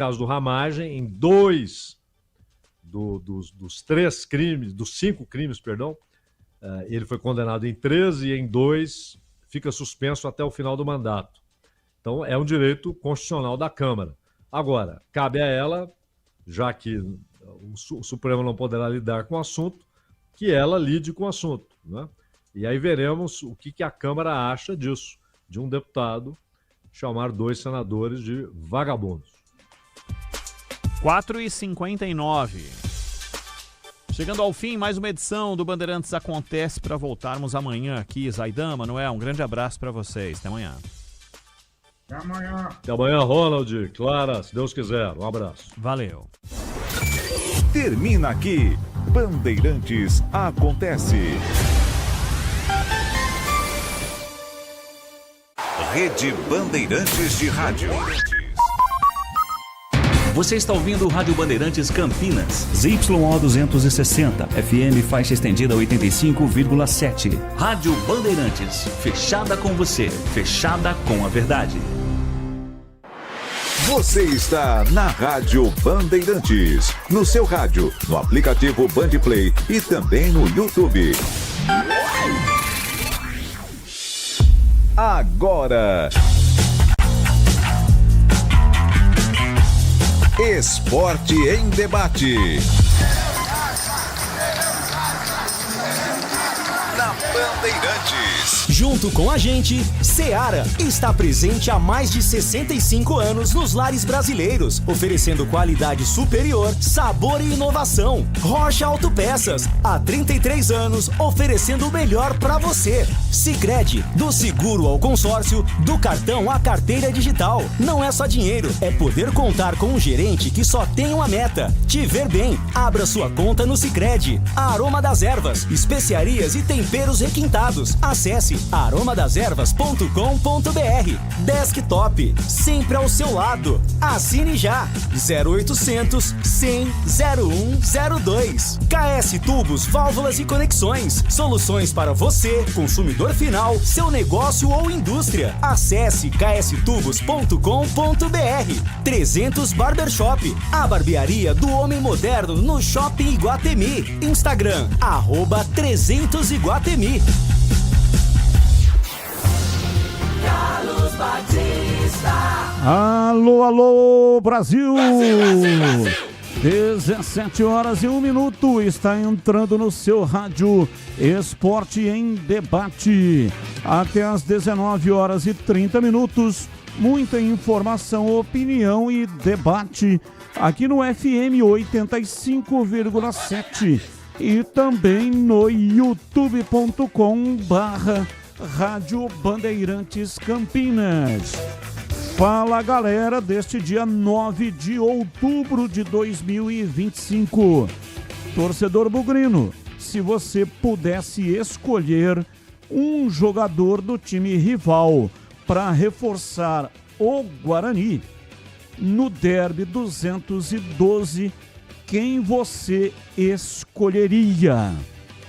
caso do Ramagem, em 2 dos 3 crimes, dos 5 crimes, perdão, ele foi condenado em 3 e em 2 fica suspenso até o final do mandato. Então, é um direito constitucional da Câmara. Agora, cabe a ela, já que o Supremo não poderá lidar com o assunto, que ela lide com o assunto, né? E aí veremos o que a Câmara acha disso, de um deputado chamar 2 senadores de vagabundos. 4h59. Chegando ao fim, mais uma edição do Bandeirantes Acontece para voltarmos amanhã aqui. Zaidan, Manuel, um grande abraço para vocês. Até amanhã. Até amanhã. Até amanhã, Ronald, Clara, se Deus quiser. Um abraço. Valeu. Termina aqui. Bandeirantes Acontece. Rede Bandeirantes de Rádio. Você está ouvindo o Rádio Bandeirantes Campinas. ZYO 260, FM faixa estendida 85,7. Rádio Bandeirantes, fechada com você, fechada com a verdade. Você está na Rádio Bandeirantes, no seu rádio, no aplicativo Bandplay e também no YouTube. Agora, Esporte em Debate. Na Bandeirantes. Junto com a gente, Seara está presente há mais de 65 anos nos lares brasileiros, oferecendo qualidade superior, sabor e inovação. Rocha Autopeças, há 33 anos, oferecendo o melhor para você. Sicredi, do seguro ao consórcio, do cartão à carteira digital. Não é só dinheiro, é poder contar com um gerente que só tem uma meta: te ver bem. Abra sua conta no Sicredi. Aroma das Ervas, especiarias e temperos requintados. Acesse aromadeservas.com.br. Desktop, sempre ao seu lado. Assine já. 0800 100 0102. KS Tubos, Válvulas e Conexões. Soluções para você, consumidor final, seu negócio ou indústria. Acesse kstubos.com.br. 300 Barbershop, a barbearia do homem moderno no Shopping Iguatemi. Instagram, @300 Iguatemi. Carlos Batista. Alô, alô, Brasil! 17 horas e 1 minuto, está entrando no seu rádio Esporte em Debate. Até às 19 horas e 30 minutos, muita informação, opinião e debate aqui no FM 85,7 e também no youtube.com/Rádio Bandeirantes Campinas. Fala, galera, deste dia 9 de outubro de 2025. Torcedor bugrino, se você pudesse escolher um jogador do time rival para reforçar o Guarani no derby 212, quem você escolheria?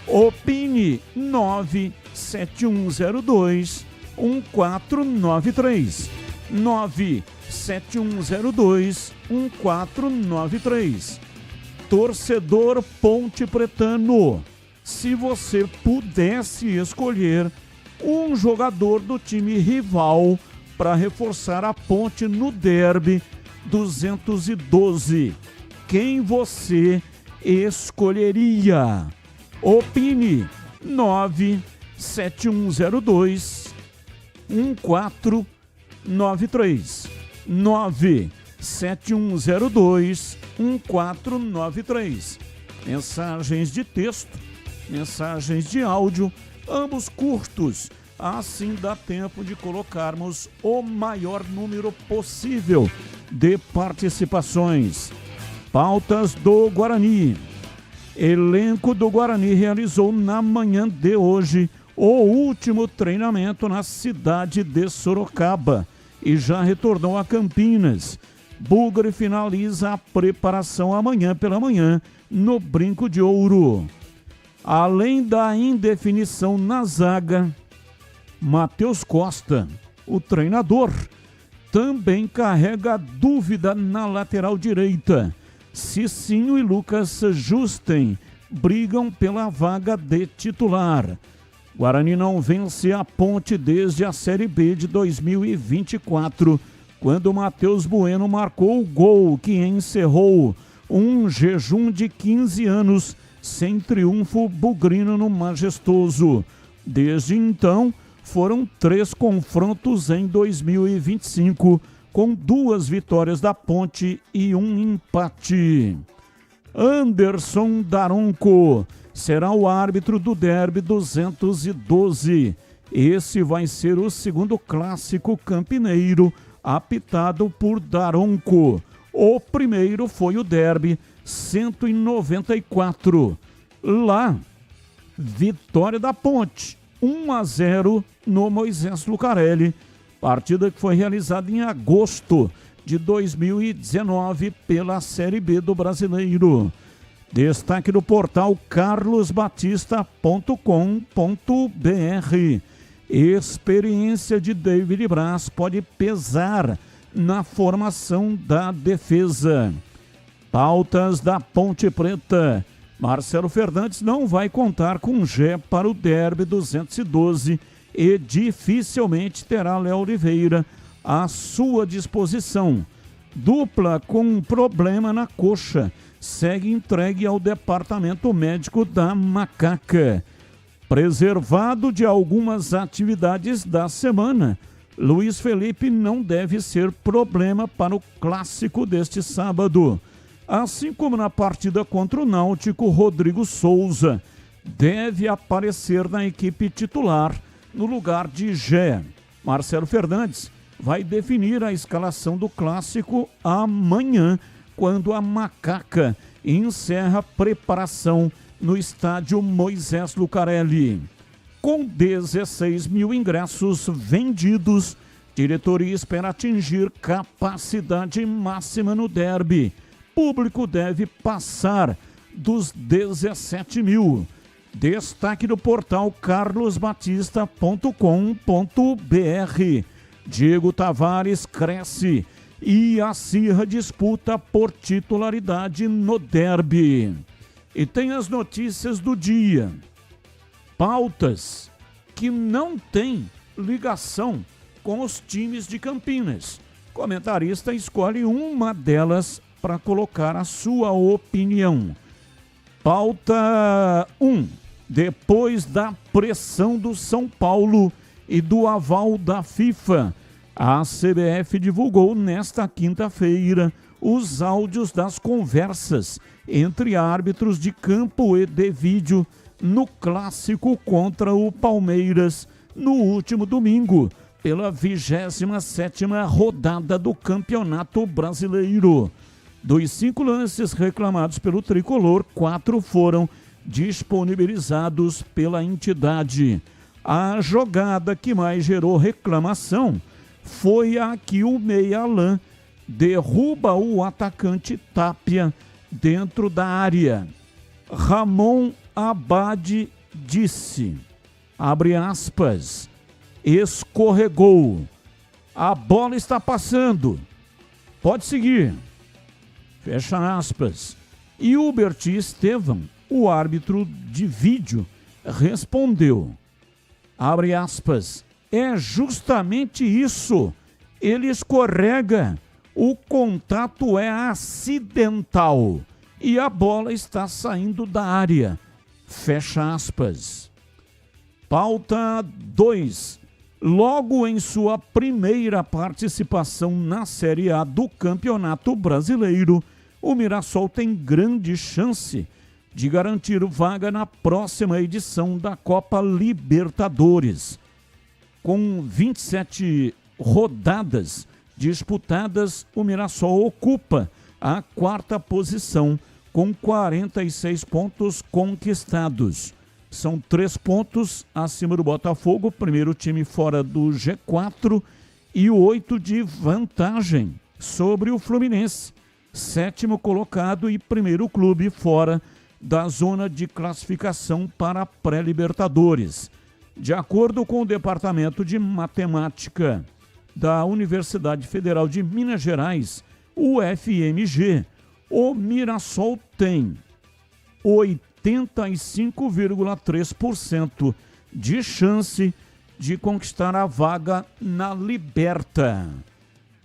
Opine 97102-1493. 97102-1493. Torcedor Ponte Pretano, se você pudesse escolher um jogador do time rival para reforçar a Ponte no derby 212, quem você escolheria? Opine 97102-1493. 97102-1493. Mensagens de texto, mensagens de áudio, ambos curtos. Assim dá tempo de colocarmos o maior número possível de participações. Pautas do Guarani. Elenco do Guarani realizou na manhã de hoje o último treinamento na cidade de Sorocaba e já retornou a Campinas. Bugre finaliza a preparação amanhã pela manhã no Brinco de Ouro. Além da indefinição na zaga, Matheus Costa, o treinador, também carrega dúvida na lateral direita. Cicinho e Lucas Justen brigam pela vaga de titular. Guarani não vence a Ponte desde a Série B de 2024, quando Matheus Bueno marcou o gol que encerrou um jejum de 15 anos sem triunfo bugrino no Majestoso. Desde então, foram 3 confrontos em 2025, com 2 vitórias da Ponte e 1 empate. Anderson Daronco será o árbitro do Derby 212. Esse vai ser o segundo clássico campineiro apitado por Daronco. O primeiro foi o Derby 194. Lá, vitória da Ponte, 1-0 no Moisés Lucarelli. Partida que foi realizada em agosto de 2019 pela Série B do Brasileiro. Destaque do portal carlosbatista.com.br. Experiência de David Braz pode pesar na formação da defesa. Pautas da Ponte Preta. Marcelo Fernandes não vai contar com Gé para o Derby 212 e dificilmente terá Léo Oliveira à sua disposição. Dupla com um problema na coxa segue entregue ao departamento médico da Macaca. Preservado de algumas atividades da semana, Luiz Felipe não deve ser problema para o clássico deste sábado. Assim como na partida contra o Náutico, Rodrigo Souza deve aparecer na equipe titular no lugar de Gé. Marcelo Fernandes vai definir a escalação do clássico amanhã, quando a Macaca encerra a preparação no estádio Moisés Lucarelli. Com 16 mil ingressos vendidos, diretoria espera atingir capacidade máxima no derby. Público deve passar dos 17 mil. Destaque do portal carlosbatista.com.br. Diego Tavares cresce e acirra disputa por titularidade no derby. E tem as notícias do dia. Pautas que não têm ligação com os times de Campinas. Comentarista escolhe uma delas para colocar a sua opinião. Pauta 1. Depois da pressão do São Paulo e do aval da FIFA, a CBF divulgou nesta quinta-feira os áudios das conversas entre árbitros de campo e de vídeo no clássico contra o Palmeiras no último domingo, pela 27ª rodada do Campeonato Brasileiro. Dos 5 lances reclamados pelo tricolor, 4 foram disponibilizados pela entidade. A jogada que mais gerou reclamação foi a que o meia Alain derruba o atacante Tapia dentro da área. Ramon Abad disse, abre aspas, escorregou, a bola está passando, pode seguir, fecha aspas. E Hubert Estevam, o árbitro de vídeo, respondeu, abre aspas, é justamente isso, ele escorrega, o contato é acidental e a bola está saindo da área, fecha aspas. Pauta 2. Logo em sua primeira participação na Série A do Campeonato Brasileiro, o Mirassol tem grande chance de garantir vaga na próxima edição da Copa Libertadores. Com 27 rodadas disputadas, o Mirassol ocupa a 4ª posição com 46 pontos conquistados. São 3 pontos acima do Botafogo, primeiro time fora do G4, e 8 de vantagem sobre o Fluminense, 7º colocado e primeiro clube fora da zona de classificação para a pré-Libertadores. De acordo com o Departamento de Matemática da Universidade Federal de Minas Gerais, UFMG, o Mirassol tem 85,3% de chance de conquistar a vaga na Liberta.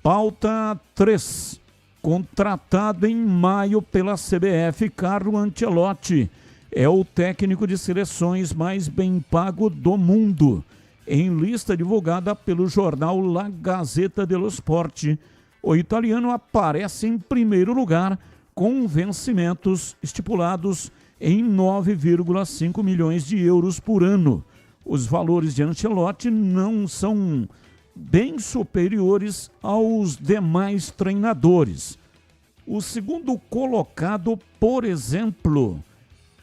Pauta 3. Contratado em maio pela CBF, Carlo Ancelotti é o técnico de seleções mais bem pago do mundo. Em lista divulgada pelo jornal La Gazzetta dello Sport, o italiano aparece em primeiro lugar com vencimentos estipulados em 9,5 milhões de euros por ano. Os valores de Ancelotti não são bem superiores aos demais treinadores. O segundo colocado, por exemplo,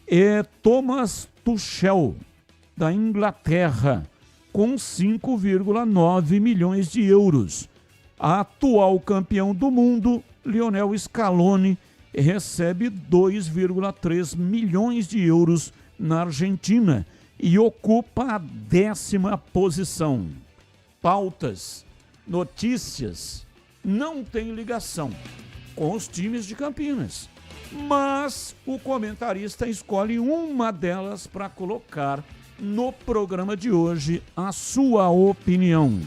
é Thomas Tuchel, da Inglaterra, com 5,9 milhões de euros. A atual campeão do mundo, Lionel Scaloni, recebe 2,3 milhões de euros na Argentina e ocupa a 10ª posição. Pautas, notícias, não tem ligação com os times de Campinas, mas o comentarista escolhe uma delas para colocar no programa de hoje a sua opinião.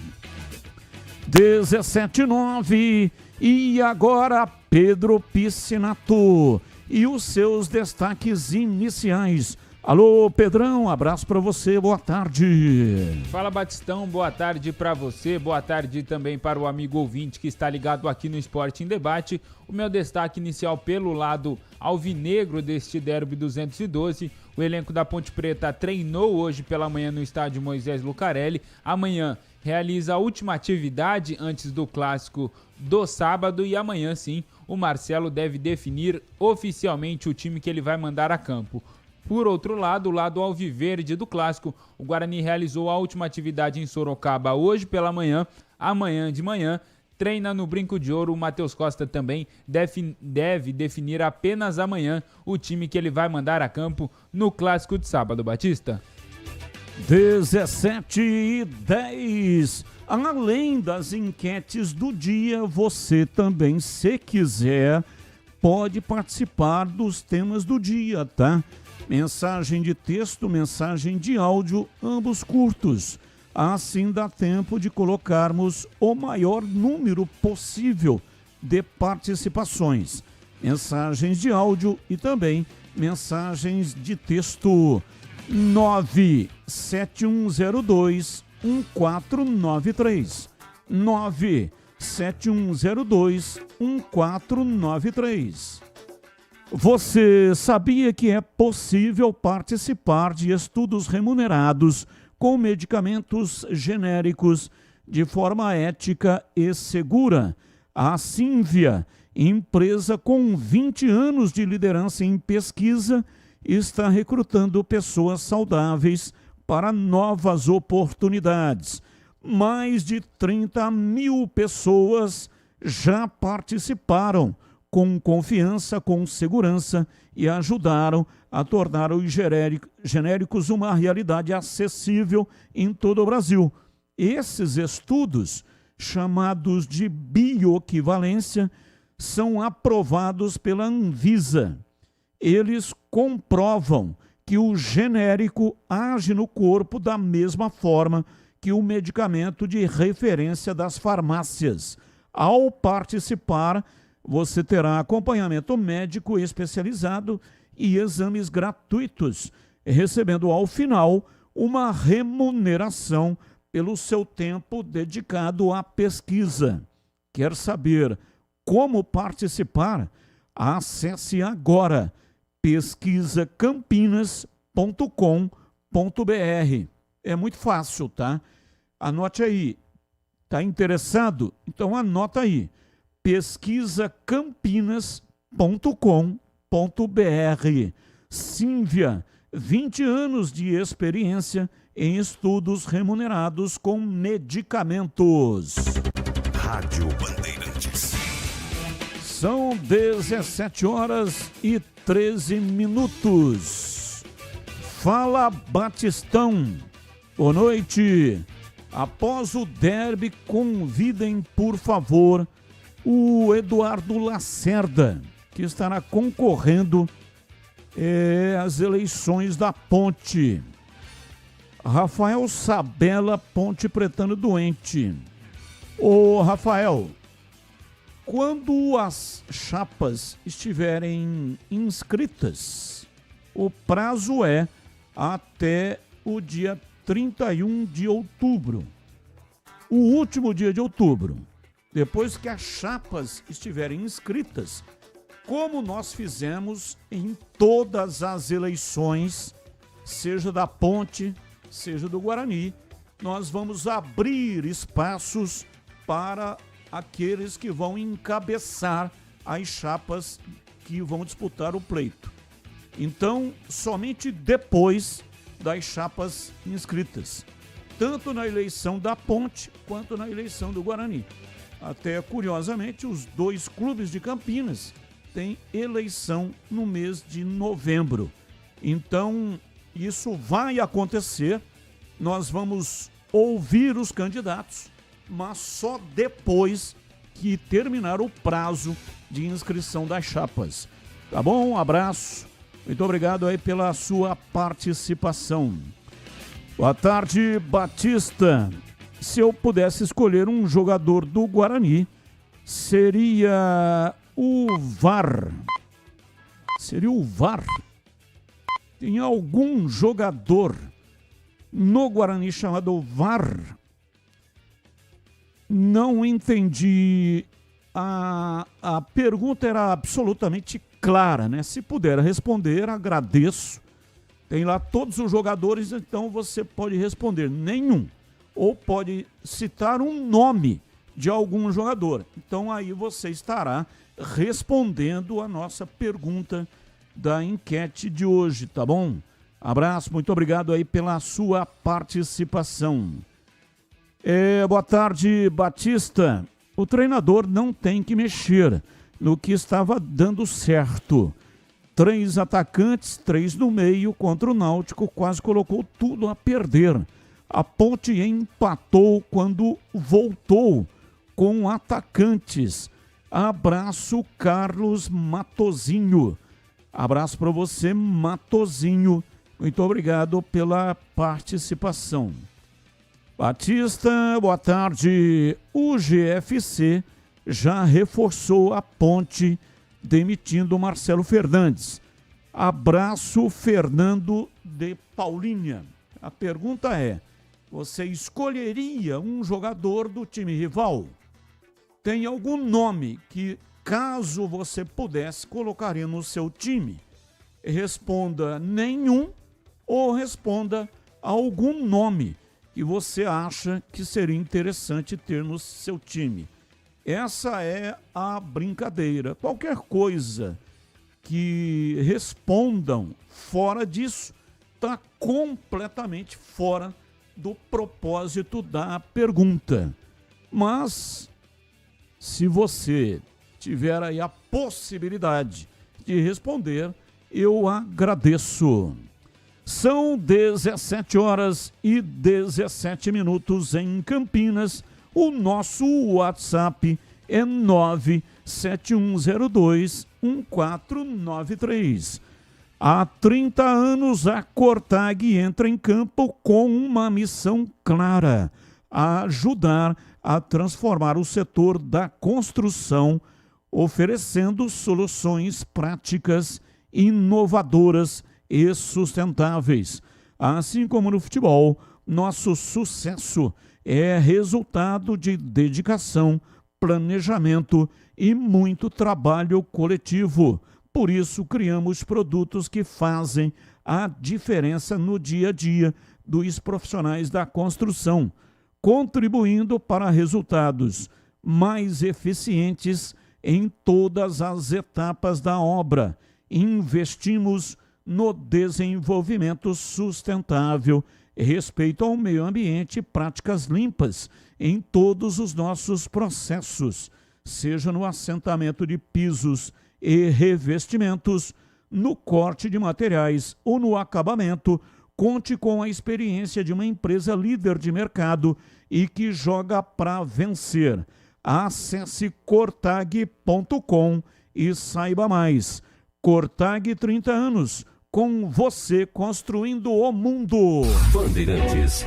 17:09 e agora Pedro Piscinato e os seus destaques iniciais. Alô, Pedrão, abraço para você, boa tarde. Fala, Batistão, boa tarde para você, boa tarde também para o amigo ouvinte que está ligado aqui no Esporte em Debate. O meu destaque inicial pelo lado alvinegro deste derby 212. O elenco da Ponte Preta treinou hoje pela manhã no estádio Moisés Lucarelli. Amanhã realiza a última atividade antes do clássico do sábado e amanhã sim o Marcelo deve definir oficialmente o time que ele vai mandar a campo. Por outro lado, o lado alviverde do clássico, o Guarani realizou a última atividade em Sorocaba hoje pela manhã. Amanhã de manhã, treina no Brinco de Ouro. O Matheus Costa também deve definir apenas amanhã o time que ele vai mandar a campo no clássico de sábado, Batista. 17:10. Além das enquetes do dia, você também, se quiser, pode participar dos temas do dia, tá? Mensagem de texto, mensagem de áudio, ambos curtos. Assim dá tempo de colocarmos o maior número possível de participações. Mensagens de áudio e também mensagens de texto. 97102-1493. 97102-1493. Você sabia que é possível participar de estudos remunerados com medicamentos genéricos de forma ética e segura? A Sínvia, empresa com 20 anos de liderança em pesquisa, está recrutando pessoas saudáveis para novas oportunidades. Mais de 30 mil pessoas já participaram com confiança, com segurança e ajudaram a tornar os genéricos uma realidade acessível em todo o Brasil. Esses estudos, chamados de bioequivalência, são aprovados pela Anvisa. Eles comprovam que o genérico age no corpo da mesma forma que o medicamento de referência das farmácias. Ao participar, você terá acompanhamento médico especializado e exames gratuitos, recebendo ao final uma remuneração pelo seu tempo dedicado à pesquisa. Quer saber como participar? Acesse agora pesquisacampinas.com.br. É muito fácil, tá? Anote aí. Tá interessado? Então anota aí. pesquisacampinas.com.br. Sínvia, 20 anos de experiência em estudos remunerados com medicamentos. Rádio Bandeirantes. São 17h13. Fala, Batistão. Boa noite. Após o derby, convidem, por favor, o Eduardo Lacerda, que estará concorrendo às eleições da Ponte. Rafael Sabella, Ponte Pretano doente. Ô, Rafael, quando as chapas estiverem inscritas, o prazo é até o dia 31 de outubro. O último dia de outubro. Depois que as chapas estiverem inscritas, como nós fizemos em todas as eleições, seja da Ponte, seja do Guarani, nós vamos abrir espaços para aqueles que vão encabeçar as chapas que vão disputar o pleito. Então, somente depois das chapas inscritas, tanto na eleição da Ponte quanto na eleição do Guarani. Até, curiosamente, os dois clubes de Campinas têm eleição no mês de novembro. Então, isso vai acontecer, nós vamos ouvir os candidatos, mas só depois que terminar o prazo de inscrição das chapas. Tá bom? Um abraço. Muito obrigado aí pela sua participação. Boa tarde, Batista. Se eu pudesse escolher um jogador do Guarani, seria o VAR. Seria o VAR. Tem algum jogador no Guarani chamado VAR? Não entendi. A pergunta era absolutamente clara, né? Se puder responder, agradeço. Tem lá todos os jogadores, então você pode responder nenhum. Ou pode citar um nome de algum jogador. Então aí você estará respondendo a nossa pergunta da enquete de hoje, tá bom? Abraço, muito obrigado aí pela sua participação. Boa tarde, Batista. O treinador não tem que mexer no que estava dando certo. 3 atacantes, 3 no meio contra o Náutico, quase colocou tudo a perder. A Ponte empatou quando voltou com atacantes. Abraço, Carlos Matozinho. Abraço para você, Matozinho. Muito obrigado pela participação. Batista, boa tarde. O GFC já reforçou a Ponte, demitindo Marcelo Fernandes. Abraço, Fernando de Paulinha. A pergunta é: você escolheria um jogador do time rival? Tem algum nome que, caso você pudesse, colocaria no seu time? Responda nenhum ou responda algum nome que você acha que seria interessante ter no seu time. Essa é a brincadeira. Qualquer coisa que respondam fora disso está completamente fora do propósito da pergunta. Mas, se você tiver aí a possibilidade de responder, eu agradeço. São 17h17 em Campinas. O nosso WhatsApp é 971021493. Há 30 anos, a Cortag entra em campo com uma missão clara: ajudar a transformar o setor da construção, oferecendo soluções práticas, inovadoras e sustentáveis. Assim como no futebol, nosso sucesso é resultado de dedicação, planejamento e muito trabalho coletivo. Por isso, criamos produtos que fazem a diferença no dia a dia dos profissionais da construção, contribuindo para resultados mais eficientes em todas as etapas da obra. Investimos no desenvolvimento sustentável, respeito ao meio ambiente e práticas limpas em todos os nossos processos, seja no assentamento de pisos e revestimentos, no corte de materiais ou no acabamento. Conte com a experiência de uma empresa líder de mercado e que joga para vencer. Acesse cortag.com e saiba mais. Cortag 30 anos, com você construindo o mundo. Bandeirantes.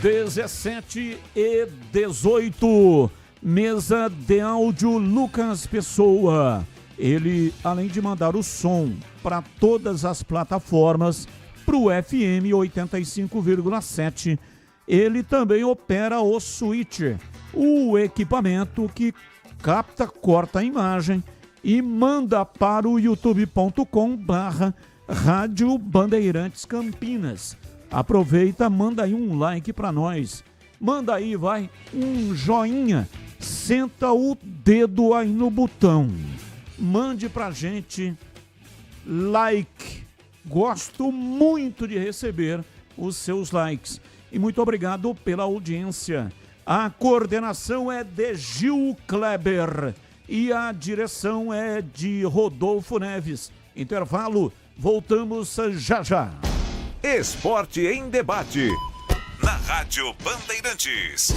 17h18, mesa de áudio Lucas Pessoa. Ele, além de mandar o som para todas as plataformas, para o FM 85,7, ele também opera o switcher, o equipamento que capta, corta a imagem e manda para o youtube.com/Rádio Bandeirantes Campinas. Aproveita, manda aí um like para nós. Manda aí, vai, um joinha. Senta o dedo aí no botão. Mande pra gente like. Gosto muito de receber os seus likes. E muito obrigado pela audiência. A coordenação é de Gil Kleber e a direção é de Rodolfo Neves. Intervalo, voltamos já já. Esporte em debate. Na Rádio Bandeirantes.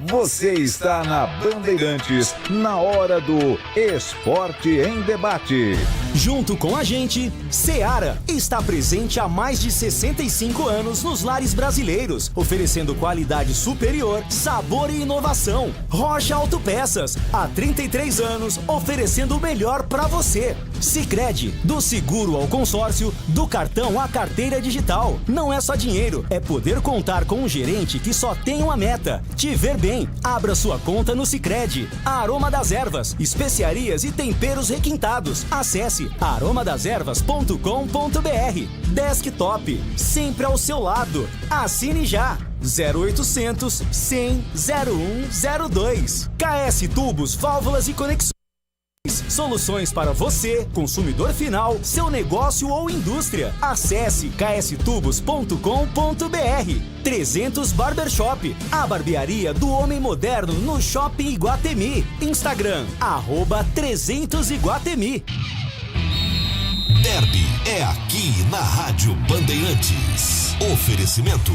Você está na Bandeirantes, na hora do Esporte em Debate. Junto com a gente, Seara está presente há mais de 65 anos nos lares brasileiros, oferecendo qualidade superior, sabor e inovação. Rocha Autopeças, há 33 anos, oferecendo o melhor para você. Sicredi, do seguro ao consórcio, do cartão à carteira digital. Não é só dinheiro, é poder contar com um gerente que só tem uma meta: te ver bem. Abra sua conta no Sicredi. Aroma das Ervas, especiarias e temperos requintados. Acesse aromadaservas.com.br. Desktop, sempre ao seu lado. Assine já. 0800 100 0102. KS Tubos, Válvulas e Conexões. Soluções para você, consumidor final, seu negócio ou indústria. Acesse kstubos.com.br. 300 Barbershop, a barbearia do homem moderno no Shopping Iguatemi. Instagram, @300 Iguatemi. Derby é aqui na Rádio Bandeirantes. Oferecimento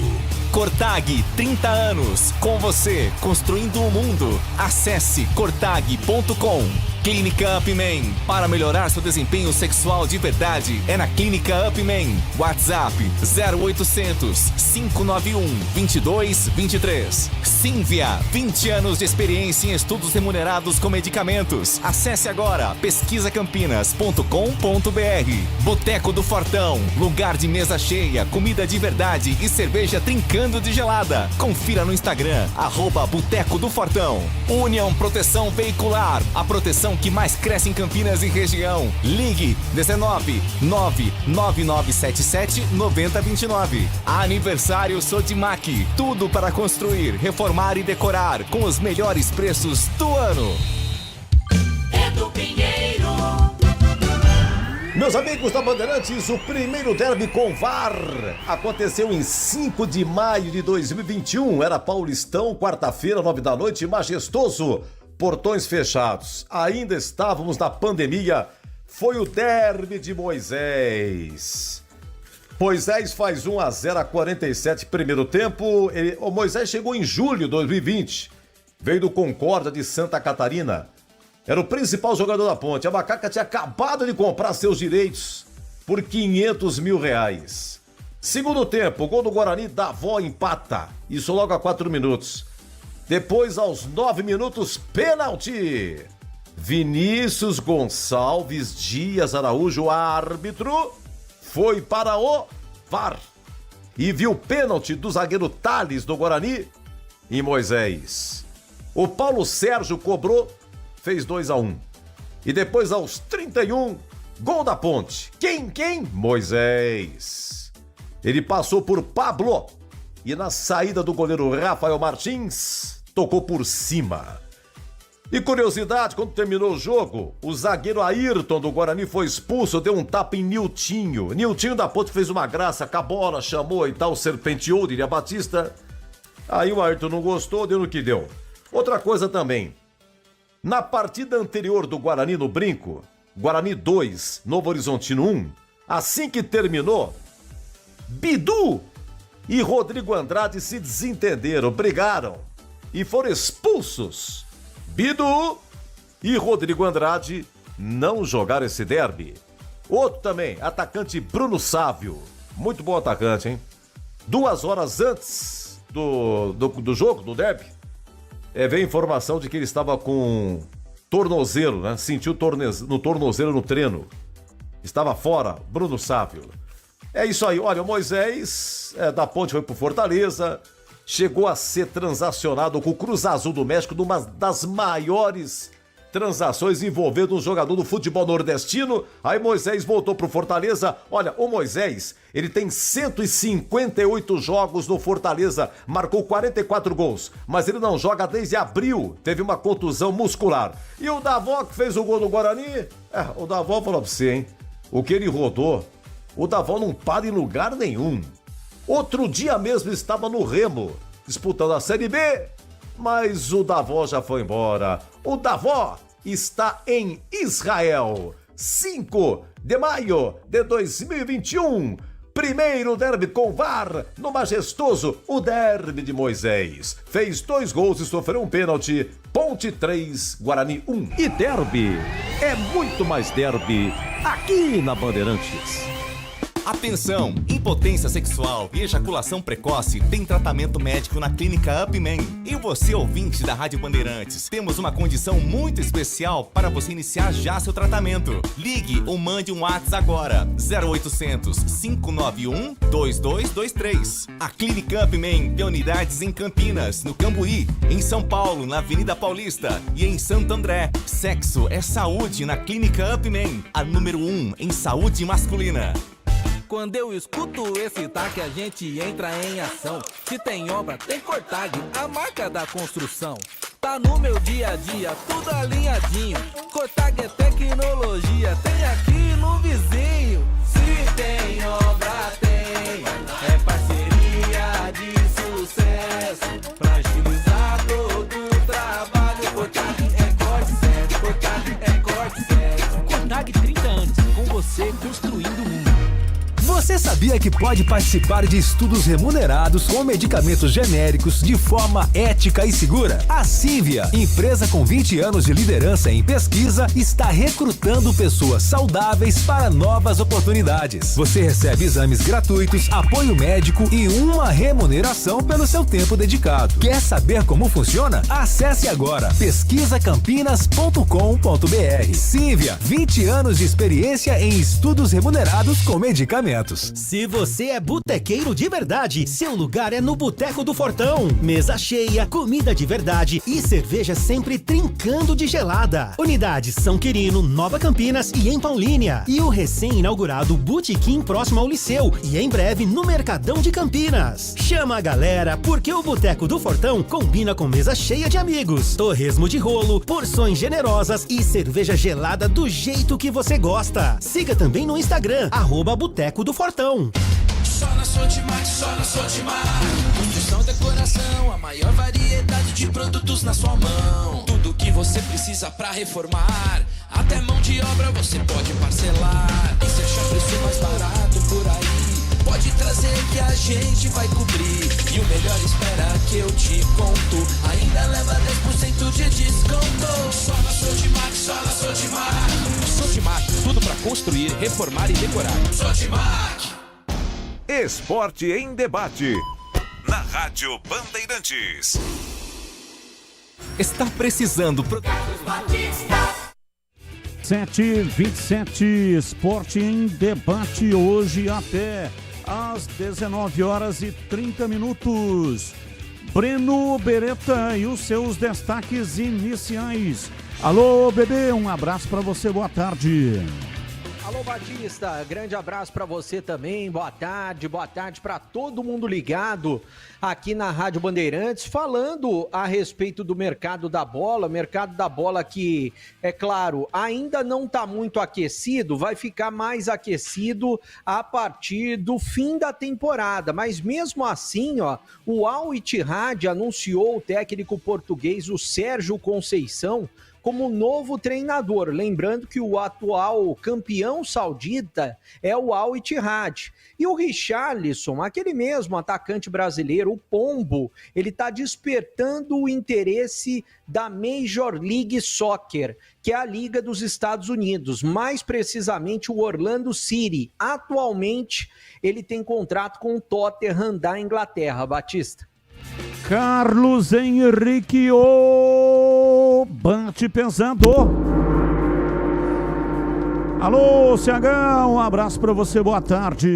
Cortag, 30 anos, com você, construindo o mundo. Acesse cortag.com. Clínica Upman, para melhorar seu desempenho sexual de verdade, é na Clínica Upman. WhatsApp 0800 591 2223. Sínvia, 20 anos de experiência em estudos remunerados com medicamentos. Acesse agora pesquisacampinas.com.br. Boteco do Fortão, lugar de mesa cheia, comida de verdade e cerveja trincando de gelada. Confira no Instagram, @Boteco do Fortão. União Proteção Veicular, a proteção que mais cresce em Campinas e região. Ligue 19 99977 9029. Aniversário Sodimac, tudo para construir, reformar e decorar com os melhores preços do ano. Edu Pinheiro. Meus amigos da Bandeirantes, o primeiro derby com VAR aconteceu em 5 de maio de 2021. Era Paulistão, quarta-feira, 9 da noite, majestoso. Portões fechados. Ainda estávamos na pandemia. Foi o derby de Moisés. Moisés faz 1-0 a 47 primeiro tempo. O Moisés chegou em julho de 2020. Veio do Concórdia de Santa Catarina. Era o principal jogador da Ponte. A Macaca tinha acabado de comprar seus direitos por R$500 mil. Segundo tempo, gol do Guarani, Davó empata. Isso logo a 4 minutos. Depois, aos 9 minutos, pênalti. Vinícius Gonçalves Dias Araújo, árbitro, foi para o VAR e viu pênalti do zagueiro Thales do Guarani e Moisés. O Paulo Sérgio cobrou, fez 2-1. E depois, aos 31, gol da Ponte. Quem? Moisés. Ele passou por Pablo e na saída do goleiro Rafael Martins, tocou por cima. E curiosidade, quando terminou o jogo, o zagueiro Ayrton do Guarani foi expulso, deu um tapa em Niltinho. Niltinho da Ponte fez uma graça com a bola, chamou e tal, serpenteou, diria Batista. Aí o Ayrton não gostou, deu no que deu. Outra coisa também, na partida anterior do Guarani no Brinco, Guarani 2, Novo Horizontino 1, assim que terminou, Bidu e Rodrigo Andrade se desentenderam, brigaram e foram expulsos. Bidu e Rodrigo Andrade não jogaram esse derby. Outro também, atacante Bruno Sávio. Muito bom atacante, hein? 2 horas antes do jogo, do derby, veio informação de que ele estava com tornozelo, né? Sentiu no tornozelo no treino. Estava fora, Bruno Sávio. É isso aí, olha, o Moisés da Ponte foi pro Fortaleza, chegou a ser transacionado com o Cruz Azul do México numa das maiores transações envolvendo um jogador do futebol nordestino. Aí Moisés voltou pro Fortaleza. Olha, o Moisés, ele tem 158 jogos no Fortaleza, marcou 44 gols, mas ele não joga desde abril, teve uma contusão muscular. E o Davó, que fez o gol do Guarani, o Davó falou pra você, hein, o que ele rodou, o Davó não para em lugar nenhum. Outro dia mesmo estava no Remo, disputando a Série B, mas o Davó já foi embora. O Davó está em Israel. 5 de maio de 2021. Primeiro derby com VAR no majestoso, o derby de Moisés. Fez 2 gols e sofreu um pênalti. Ponte 3, Guarani 1. E derby é muito mais derby aqui na Bandeirantes. Atenção! Impotência sexual e ejaculação precoce tem tratamento médico na Clínica Upman. E você, ouvinte da Rádio Bandeirantes, temos uma condição muito especial para você iniciar já seu tratamento. Ligue ou mande um WhatsApp agora, 0800 591 2223. A Clínica Upman tem unidades em Campinas, no Cambuí, em São Paulo, na Avenida Paulista e em Santo André. Sexo é saúde na Clínica Upman, a número 1 em saúde masculina. Quando eu escuto esse taque, a gente entra em ação. Se tem obra, tem Cortag, a marca da construção. Tá no meu dia a dia, tudo alinhadinho. Cortag é tecnologia, tem aqui no vizinho. Se tem obra, tem. É parceria de sucesso. Pra agilizar todo o trabalho. Cortag é corte certo, Cortag é corte certo. Cortag 30 anos, com você construindo o mundo. Você sabia que pode participar de estudos remunerados com medicamentos genéricos de forma ética e segura? A Cívia, empresa com 20 anos de liderança em pesquisa, está recrutando pessoas saudáveis para novas oportunidades. Você recebe exames gratuitos, apoio médico e uma remuneração pelo seu tempo dedicado. Quer saber como funciona? Acesse agora pesquisacampinas.com.br. Cívia, 20 anos de experiência em estudos remunerados com medicamentos. Se você é botequeiro de verdade, seu lugar é no Boteco do Fortão. Mesa cheia, comida de verdade e cerveja sempre trincando de gelada. Unidades São Quirino, Nova Campinas e em Paulínia. E o recém-inaugurado Botequim próximo ao Liceu e em breve no Mercadão de Campinas. Chama a galera, porque o Boteco do Fortão combina com mesa cheia de amigos, torresmo de rolo, porções generosas e cerveja gelada do jeito que você gosta. Siga também no Instagram, @Boteco do Fortão. Só na Sotimar, só na Sotimar. Construção, decoração, a maior variedade de produtos na sua mão. Tudo que você precisa pra reformar, até mão de obra você pode parcelar. E se achar preço mais barato por aí, pode trazer que a gente vai cobrir. E o melhor espera que eu te conto, ainda leva 10% de desconto. Só na Sotimar, só na Sotimar. Sotimar, tudo pra construir, reformar e decorar. Sotimar. Esporte em debate. Na Rádio Bandeirantes. Está precisando... 7h27, Esporte em Debate, hoje até às 19h30. Breno Beretta e os seus destaques iniciais. Alô, bebê, um abraço para você, boa tarde. Alô, Batista, grande abraço para você também, boa tarde para todo mundo ligado aqui na Rádio Bandeirantes, falando a respeito do mercado da bola que, é claro, ainda não está muito aquecido, vai ficar mais aquecido a partir do fim da temporada, mas mesmo assim, o Al Ittihad anunciou o técnico português, o Sérgio Conceição, como novo treinador. Lembrando que o atual campeão saudita é o Al Ittihad. E o Richarlison, aquele mesmo atacante brasileiro, o Pombo, ele está despertando o interesse da Major League Soccer, que é a Liga dos Estados Unidos, mais precisamente o Orlando City. Atualmente, ele tem contrato com o Tottenham da Inglaterra, Batista. Carlos Henrique, o bate pesado. Alô, CH, um abraço para você, boa tarde.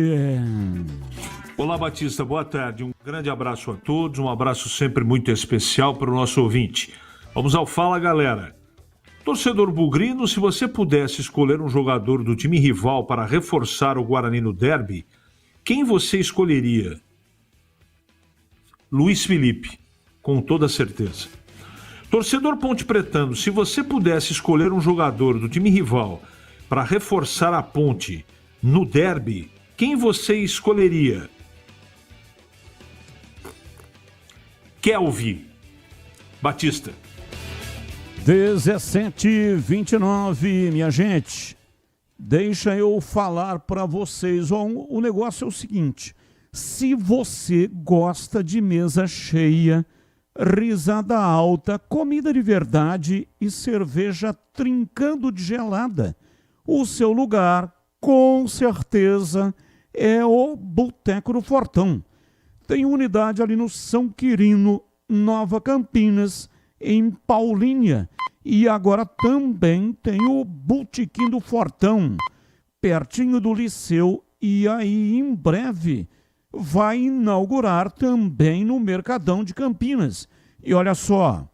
Olá, Batista, boa tarde. Um grande abraço a todos, um abraço sempre muito especial para o nosso ouvinte. Vamos ao Fala, galera. Torcedor bugrino, se você pudesse escolher um jogador do time rival para reforçar o Guarani no derby, quem você escolheria? Luiz Felipe, com toda certeza. Torcedor pontepretano, se você pudesse escolher um jogador do time rival para reforçar a Ponte no derby, quem você escolheria? Kelvin Batista. 17h29, minha gente. Deixa eu falar para vocês. O negócio é o seguinte: se você gosta de mesa cheia, risada alta, comida de verdade e cerveja trincando de gelada, o seu lugar, com certeza, é o Boteco do Fortão. Tem unidade ali no São Quirino, Nova Campinas, em Paulínia. E agora também tem o Botequim do Fortão, pertinho do Liceu. E aí, em breve, vai inaugurar também no Mercadão de Campinas. E olha só,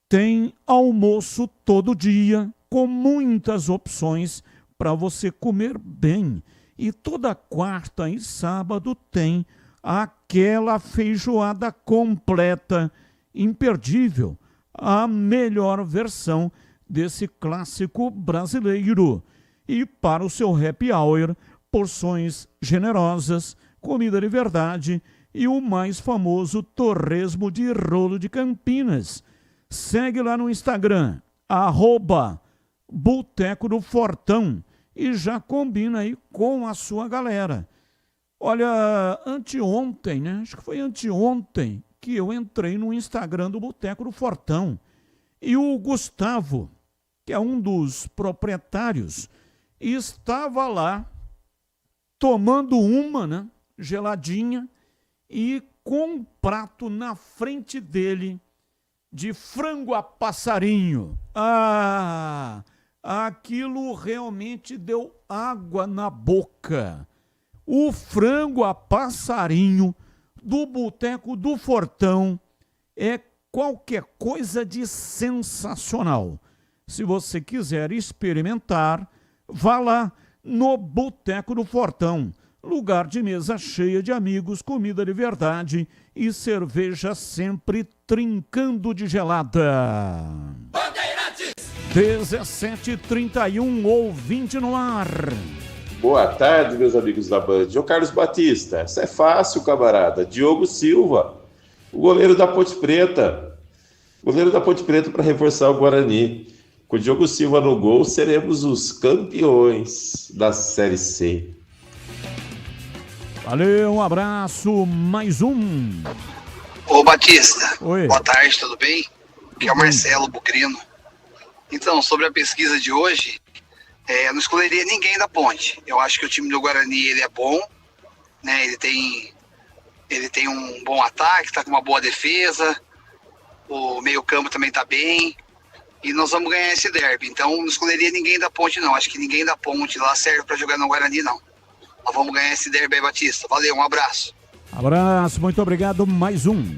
tem almoço todo dia, com muitas opções para você comer bem. E toda quarta e sábado tem aquela feijoada completa, imperdível, a melhor versão desse clássico brasileiro. E para o seu happy hour, porções generosas, comida de verdade e o mais famoso torresmo de rolo de Campinas. Segue lá no Instagram, @Boteco do Fortão, e já combina aí com a sua galera. Olha, anteontem, né? Acho que foi anteontem que eu entrei no Instagram do Boteco do Fortão. E o Gustavo, que é um dos proprietários, estava lá tomando uma, né? Geladinha, e com um prato na frente dele de frango a passarinho. Ah, aquilo realmente deu água na boca. O frango a passarinho do Boteco do Fortão é qualquer coisa de sensacional. Se você quiser experimentar, vá lá no Boteco do Fortão. Lugar de mesa cheia de amigos, comida de verdade e cerveja sempre trincando de gelada. 17h31, ouvinte no ar. Boa tarde, meus amigos da Band. Ô Carlos Batista, isso é fácil, camarada. Diogo Silva, o goleiro da Ponte Preta. Goleiro da Ponte Preta para reforçar o Guarani. Com o Diogo Silva no gol, seremos os campeões da Série C. Valeu, um abraço, mais um. Ô Batista, oi. Boa tarde, tudo bem? Aqui é o Marcelo Bugrino. Então, sobre a pesquisa de hoje, eu não escolheria ninguém da Ponte. Eu acho que o time do Guarani ele é bom, né? Ele tem um bom ataque, está com uma boa defesa, o meio-campo também está bem, e nós vamos ganhar esse derby. Então, não escolheria ninguém da Ponte, não. Acho que ninguém da Ponte lá serve para jogar no Guarani, não. Nós vamos ganhar esse derby aí, Batista. Valeu, um abraço. Abraço, muito obrigado, mais um.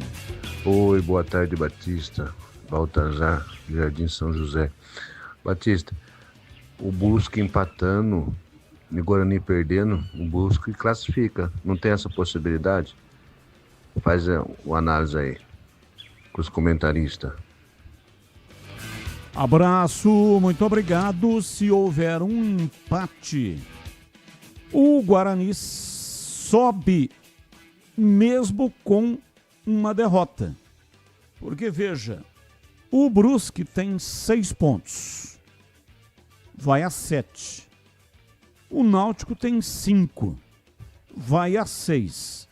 Oi, boa tarde, Batista. Baltazar, Jardim São José. Batista, o Brusque empatando e o Guarani perdendo, o Brusque classifica. Não tem essa possibilidade? Faz uma análise aí com os comentaristas. Abraço, muito obrigado. Se houver um empate, o Guarani sobe mesmo com uma derrota. Porque, veja, O Brusque tem 6 pontos. Vai a 7. O Náutico tem 5. Vai a 6.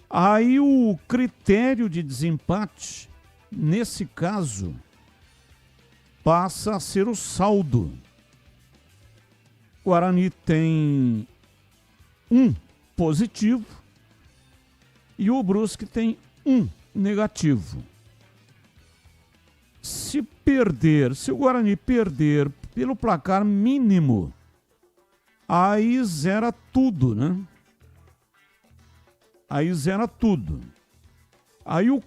Aí o critério de desempate, nesse caso, passa a ser o saldo. O Guarani tem 1 positivo e o Brusque tem 1 negativo. Se o Guarani perder pelo placar mínimo, aí zera tudo, né? Aí zera tudo. Aí o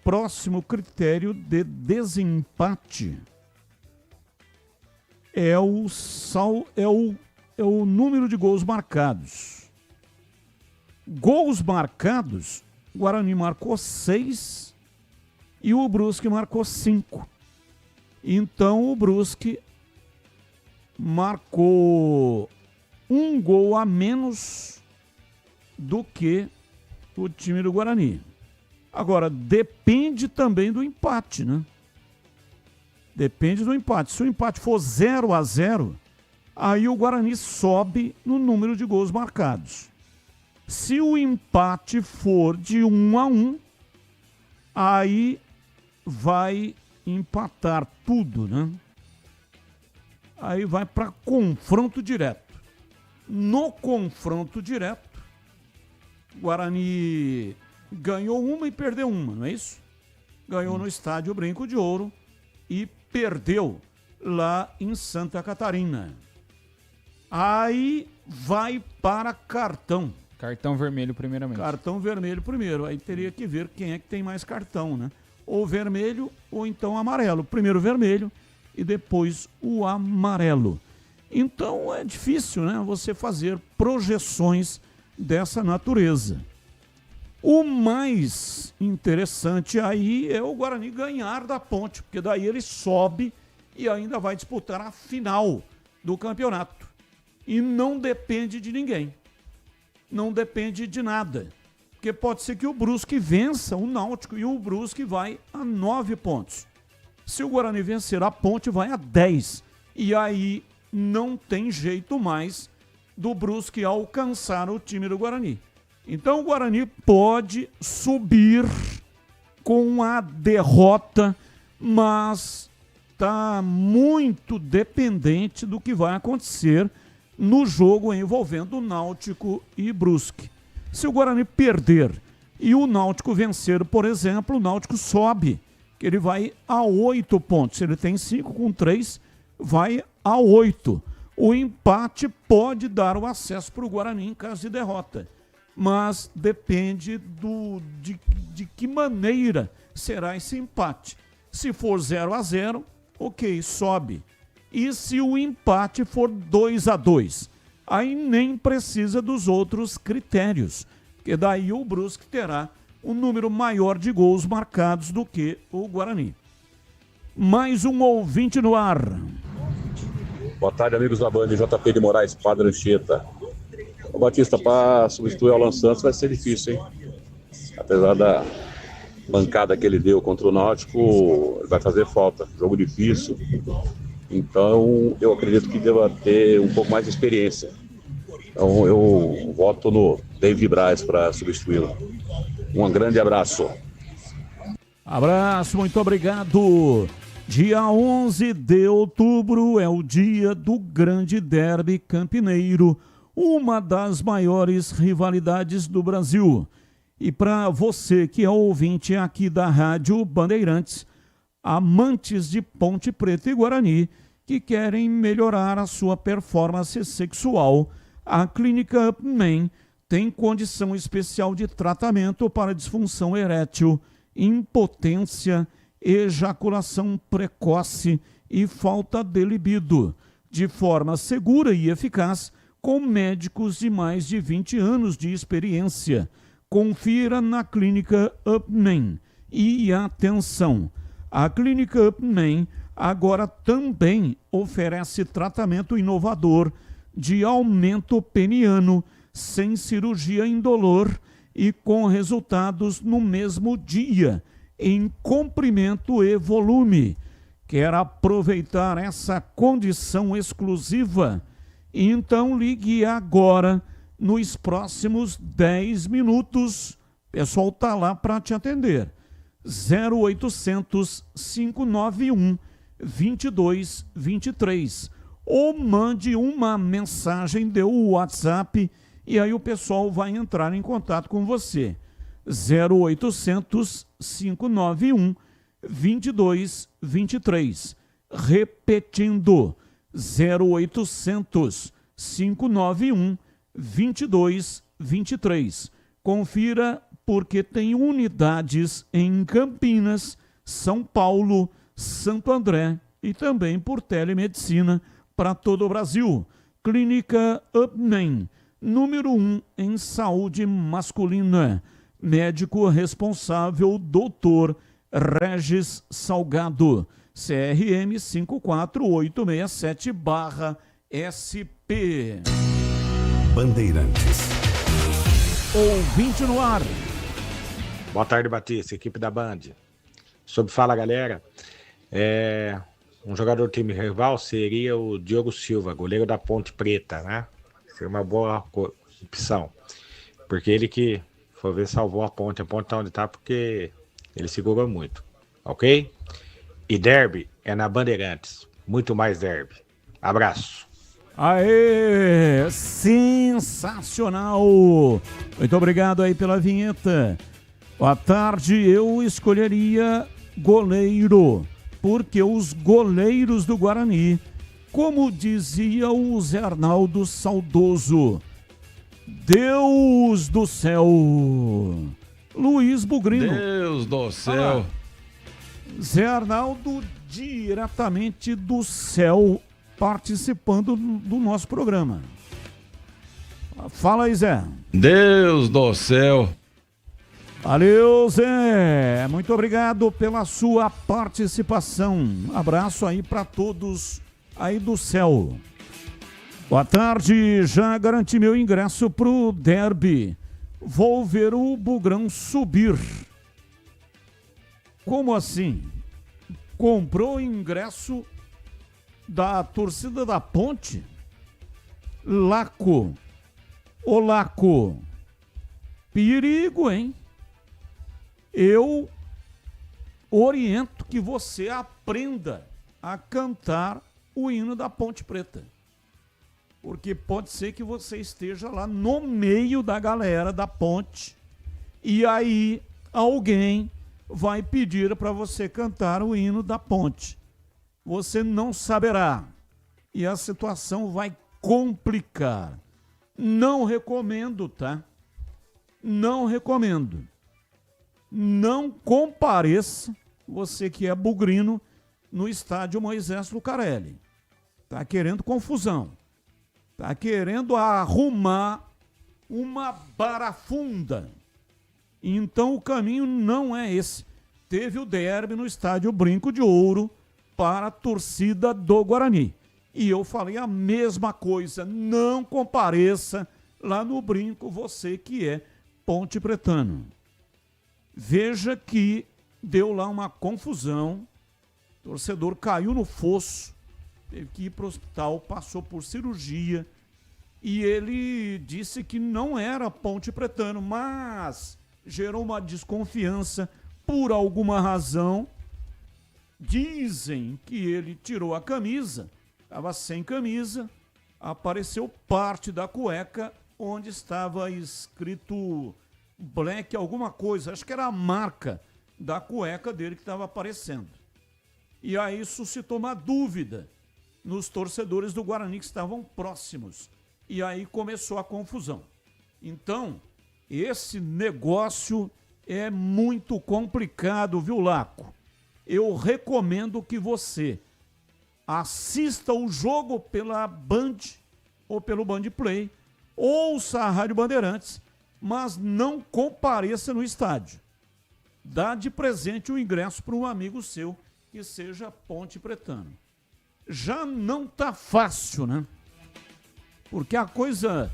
próximo critério de desempate é o número de gols marcados. Gols marcados, o Guarani marcou 6 e o Brusque marcou 5. Então o Brusque marcou 1 gol a menos do que o time do Guarani. Agora, depende também do empate, né? Depende do empate. Se o empate for 0-0, aí o Guarani sobe no número de gols marcados. Se o empate for de 1-1, aí vai empatar tudo, né? Aí vai para confronto direto. No confronto direto, o Guarani ganhou uma e perdeu uma, não é isso? Ganhou no estádio Brinco de Ouro e perdeu lá em Santa Catarina. Aí vai para cartão. Cartão vermelho primeiramente. Cartão vermelho primeiro. Aí teria que ver quem é que tem mais cartão, né? Ou vermelho ou então amarelo. Primeiro vermelho e depois o amarelo. Então é difícil, né? Você fazer projeções dessa natureza. O mais interessante aí é o Guarani ganhar da Ponte, porque daí ele sobe e ainda vai disputar a final do campeonato. E não depende de ninguém. Não depende de nada. Porque pode ser que o Brusque vença o Náutico e o Brusque vai a 9 pontos. Se o Guarani vencer a Ponte, vai a 10. E aí não tem jeito mais do Brusque alcançar o time do Guarani. Então o Guarani pode subir com a derrota, mas está muito dependente do que vai acontecer no jogo envolvendo o Náutico e Brusque. Se o Guarani perder e o Náutico vencer, por exemplo, o Náutico sobe, que ele vai a 8 pontos. Se ele tem 5 com 3, vai a 8. O empate pode dar o acesso para o Guarani em caso de derrota, mas depende de que maneira será esse empate. Se for 0-0, ok, sobe. E se o empate for 2-2, aí nem precisa dos outros critérios, porque daí o Brusque terá um número maior de gols marcados do que o Guarani. Mais um ouvinte no ar. Boa tarde, amigos da Band, JP de Moraes, Padre Anchieta. O Batista, para substituir o Alan Santos vai ser difícil, hein? Apesar da bancada que ele deu contra o Náutico, vai fazer falta. Jogo difícil. Então, eu acredito que deva ter um pouco mais de experiência. Então, eu voto no David Braz para substituí-lo. Um grande abraço. Abraço, muito obrigado. Dia 11 de outubro é o dia do grande derby campineiro, uma das maiores rivalidades do Brasil. E para você que é ouvinte aqui da Rádio Bandeirantes, amantes de Ponte Preta e Guarani, que querem melhorar a sua performance sexual, a Clínica UpMan tem condição especial de tratamento para disfunção erétil, impotência, ejaculação precoce e falta de libido, de forma segura e eficaz, com médicos de mais de 20 anos de experiência. Confira na Clínica UpMan. E atenção, a Clínica UpMan agora também oferece tratamento inovador de aumento peniano, sem cirurgia indolor e com resultados no mesmo dia. em comprimento e volume. Quer aproveitar essa condição exclusiva? Então ligue agora nos próximos 10 minutos. O pessoal está lá para te atender. 0800 591 2223. Ou mande uma mensagem de WhatsApp e aí o pessoal vai entrar em contato com você. 0800 591 2223. Repetindo, 0800 591 2223. Confira, porque tem unidades em Campinas, São Paulo, Santo André e também por telemedicina para todo o Brasil. Clínica UpMen, número 1 em saúde masculina. Médico responsável, Dr. Regis Salgado. CRM 54867/SP. Bandeirantes. Ouvinte no ar. Boa tarde, Batista, equipe da Band. Sobre Fala Galera, um jogador do time rival seria o Diogo Silva, goleiro da Ponte Preta, né? Seria uma boa opção. Porque ele que foi ver salvou a ponte tá onde tá porque ele segurou muito, ok? E derby é na Bandeirantes, muito mais derby. Abraço. Aê, sensacional! Muito obrigado aí pela vinheta. Boa tarde, eu escolheria goleiro, porque os goleiros do Guarani, como dizia o Zé Arnaldo saudoso, Deus do céu, Luiz Bugrino. Deus do céu. Zé Arnaldo diretamente do céu, participando do nosso programa. Fala aí, Zé. Deus do céu. Valeu, Zé. Muito obrigado pela sua participação. Um abraço aí para todos aí do céu. Boa tarde. Já garanti meu ingresso pro derby. Vou ver o Bugrão subir. Como assim? Comprou o ingresso da torcida da Ponte? Laco. Ô Laco. Perigo, hein? Eu oriento que você aprenda a cantar o hino da Ponte Preta. Porque pode ser que você esteja lá no meio da galera da Ponte e aí alguém vai pedir para você cantar o hino da Ponte. Você não saberá e a situação vai complicar. Não recomendo, tá? Não recomendo. Não compareça, você que é bugrino, no estádio Moisés Lucarelli. Tá querendo confusão. Tá querendo arrumar uma barafunda. Então o caminho não é esse. Teve o derby no estádio Brinco de Ouro para a torcida do Guarani. E eu falei a mesma coisa. Não compareça lá no Brinco, você que é ponte pretano. Veja que deu lá uma confusão, o torcedor caiu no fosso, teve que ir para o hospital, passou por cirurgia e ele disse que não era ponte pretano, mas gerou uma desconfiança por alguma razão. Dizem que ele tirou a camisa, estava sem camisa, apareceu parte da cueca onde estava escrito Black alguma coisa, acho que era a marca da cueca dele que estava aparecendo. E aí suscitou uma dúvida nos torcedores do Guarani que estavam próximos. E aí começou a confusão. Então, esse negócio é muito complicado, viu, Laco? Eu recomendo que você assista o jogo pela Band ou pelo Band Play, ouça a Rádio Bandeirantes, mas não compareça no estádio. Dá de presente o ingresso para um amigo seu que seja ponte pretano. Já não tá fácil, né? Porque a coisa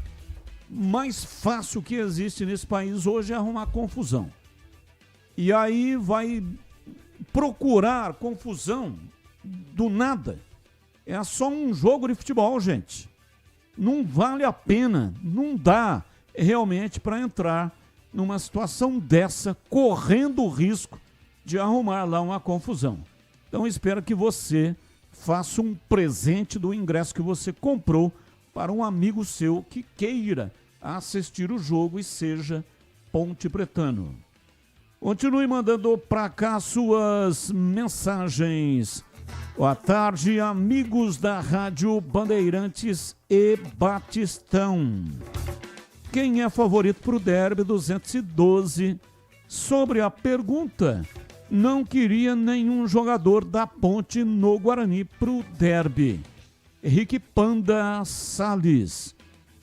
mais fácil que existe nesse país hoje é arrumar confusão. e aí vai procurar confusão do nada. É só um jogo de futebol, gente. Não vale a pena, não dá realmente para entrar numa situação dessa, correndo o risco de arrumar lá uma confusão. Então espero que você faça um presente do ingresso que você comprou para um amigo seu que queira assistir o jogo e seja ponte pretano. Continue mandando para cá suas mensagens. Boa tarde, amigos da Rádio Bandeirantes e Batistão. Quem é favorito para o Derby 212? Sobre a pergunta, não queria nenhum jogador da Ponte no Guarani para o Derby. Henrique Panda Salles.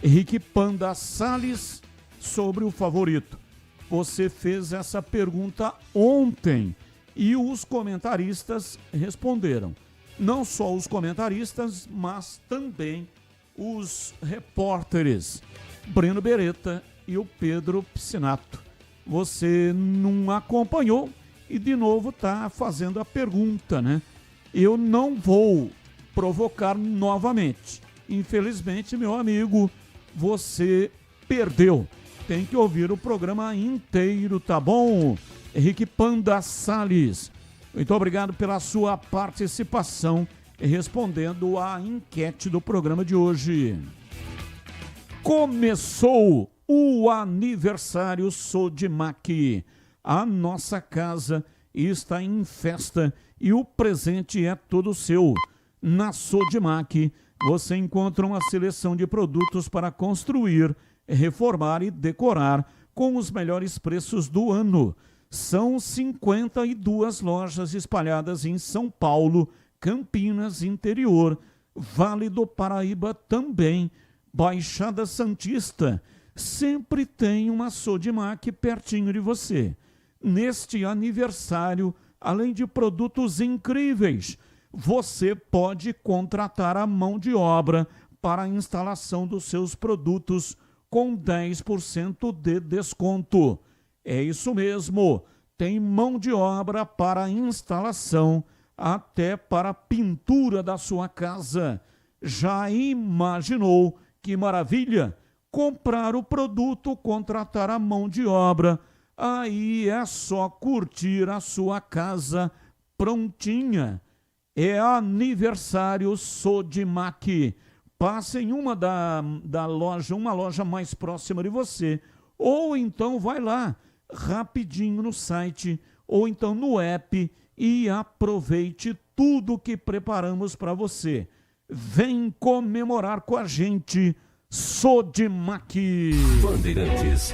Henrique Panda Salles sobre o favorito. Você fez essa pergunta ontem e os comentaristas responderam. Não só os comentaristas, mas também os repórteres Breno Beretta e o Pedro Piscinato. Você não acompanhou e de novo está fazendo a pergunta, né? Eu não vou provocar novamente. Infelizmente, meu amigo, você perdeu. Tem que ouvir o programa inteiro, tá bom? Henrique Panda Salles, muito obrigado pela sua participação respondendo à enquete do programa de hoje. Começou o aniversário Sodimac. A nossa casa está em festa e o presente é todo seu. Na Sodimac você encontra uma seleção de produtos para construir, reformar e decorar com os melhores preços do ano. São 52 lojas espalhadas em São Paulo, Campinas, interior, Vale do Paraíba também, Baixada Santista. Sempre tem uma Sodimac pertinho de você. Neste aniversário, além de produtos incríveis, você pode contratar a mão de obra para a instalação dos seus produtos com 10% de desconto. É isso mesmo, tem mão de obra para instalação, até para pintura da sua casa. Já imaginou que maravilha? Comprar o produto, contratar a mão de obra, aí é só curtir a sua casa prontinha. É aniversário Sodimac. Passe em uma uma loja mais próxima de você, ou então vai lá rapidinho no site, ou então no app e aproveite tudo que preparamos para você. Vem comemorar com a gente, Sodimac. Bandeirantes.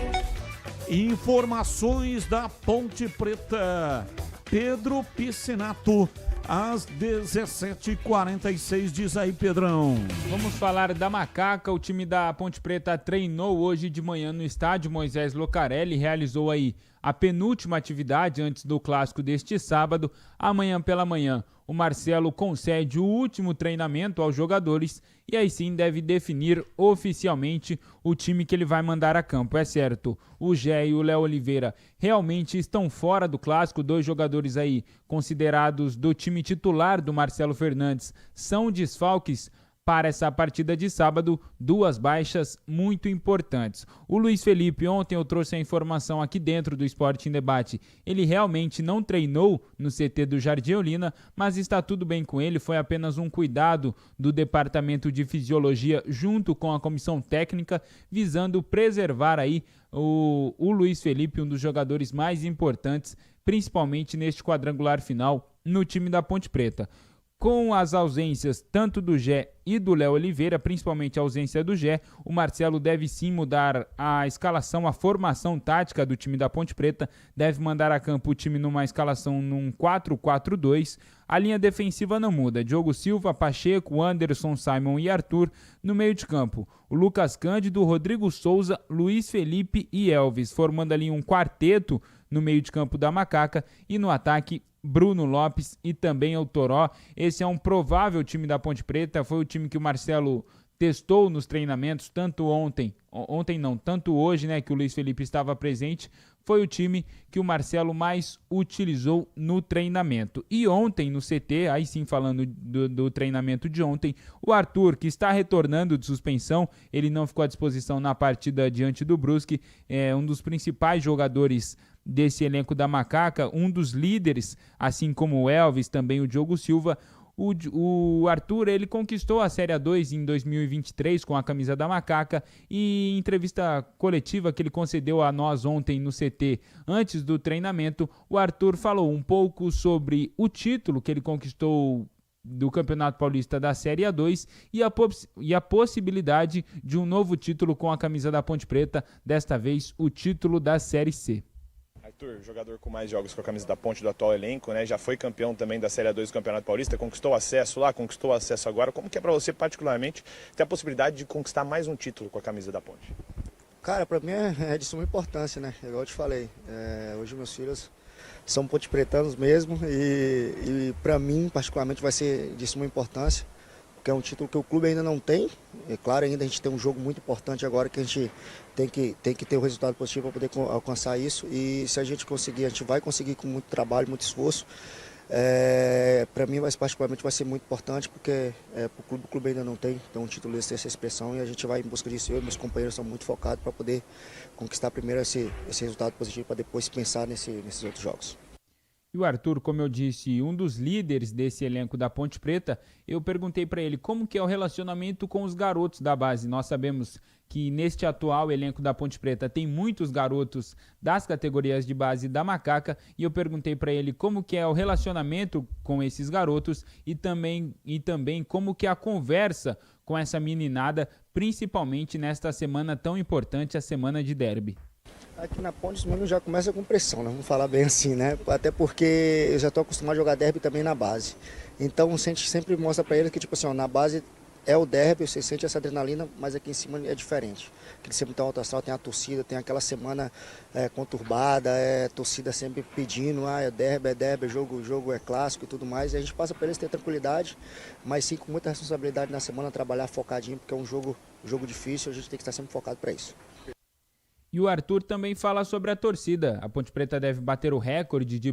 Informações da Ponte Preta. Pedro Piscinato, às 17h46, diz aí, Pedrão. Vamos falar da Macaca. O time da Ponte Preta treinou hoje de manhã no estádio Moisés Lucarelli, realizou aí a penúltima atividade antes do clássico deste sábado. Amanhã pela manhã, o Marcelo concede o último treinamento aos jogadores e aí sim deve definir oficialmente o time que ele vai mandar a campo. É certo, o Gé e o Léo Oliveira realmente estão fora do clássico. Dois jogadores aí considerados do time titular do Marcelo Fernandes são desfalques para essa partida de sábado, duas baixas muito importantes. O Luiz Felipe, ontem eu trouxe a informação aqui dentro do Esporte em Debate, ele realmente não treinou no CT do Jardim Olina, mas está tudo bem com ele, foi apenas um cuidado do Departamento de Fisiologia junto com a Comissão Técnica, visando preservar aí o Luiz Felipe, um dos jogadores mais importantes, principalmente neste quadrangular final no time da Ponte Preta. Com as ausências tanto do Gé e do Léo Oliveira, principalmente a ausência do Gé, o Marcelo deve sim mudar a escalação, a formação tática do time da Ponte Preta, deve mandar a campo o time numa escalação num 4-4-2. A linha defensiva não muda, Diogo Silva, Pacheco, Anderson, Simon e Arthur. No meio de campo, o Lucas Cândido, Rodrigo Souza, Luiz Felipe e Elvis, formando ali um quarteto no meio de campo da Macaca, e no ataque Bruno Lopes e também o Toró. Esse é um provável time da Ponte Preta, foi o time que o Marcelo testou nos treinamentos, tanto hoje, né, que o Luiz Felipe estava presente, foi o time que o Marcelo mais utilizou no treinamento. E ontem no CT, aí sim falando do treinamento de ontem, o Arthur, que está retornando de suspensão, ele não ficou à disposição na partida diante do Brusque, é um dos principais jogadores desse elenco da Macaca, um dos líderes, assim como o Elvis, também o Diogo Silva. O Arthur, ele conquistou a Série A2 em 2023 com a camisa da Macaca, e em entrevista coletiva que ele concedeu a nós ontem no CT, antes do treinamento, o Arthur falou um pouco sobre o título que ele conquistou do Campeonato Paulista da Série A2 e a possibilidade de um novo título com a camisa da Ponte Preta, desta vez o título da Série C. Arthur, jogador com mais jogos com a camisa da Ponte do atual elenco, né? Já foi campeão também da Série A2 do Campeonato Paulista, conquistou acesso lá, conquistou acesso agora. Como que é para você, particularmente, ter a possibilidade de conquistar mais um título com a camisa da Ponte? Cara, para mim é de suma importância, né? Igual eu te falei, hoje meus filhos são ponte-pretanos mesmo e para mim, particularmente, vai ser de suma importância, porque é um título que o clube ainda não tem. É claro, ainda a gente tem um jogo muito importante agora que a gente tem que ter o resultado positivo para poder alcançar isso, e se a gente conseguir, a gente vai conseguir com muito trabalho, muito esforço. Para mim, particularmente, vai ser muito importante, porque o clube ainda não tem um título desse, essa expressão, e a gente vai em busca disso. Eu e meus companheiros são muito focados para poder conquistar primeiro esse resultado positivo, para depois pensar nesses outros jogos. E o Arthur, como eu disse, um dos líderes desse elenco da Ponte Preta, eu perguntei para ele como que é o relacionamento com os garotos da base. Nós sabemos que neste atual elenco da Ponte Preta tem muitos garotos das categorias de base da Macaca, e eu perguntei para ele como que é o relacionamento com esses garotos e também como que é a conversa com essa meninada, principalmente nesta semana tão importante, a semana de derby. Aqui na Ponte os meninos já começam com pressão, né? Vamos falar bem assim, né? Até porque eu já estou acostumado a jogar derby também na base. Então a gente sempre mostra para eles que, tipo assim, na base é o derby, você sente essa adrenalina, mas aqui em cima é diferente. Aqui sempre tem alto astral, tem a torcida, tem aquela semana conturbada, torcida sempre pedindo, é derby, jogo é clássico e tudo mais. E a gente passa para eles ter tranquilidade, mas sim com muita responsabilidade na semana, trabalhar focadinho, porque é um jogo difícil, a gente tem que estar sempre focado para isso. E o Arthur também fala sobre a torcida. A Ponte Preta deve bater o recorde de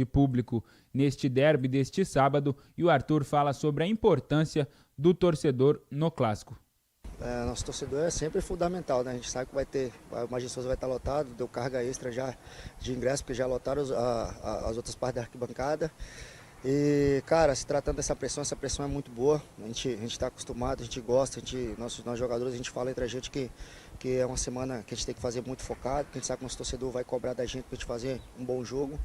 público neste derby deste sábado, e o Arthur fala sobre a importância do torcedor no clássico. Nosso torcedor é sempre fundamental, né? A gente sabe que o Majestoso vai estar lotado, deu carga extra já de ingresso, porque já lotaram as outras partes da arquibancada. E, cara, se tratando dessa pressão, essa pressão é muito boa. A gente está acostumado, a gente gosta, nós jogadores, a gente fala entre a gente que é uma semana que a gente tem que fazer muito focado, porque a gente sabe que o nosso torcedor vai cobrar da gente para a gente fazer um bom jogo,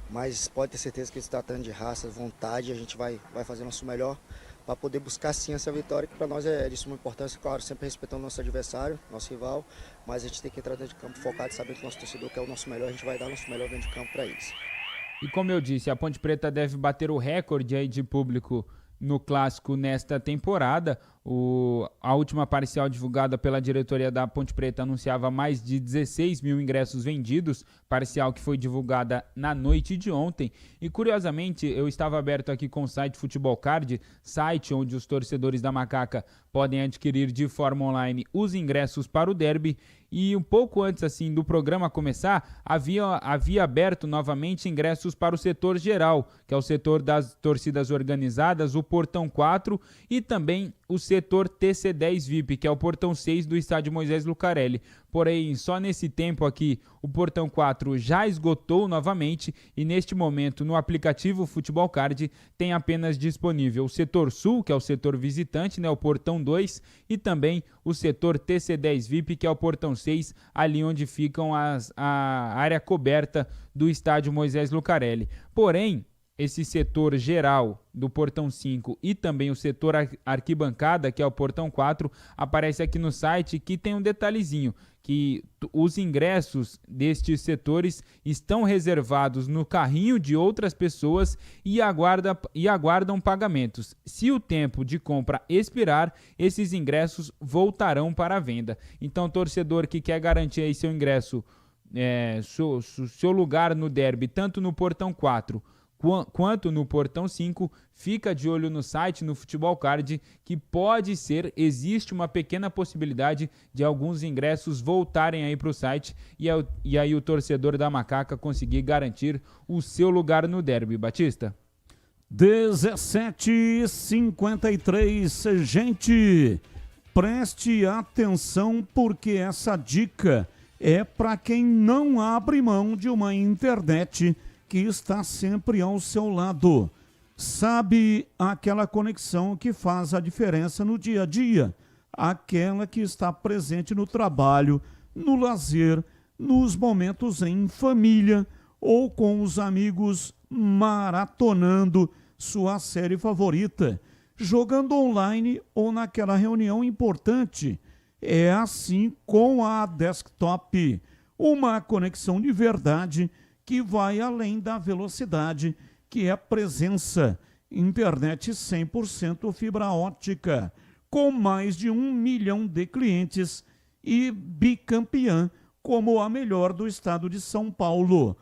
mas pode ter certeza que se tratando de raça, vontade, a gente vai fazer o nosso melhor para poder buscar sim essa vitória, que para nós é de suma importância, claro, sempre respeitando o nosso adversário, nosso rival, mas a gente tem que entrar dentro de campo focado, sabendo que o nosso torcedor quer o nosso melhor, a gente vai dar o nosso melhor dentro de campo para eles. E como eu disse, a Ponte Preta deve bater o recorde aí de público no clássico nesta temporada. A última parcial divulgada pela diretoria da Ponte Preta anunciava mais de 16 mil ingressos vendidos, parcial que foi divulgada na noite de ontem. E curiosamente, eu estava aberto aqui com o site Futebol Card, site onde os torcedores da Macaca podem adquirir de forma online os ingressos para o derby, e um pouco antes assim do programa começar, havia aberto novamente ingressos para o setor geral, que é o setor das torcidas organizadas, o Portão 4, e também o setor TC10 VIP, que é o Portão 6 do estádio Moisés Lucarelli. Porém, só nesse tempo aqui, o Portão 4 já esgotou novamente, e neste momento no aplicativo Futebol Card tem apenas disponível o setor Sul, que é o setor visitante, né, o Portão 2, e também o setor TC10 VIP, que é o Portão 6, ali onde ficam a área coberta do estádio Moisés Lucarelli. Porém, esse setor geral do Portão 5 e também o setor arquibancada, que é o Portão 4, aparece aqui no site, que tem um detalhezinho, que os ingressos destes setores estão reservados no carrinho de outras pessoas e aguardam pagamentos. Se o tempo de compra expirar, esses ingressos voltarão para a venda. Então, torcedor que quer garantir aí seu ingresso, seu lugar no derby, tanto no Portão 4 quanto no Portão 5. Fica de olho no site, no Futebol Card, que existe uma pequena possibilidade de alguns ingressos voltarem aí para o site e aí o torcedor da Macaca conseguir garantir o seu lugar no derby. Batista? 17h53, gente, preste atenção porque essa dica é para quem não abre mão de uma internet que está sempre ao seu lado. Sabe aquela conexão que faz a diferença no dia a dia? Aquela que está presente no trabalho, no lazer, nos momentos em família ou com os amigos maratonando sua série favorita, jogando online ou naquela reunião importante. É assim com a Desktop, uma conexão de verdade que vai além da velocidade, que é presença, internet 100% fibra ótica, com mais de 1 milhão de clientes e bicampeã como a melhor do estado de São Paulo.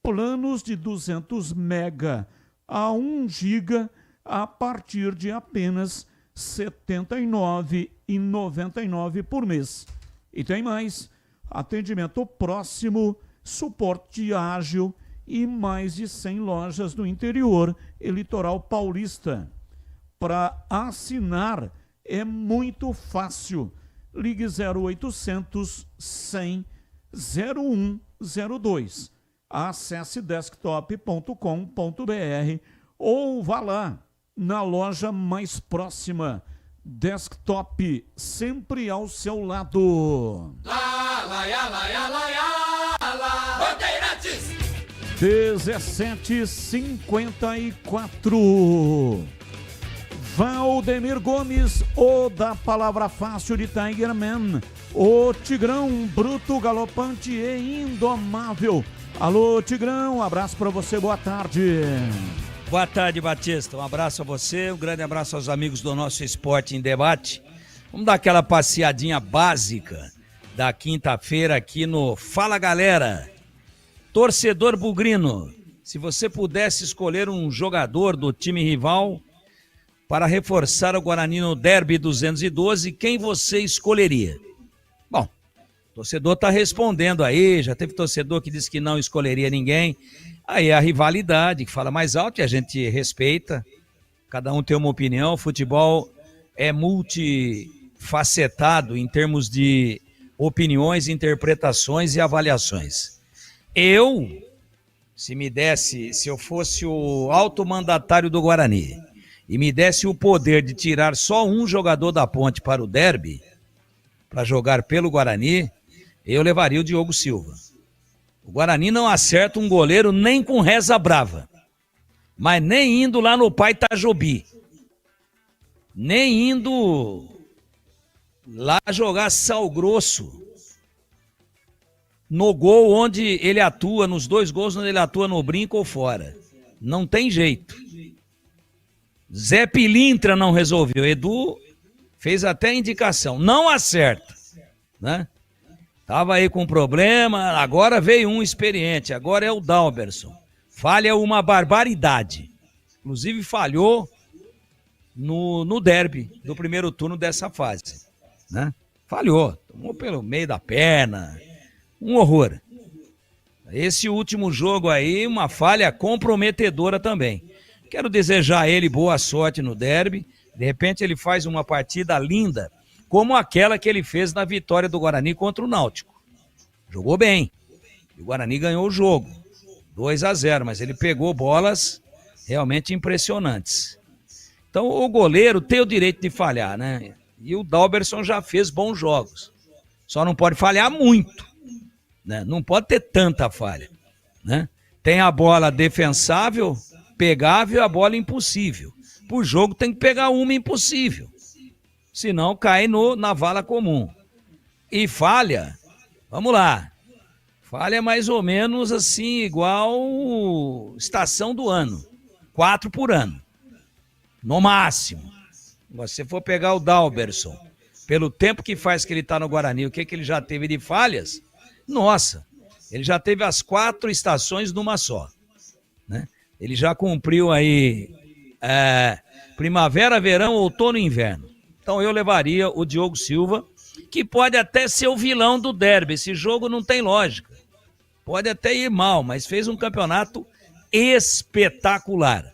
Planos de 200 mega a 1 giga a partir de apenas R$ 79,99 por mês. E tem mais, atendimento próximo, suporte ágil e mais de 100 lojas no interior e litoral paulista. Para assinar é muito fácil. Ligue 0800 100 0102. Acesse desktop.com.br ou vá lá na loja mais próxima. Desktop, sempre ao seu lado. 17h54. Valdemir Gomes, o da palavra fácil de Tiger Man, o Tigrão, bruto, galopante e indomável. Alô, Tigrão, um abraço para você, boa tarde. Boa tarde, Batista, um abraço a você, um grande abraço aos amigos do nosso Esporte em Debate. Vamos dar aquela passeadinha básica da quinta-feira aqui no Fala Galera. Torcedor bugrino, se você pudesse escolher um jogador do time rival para reforçar o Guarani no Derby 212, quem você escolheria? Bom, o torcedor está respondendo aí, já teve torcedor que disse que não escolheria ninguém. Aí é a rivalidade que fala mais alto e a gente respeita. Cada um tem uma opinião. O futebol é multifacetado em termos de opiniões, interpretações e avaliações. Se eu fosse o alto mandatário do Guarani e me desse o poder de tirar só um jogador da Ponte para o derby, para jogar pelo Guarani, eu levaria o Diogo Silva. O Guarani não acerta um goleiro nem com reza brava, mas nem indo lá no Pai Itajobi, nem indo lá jogar Sal Grosso, no gol onde ele atua, nos 2 gols onde ele atua no brinco ou fora. Não tem jeito. Zé Pilintra não resolveu. Edu fez até indicação. Não acerta, né? Tava aí com problema, agora veio um experiente, agora é o Dalberson. Falha uma barbaridade. Inclusive falhou no derby do primeiro turno dessa fase, né? Falhou, tomou pelo meio da perna, um horror. Esse último jogo aí, uma falha comprometedora também. Quero desejar a ele boa sorte no derby. De repente ele faz uma partida linda, como aquela que ele fez na vitória do Guarani contra o Náutico. Jogou bem. O Guarani ganhou o jogo, 2-0, mas ele pegou bolas realmente impressionantes. Então o goleiro tem o direito de falhar, né? E o Dalberson já fez bons jogos. Só não pode falhar muito, né? Não pode ter tanta falha, né? Tem a bola defensável, pegável, a bola impossível. Por jogo tem que pegar uma impossível, senão cai na vala comum. E falha, vamos lá, falha mais ou menos assim, igual estação do ano, 4 por ano, no máximo. Se você for pegar o Dalberson, pelo tempo que faz que ele está no Guarani, o que ele já teve de falhas, nossa, ele já teve as 4 estações numa só, né? Ele já cumpriu aí primavera, verão, outono e inverno. Então eu levaria o Diogo Silva, que pode até ser o vilão do derby. Esse jogo não tem lógica. Pode até ir mal, mas fez um campeonato espetacular.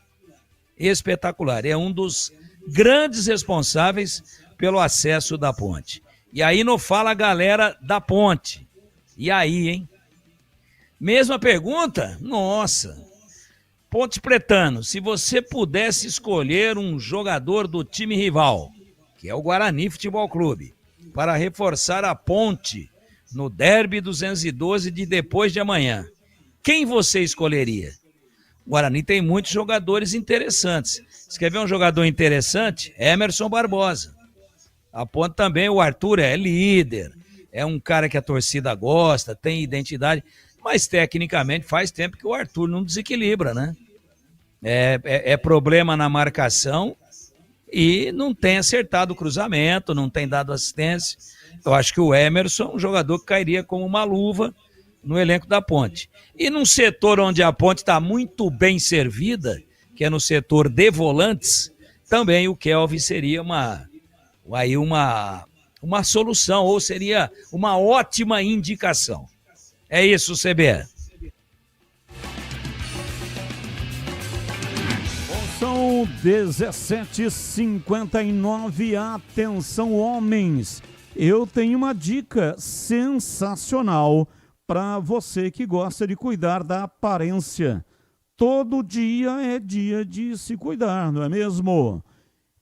Espetacular. É um dos grandes responsáveis pelo acesso da Ponte. E aí não fala a galera da Ponte. E aí, hein? Mesma pergunta? Nossa. Ponte Pretano, se você pudesse escolher um jogador do time rival, que é o Guarani Futebol Clube, para reforçar a Ponte no derby 212 de depois de amanhã, quem você escolheria? O Guarani tem muitos jogadores interessantes. Você quer ver um jogador interessante? Emerson Barbosa. A Ponte também, o Arthur é líder, é um cara que a torcida gosta, tem identidade, mas tecnicamente faz tempo que o Arthur não desequilibra, né? É problema na marcação e não tem acertado o cruzamento, não tem dado assistência. Eu acho que o Emerson é um jogador que cairia como uma luva no elenco da Ponte. E num setor onde a Ponte está muito bem servida, que é no setor de volantes, também o Kelvin seria uma solução, ou seria uma ótima indicação. É isso, CB. São 17h59, atenção homens, eu tenho uma dica sensacional para você que gosta de cuidar da aparência. Todo dia é dia de se cuidar, não é mesmo?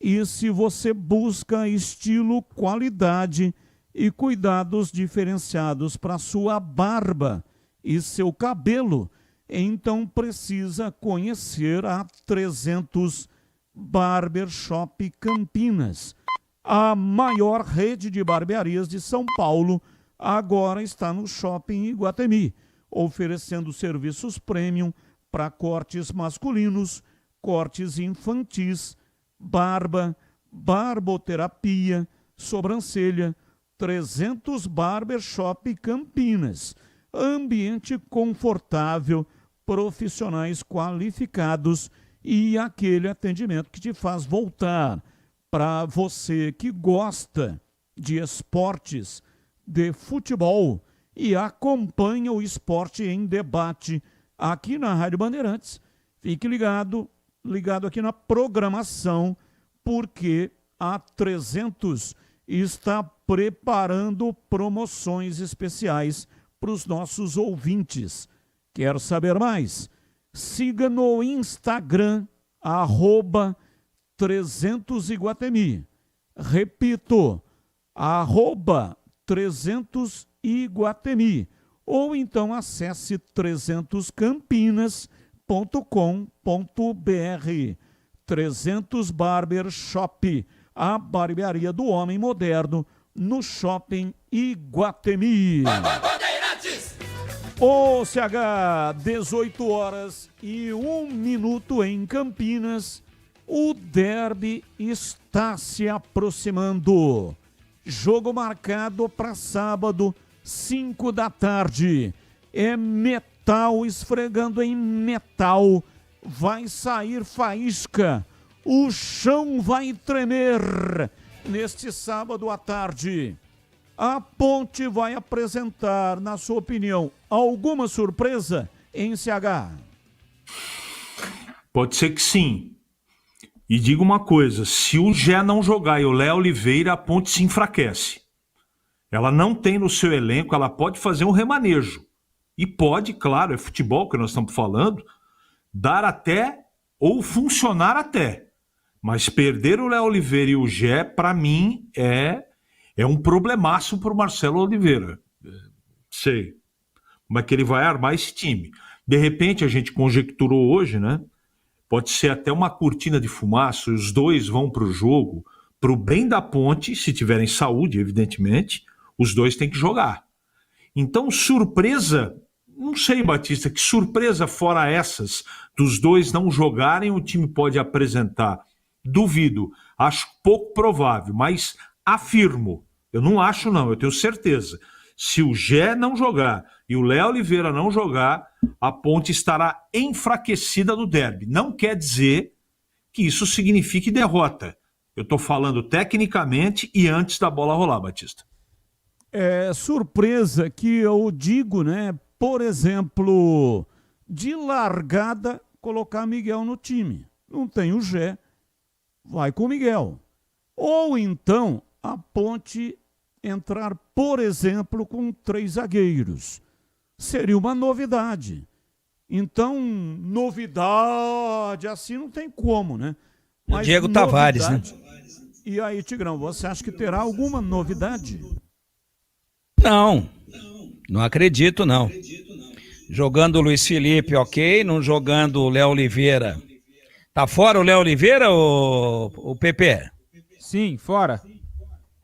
E se você busca estilo, qualidade e cuidados diferenciados para sua barba e seu cabelo, então precisa conhecer a 300 Barbershop Campinas. A maior rede de barbearias de São Paulo agora está no Shopping Iguatemi, oferecendo serviços premium para cortes masculinos, cortes infantis, barba, barboterapia, sobrancelha. 300 Barbershop Campinas. Ambiente confortável, profissionais qualificados e aquele atendimento que te faz voltar. Para você que gosta de esportes, de futebol e acompanha o Esporte em Debate aqui na Rádio Bandeirantes, fique ligado aqui na programação, porque a 300 está preparando promoções especiais para os nossos ouvintes. Quer saber mais? Siga no Instagram, @300iguatemi. Repito, @300iguatemi. Ou então acesse 300campinas.com.br. 300 Barbershop, a barbearia do homem moderno, no Shopping Iguatemi. Ô CH, 18h01 em Campinas, o derby está se aproximando. Jogo marcado para sábado, 5 da tarde. É metal esfregando em metal. Vai sair faísca. O chão vai tremer. Neste sábado à tarde, a Ponte vai apresentar, na sua opinião, alguma surpresa em CH? Pode ser que sim. E digo uma coisa, se o Gé não jogar e o Léo Oliveira, a Ponte se enfraquece. Ela não tem no seu elenco, ela pode fazer um remanejo. E pode, claro, é futebol que nós estamos falando, dar até ou funcionar até. Mas perder o Léo Oliveira e o Gé, para mim, é um problemaço para o Marcelo Oliveira. Sei. Como é que ele vai armar esse time? De repente, a gente conjecturou hoje, né? Pode ser até uma cortina de fumaça, os dois vão para o jogo, para o bem da Ponte, se tiverem saúde, evidentemente, os dois têm que jogar. Então, surpresa, não sei, Batista, que surpresa fora essas, dos dois não jogarem, o time pode apresentar. Duvido, acho pouco provável, mas afirmo, eu não acho não, eu tenho certeza. Se o Gé não jogar e o Léo Oliveira não jogar, a Ponte estará enfraquecida no derby. Não quer dizer que isso signifique derrota. Eu estou falando tecnicamente e antes da bola rolar, Batista. É surpresa que eu digo, né? Por exemplo, de largada, colocar Miguel no time. Não tem o Gé, vai com o Miguel. Ou então a Ponte entrar, por exemplo, com 3 zagueiros. Seria uma novidade. Então, novidade assim não tem como, né? Mas Diego Tavares, né? E aí, Tigrão, você acha que terá alguma novidade? Não acredito, não. Jogando o Luiz Felipe, ok, não jogando o Léo Oliveira. Tá fora o Léo Oliveira, o PP? Sim, fora.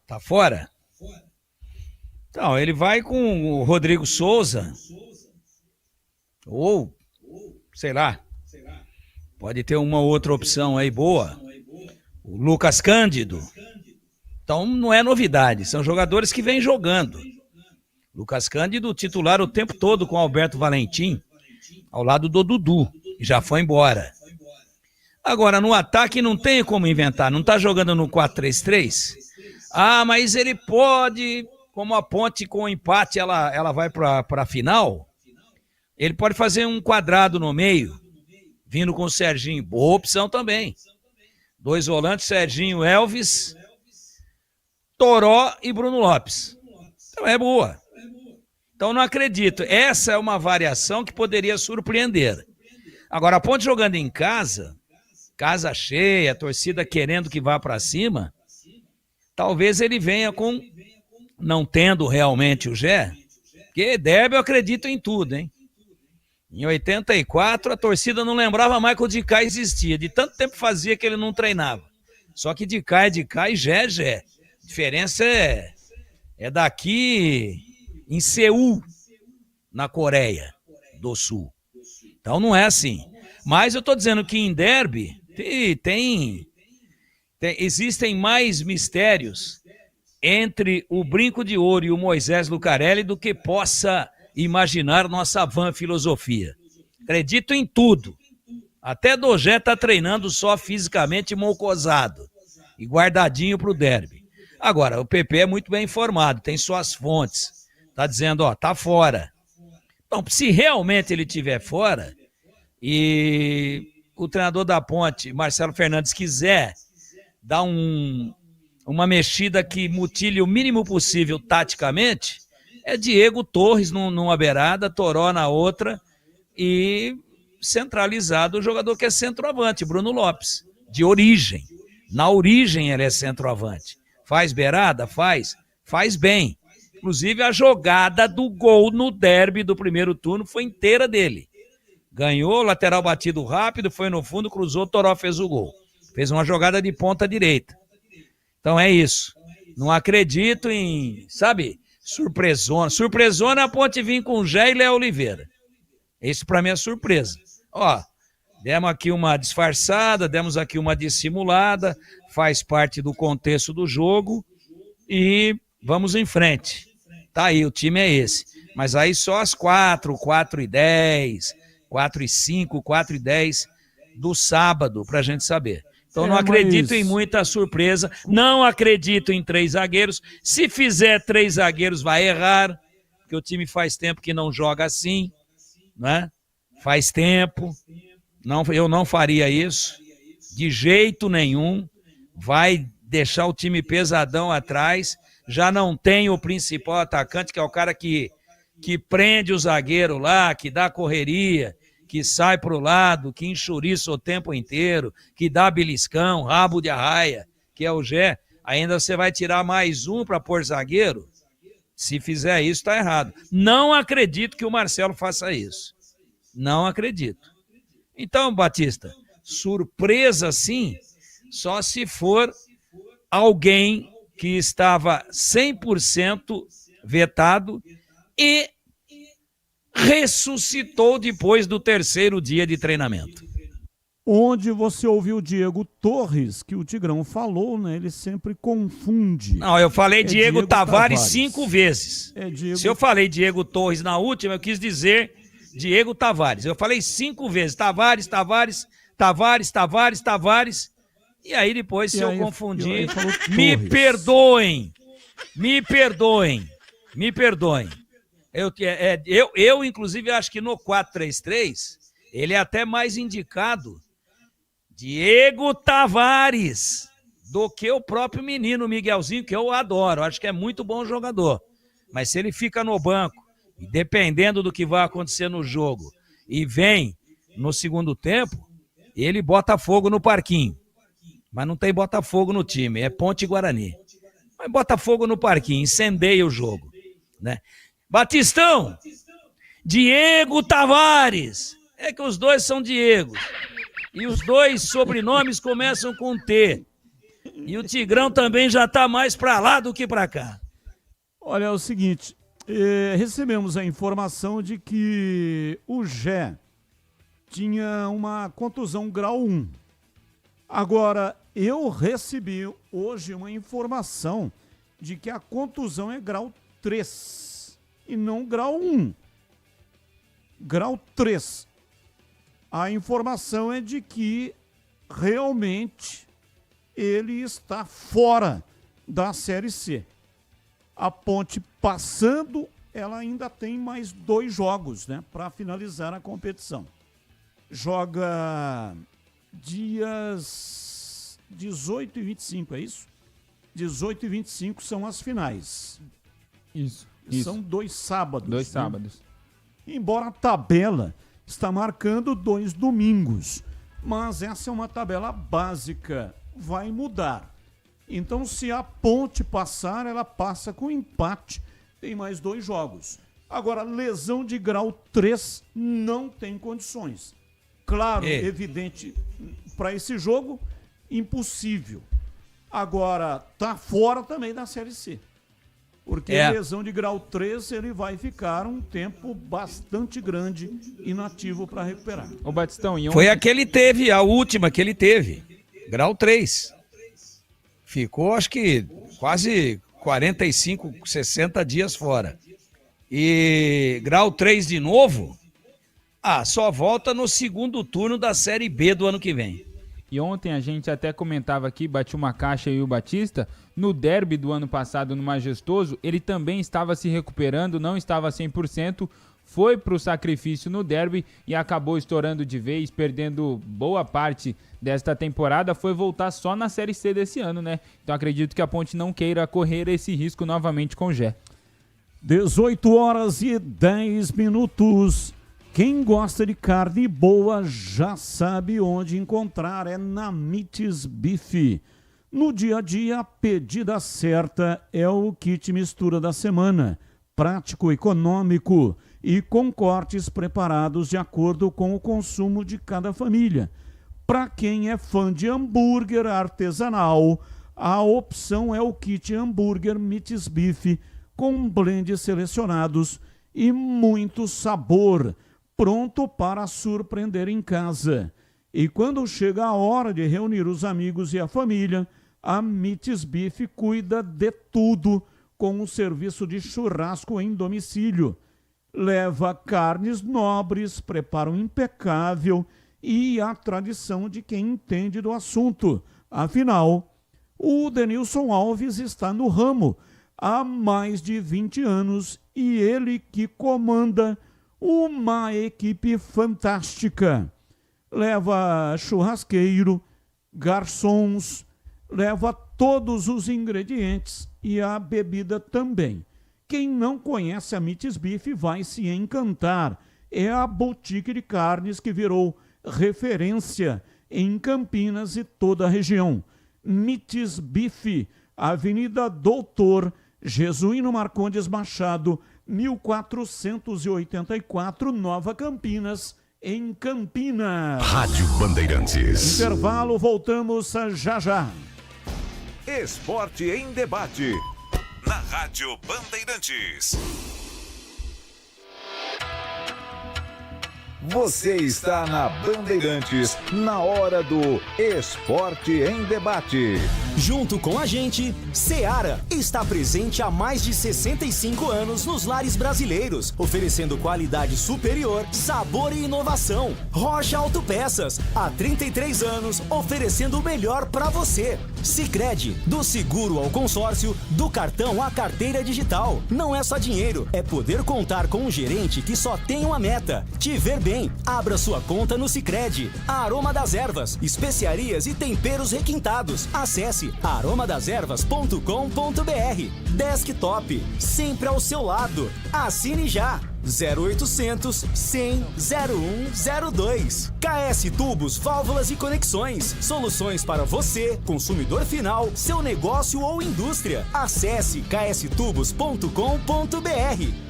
Tá fora? Então, ele vai com o Rodrigo Souza, ou, sei lá, pode ter uma outra opção aí boa, o Lucas Cândido. Então, não é novidade, são jogadores que vêm jogando. Lucas Cândido, titular o tempo todo com Alberto Valentim, ao lado do Dudu, e já foi embora. Agora, no ataque não tem como inventar, não tá jogando no 4-3-3? Ah, mas ele pode, como a Ponte com o empate ela vai para a final, ele pode fazer um quadrado no meio, vindo com o Serginho, boa opção também. 2 volantes, Serginho, Elvis, Toró e Bruno Lopes. Então é boa. Então não acredito. Essa é uma variação que poderia surpreender. Agora, a Ponte jogando em casa, casa cheia, a torcida querendo que vá para cima, talvez ele venha com, não tendo realmente o Gé, porque derby eu acredito em tudo, hein? Em 84, a torcida não lembrava mais que o Dicá existia, de tanto tempo fazia que ele não treinava. Só que Dicá é Dicá e Gé é Gé. A diferença é daqui em Seul, na Coreia do Sul. Então não é assim. Mas eu estou dizendo que em derby existem mais mistérios entre o Brinco de Ouro e o Moisés Lucarelli do que possa imaginar nossa van filosofia. Acredito em tudo. Até Dogé está treinando só fisicamente mocosado e guardadinho para o derby. Agora, o PP é muito bem informado, tem suas fontes. Está dizendo, ó, tá fora. Então, se realmente ele estiver fora e o treinador da Ponte, Marcelo Fernandes, quiser dar uma mexida que mutile o mínimo possível taticamente, é Diego Torres numa beirada, Toró na outra e centralizado o jogador que é centroavante, Bruno Lopes, de origem. Na origem ele é centroavante. Faz beirada? Faz bem. Inclusive a jogada do gol no derby do primeiro turno foi inteira dele. Ganhou, lateral batido rápido, foi no fundo, cruzou, Toró fez o gol. Fez uma jogada de ponta direita. Então é isso. Não acredito em, sabe, surpresona. Surpresona a Ponte vir com Gé e Léo Oliveira. Isso para mim é surpresa. Ó, demos aqui uma disfarçada, demos aqui uma dissimulada, faz parte do contexto do jogo e vamos em frente. Tá aí, o time é esse. Mas aí só às 4:10, 4:05, 4:10 do sábado, pra gente saber. Então não acredito em muita surpresa, não acredito em 3 zagueiros. Se fizer 3 zagueiros vai errar, porque o time faz tempo que não joga assim, né? Faz tempo. Não, eu não faria isso, de jeito nenhum. Vai deixar o time pesadão atrás. Já não tem o principal atacante, que é o cara que prende o zagueiro lá, que dá correria, que sai para o lado, que enxuriça o tempo inteiro, que dá beliscão, rabo de arraia, que é o Gé. Ainda você vai tirar mais um para pôr zagueiro? Se fizer isso, está errado. Não acredito que o Marcelo faça isso. Não acredito. Então, Batista, surpresa sim, só se for alguém que estava 100% vetado e ressuscitou depois do 3º dia de treinamento. onde você ouviu o Diego Torres, que o Tigrão falou, né? Ele sempre confunde. Não, eu falei Diego Tavares 5 vezes. Se eu falei Diego Torres na última, eu quis dizer Diego Tavares. Eu falei 5 vezes. Tavares. E aí depois, se eu confundir, me perdoem. Eu, inclusive, acho que no 4-3-3, ele é até mais indicado, Diego Tavares, do que o próprio menino Miguelzinho, que eu adoro. Acho que é muito bom jogador. Mas se ele fica no banco, e dependendo do que vai acontecer no jogo, e vem no segundo tempo, ele bota fogo no parquinho. Mas não tem Botafogo no time, é Ponte e Guarani. Mas bota fogo no parquinho, incendeia o jogo, né? Batistão, Diego Tavares. É que os dois são Diego. E os dois sobrenomes começam com T. E o Tigrão também já tá mais pra lá do que pra cá. Olha, é o seguinte, recebemos a informação de que o Gé tinha uma contusão grau 1. Agora, eu recebi hoje uma informação de que a contusão é grau 3 e não grau 1. Grau 3. A informação é de que realmente ele está fora da Série C. A Ponte passando, ela ainda tem mais 2 jogos, né, para finalizar a competição. Joga dias 18 e 25, é isso? 18 e 25 são as finais. Isso. São 2 sábados. 2 sábados. Embora a tabela está marcando 2 domingos, mas essa é uma tabela básica, vai mudar. Então, se a Ponte passar, ela passa com empate, tem mais 2 jogos. Agora, lesão de grau 3 não tem condições. Claro, evidente, para esse jogo, impossível. Agora, tá fora também da Série C. Porque lesão de grau 3, ele vai ficar um tempo bastante grande inativo para recuperar. Ô Batistão, Foi a que ele teve, a última que ele teve. Grau 3. Ficou, acho que, quase 45, 60 dias fora. E grau 3 de novo, só volta no segundo turno da Série B do ano que vem. E ontem a gente até comentava aqui, bati uma caixa aí o Batista, no derby do ano passado no Majestoso, ele também estava se recuperando, não estava 100%, foi para o sacrifício no derby e acabou estourando de vez, perdendo boa parte desta temporada, foi voltar só na Série C desse ano, né? Então acredito que a Ponte não queira correr esse risco novamente com o Gé. 18h10. Quem gosta de carne boa já sabe onde encontrar, é na Mites Beef. No dia a dia, a pedida certa é o kit mistura da semana. Prático, econômico e com cortes preparados de acordo com o consumo de cada família. Para quem é fã de hambúrguer artesanal, a opção é o kit hambúrguer Mites Beef com blends selecionados e muito sabor, pronto para surpreender em casa. E quando chega a hora de reunir os amigos e a família, a Mites Beef cuida de tudo com o serviço de churrasco em domicílio. Leva carnes nobres, preparo impecável e a tradição de quem entende do assunto. Afinal, o Denilson Alves está no ramo há mais de 20 anos e ele que comanda uma equipe fantástica. Leva churrasqueiro, garçons, leva todos os ingredientes e a bebida também. Quem não conhece a Mites Beef vai se encantar. É a boutique de carnes que virou referência em Campinas e toda a região. Mites Beef, Avenida Doutor Jesuíno Marcondes Machado, 1484, Nova Campinas, em Campinas. Rádio Bandeirantes. Intervalo, voltamos já já. Esporte em debate. Na Rádio Bandeirantes. Você está na Bandeirantes, na hora do Esporte em Debate. Junto com a gente, Seara está presente há mais de 65 anos nos lares brasileiros, oferecendo qualidade superior, sabor e inovação. Rocha Autopeças, há 33 anos, oferecendo o melhor para você. Sicredi, do seguro ao consórcio, do cartão à carteira digital. Não é só dinheiro, é poder contar com um gerente que só tem uma meta: te ver bem. Abra sua conta no Sicredi. Aroma das Ervas, especiarias e temperos requintados. Acesse aromadaservas.com.br. Desktop, sempre ao seu lado. Assine já. 0800 100 0102. KS Tubos, Válvulas e Conexões. Soluções para você, consumidor final, seu negócio ou indústria. Acesse kstubos.com.br.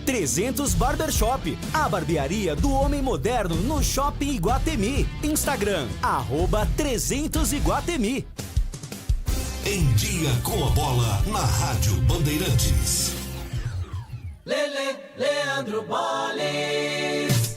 300 Barbershop, a barbearia do homem moderno no Shopping Iguatemi. Instagram, @300Iguatemi. Em Dia com a Bola, na Rádio Bandeirantes. Leandro Boles.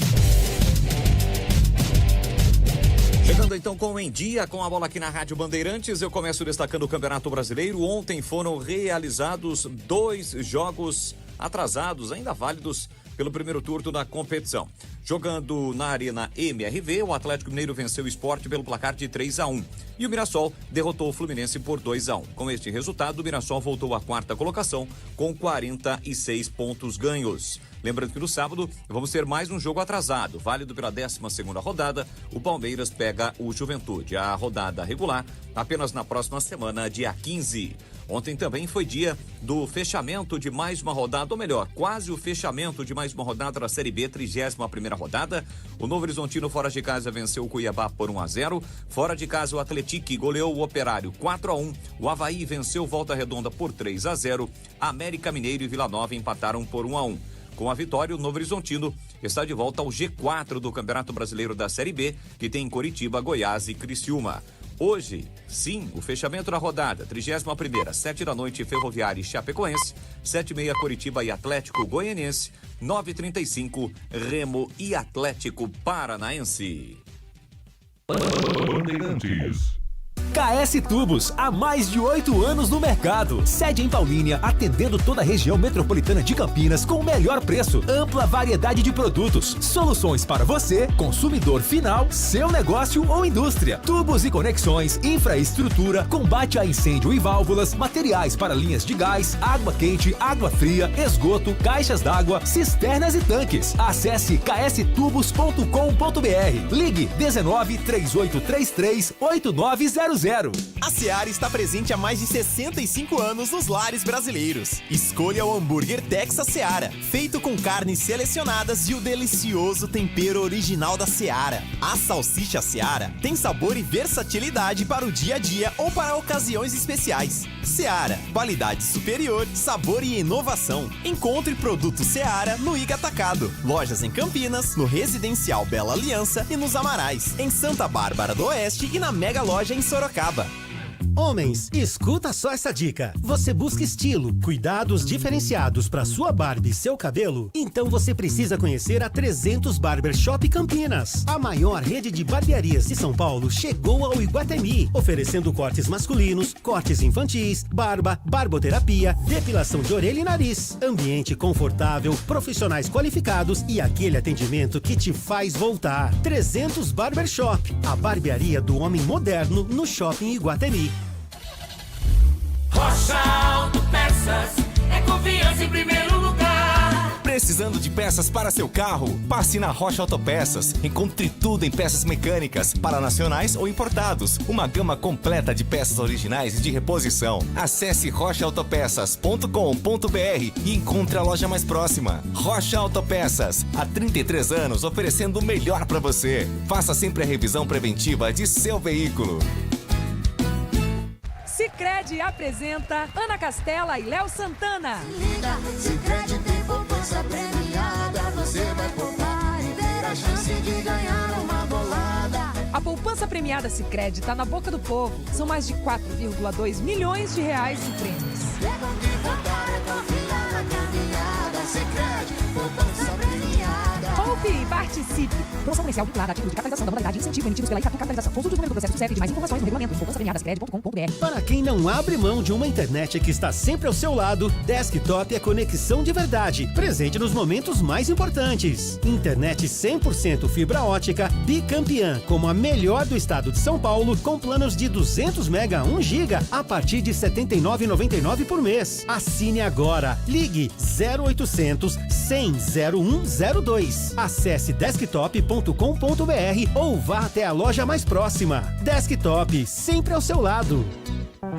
Chegando então com Em Dia com a Bola aqui na Rádio Bandeirantes, eu começo destacando o Campeonato Brasileiro. Ontem foram realizados 2 jogos atrasados, ainda válidos pelo primeiro turno da competição. Jogando na Arena MRV, o Atlético Mineiro venceu o Sport pelo placar de 3-1 e o Mirassol derrotou o Fluminense por 2-1. Com este resultado, o Mirassol voltou à 4ª colocação com 46 pontos ganhos. Lembrando que no sábado vamos ter mais um jogo atrasado, válido pela 12ª rodada. O Palmeiras pega o Juventude. A rodada regular apenas na próxima semana, dia 15. Ontem também foi dia do fechamento de mais uma rodada, ou melhor, quase o fechamento de mais uma rodada da Série B, 31ª rodada. O Novo Horizontino fora de casa venceu o Cuiabá por 1-0. Fora de casa o Atlético goleou o Operário 4-1. O Avaí venceu Volta Redonda por 3-0. América Mineiro e Vila Nova empataram por 1-1. Com a vitória, o Novo Horizontino está de volta ao G4 do Campeonato Brasileiro da Série B, que tem Coritiba, Goiás e Criciúma. Hoje, sim, o fechamento da rodada, 31ª, 7 da noite, Ferroviária e Chapecoense, 7h30, Coritiba e Atlético Goianiense, 9h35, Remo e Atlético Paranaense. Bandeirantes. KS Tubos, há mais de 8 anos no mercado. Sede em Paulínia, atendendo toda a região metropolitana de Campinas com o melhor preço, ampla variedade de produtos, soluções para você, consumidor final, seu negócio ou indústria. Tubos e conexões, infraestrutura, combate a incêndio e válvulas, materiais para linhas de gás, água quente, água fria, esgoto, caixas d'água, cisternas e tanques. Acesse kstubos.com.br. Ligue 19 3833 8900. A Seara está presente há mais de 65 anos nos lares brasileiros. Escolha o hambúrguer Texas Seara, feito com carnes selecionadas e o delicioso tempero original da Seara. A salsicha Seara tem sabor e versatilidade para o dia a dia ou para ocasiões especiais. Seara, qualidade superior, sabor e inovação. Encontre produto Seara no Iga Atacado. Lojas em Campinas, no Residencial Bela Aliança e nos Amarais, em Santa Bárbara do Oeste e na Mega Loja em Sorocaba. Homens, escuta só essa dica. Você busca estilo, cuidados diferenciados para sua barba e seu cabelo? Então você precisa conhecer a 300 Barbershop Campinas. A maior rede de barbearias de São Paulo chegou ao Iguatemi, oferecendo cortes masculinos, cortes infantis, barba, barboterapia, depilação de orelha e nariz. Ambiente confortável, profissionais qualificados e aquele atendimento que te faz voltar. 300 Barbershop, a barbearia do homem moderno no Shopping Iguatemi. Rocha Autopeças, é confiança em primeiro lugar. Precisando de peças para seu carro? Passe na Rocha Autopeças. Encontre tudo em peças mecânicas, para nacionais ou importados. Uma gama completa de peças originais e de reposição. Acesse rochaautopeças.com.br e encontre a loja mais próxima. Rocha Autopeças, há 33 anos oferecendo o melhor para você. Faça sempre a revisão preventiva de seu veículo. Sicredi apresenta Ana Castela e Léo Santana. Sicredi tem poupança premiada, você vai poupar e ter a chance de ganhar uma bolada. A poupança premiada Sicredi está na boca do povo. São mais de 4,2 milhões de reais em prêmios. É bom de poupar, é confiar na caminhada. Sicredi, poupança premiada. Poupe e participe Participe! Promoção comercial vinculada a títulos de capitalização da modalidade incentivo emitidos pela Itatu Capitalização. Consulte os números do processo do CEP de mais informações no regulamento em poupançapremiadascred.com.br. Para quem não abre mão de uma internet que está sempre ao seu lado, Desktop é conexão de verdade, presente nos momentos mais importantes. Internet 100% fibra ótica, bicampeã, como a melhor do estado de São Paulo, com planos de 200 mega 1 giga a partir de R$ 79,99 por mês. Assine agora. Ligue 0800 100 0102. Acesse desktop.com.br ou vá até a loja mais próxima. Desktop, sempre ao seu lado.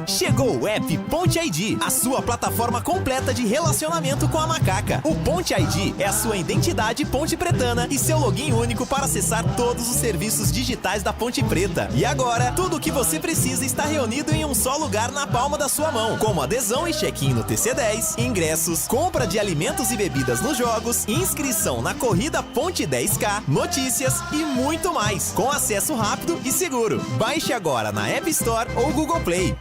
Chegou o app Ponte ID, a sua plataforma completa de relacionamento com a macaca. O Ponte ID é a sua identidade ponte pretana e seu login único para acessar todos os serviços digitais da Ponte Preta. E agora, tudo o que você precisa está reunido em um só lugar na palma da sua mão, como adesão e check-in no TC10, ingressos, compra de alimentos e bebidas nos jogos, inscrição na corrida Ponte 10K, notícias e muito mais, com acesso rápido e seguro. Baixe agora na App Store ou Google Play.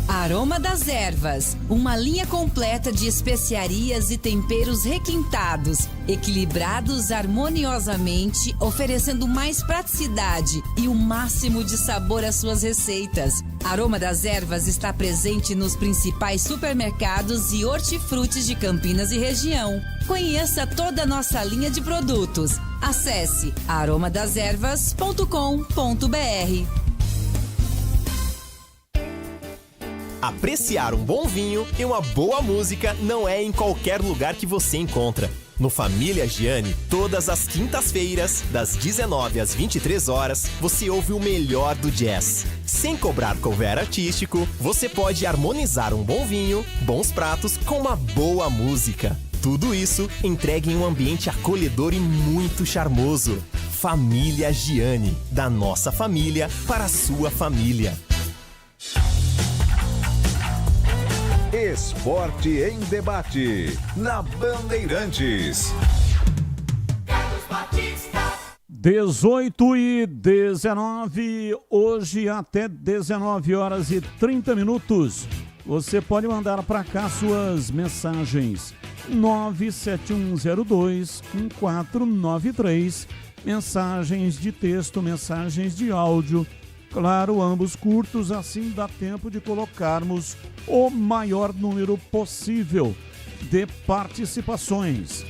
Aroma das Ervas, uma linha completa de especiarias e temperos requintados, equilibrados harmoniosamente, oferecendo mais praticidade e o máximo de sabor às suas receitas. Aroma das Ervas está presente nos principais supermercados e hortifrutis de Campinas e região. Conheça toda a nossa linha de produtos. Acesse aromadasерvas.com.br. Apreciar um bom vinho e uma boa música não é em qualquer lugar que você encontra. No Família Gianni, todas as quintas-feiras, das 19 às 23 horas, você ouve o melhor do jazz. Sem cobrar cover artístico, você pode harmonizar um bom vinho, bons pratos com uma boa música. Tudo isso entregue em um ambiente acolhedor e muito charmoso. Família Gianni, da nossa família para a sua família. Esporte em debate, na Bandeirantes. 18h19, hoje até 19 horas e 30 minutos. Você pode mandar para cá suas mensagens. 971021493, mensagens de texto, mensagens de áudio. Claro, ambos curtos, assim dá tempo de colocarmos o maior número possível de participações.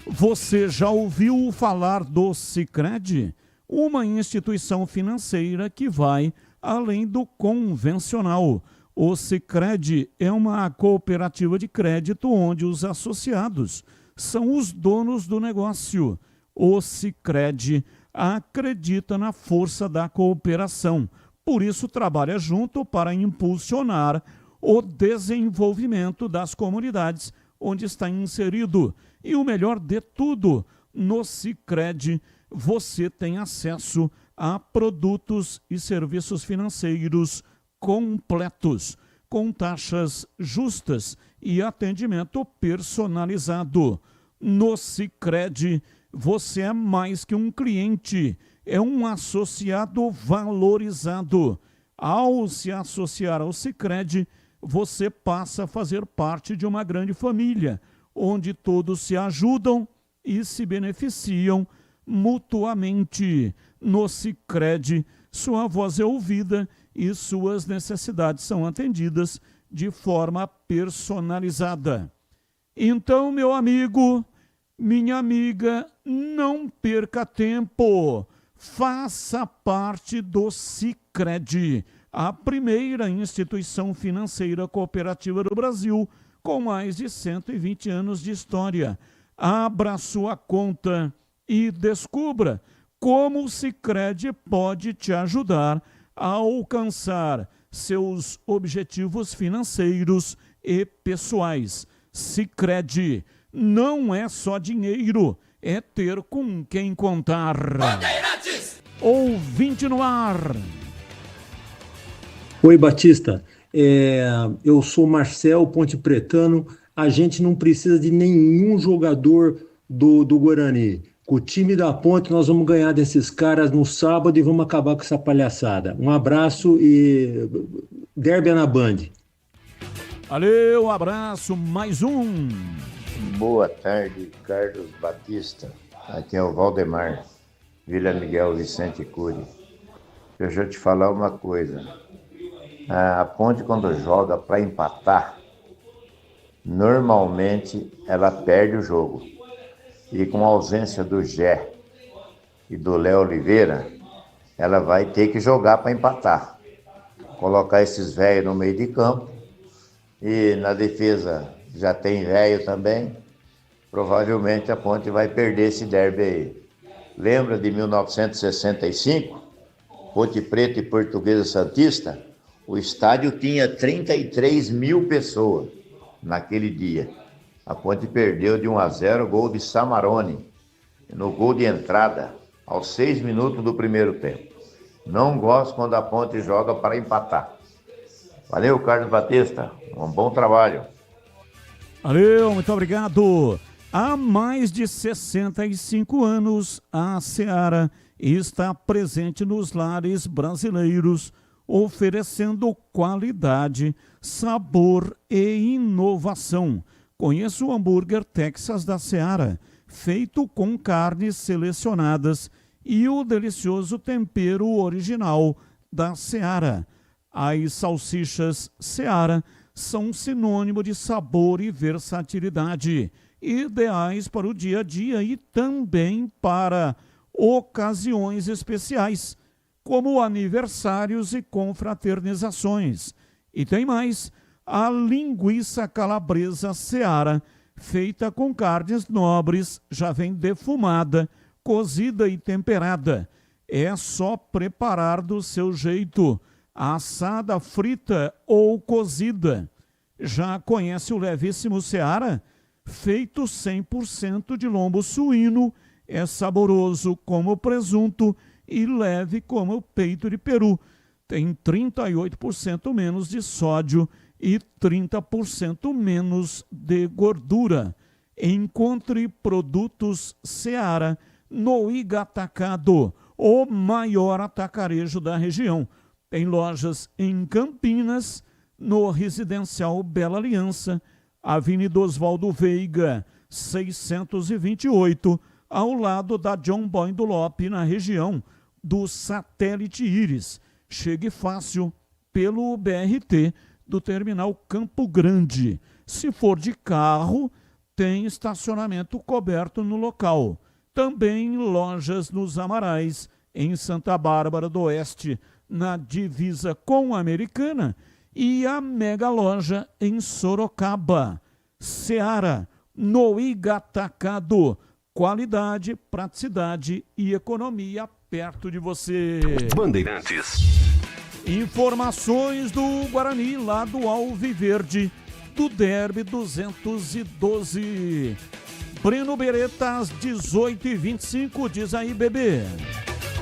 Você já ouviu falar do Sicredi? Uma instituição financeira que vai além do convencional. O Sicredi é uma cooperativa de crédito onde os associados são os donos do negócio. O Sicredi acredita na força da cooperação, por isso trabalha junto para impulsionar o desenvolvimento das comunidades onde está inserido. E o melhor de tudo, no Sicredi você tem acesso a produtos e serviços financeiros completos, com taxas justas e atendimento personalizado. No Sicredi você é mais que um cliente, é um associado valorizado. Ao se associar ao Sicredi, você passa a fazer parte de uma grande família, onde todos se ajudam e se beneficiam mutuamente. No Sicredi, sua voz é ouvida e suas necessidades são atendidas de forma personalizada. Então, meu amigo, minha amiga, não perca tempo. Faça parte do Sicredi, a primeira instituição financeira cooperativa do Brasil, com mais de 120 anos de história. Abra sua conta e descubra como o Sicredi pode te ajudar a alcançar seus objetivos financeiros e pessoais. Sicredi não é só dinheiro, é ter com quem contar. Bandeirantes! Ouvinte no ar. Oi, Batista. Eu sou Marcel Ponte Pretano. A gente não precisa de nenhum jogador do Guarani. Com o time da Ponte, nós vamos ganhar desses caras no sábado e vamos acabar com essa palhaçada. Um abraço e derby na Band. Valeu, um abraço, mais um. Boa tarde, Carlos Batista. Aqui é o Valdemar, Vila Miguel Vicente Cury. Deixa eu te falar uma coisa. A Ponte, quando joga para empatar, normalmente ela perde o jogo. E com a ausência do Gé e do Léo Oliveira, ela vai ter que jogar para empatar. Colocar esses velhos no meio de campo. E na defesa já tem velho também. Provavelmente a Ponte vai perder esse derby aí. Lembra de 1965? Ponte Preta e Portuguesa Santista? O estádio tinha 33 mil pessoas naquele dia. A Ponte perdeu de 1-0, gol de Samarone, no gol de entrada, aos 6 minutos do primeiro tempo. Não gosto quando a Ponte joga para empatar. Valeu, Carlos Batista. Um bom trabalho. Valeu, muito obrigado. Há mais de 65 anos, a Seara está presente nos lares brasileiros, oferecendo qualidade, sabor e inovação. Conheça o hambúrguer Texas da Seara, feito com carnes selecionadas e o delicioso tempero original da Seara. As salsichas Seara são sinônimo de sabor e versatilidade, ideais para o dia a dia e também para ocasiões especiais, como aniversários e confraternizações. E tem mais, a linguiça calabresa Seara, feita com carnes nobres, já vem defumada, cozida e temperada. É só preparar do seu jeito, assada, frita ou cozida. Já conhece o levíssimo Seara? Feito 100% de lombo suíno, é saboroso como presunto e leve como peito de peru. Tem 38% menos de sódio e 30% menos de gordura. Encontre produtos Seara no Igatacado, o maior atacarejo da região. Tem lojas em Campinas, no Residencial Bela Aliança, Avenida Oswaldo Veiga, 628, ao lado da John Boy do Lope, na região do Satélite Íris. Chegue fácil pelo BRT do Terminal Campo Grande. Se for de carro, tem estacionamento coberto no local. Também lojas nos Amarais, em Santa Bárbara do Oeste, na divisa com a Americana, e a mega loja em Sorocaba. Seara, no Igatacado. Qualidade, praticidade e economia perto de você. Bandeirantes. Informações do Guarani, lá do Alviverde, do Derby 212. Breno Beretta, às 18h25, diz aí, bebê.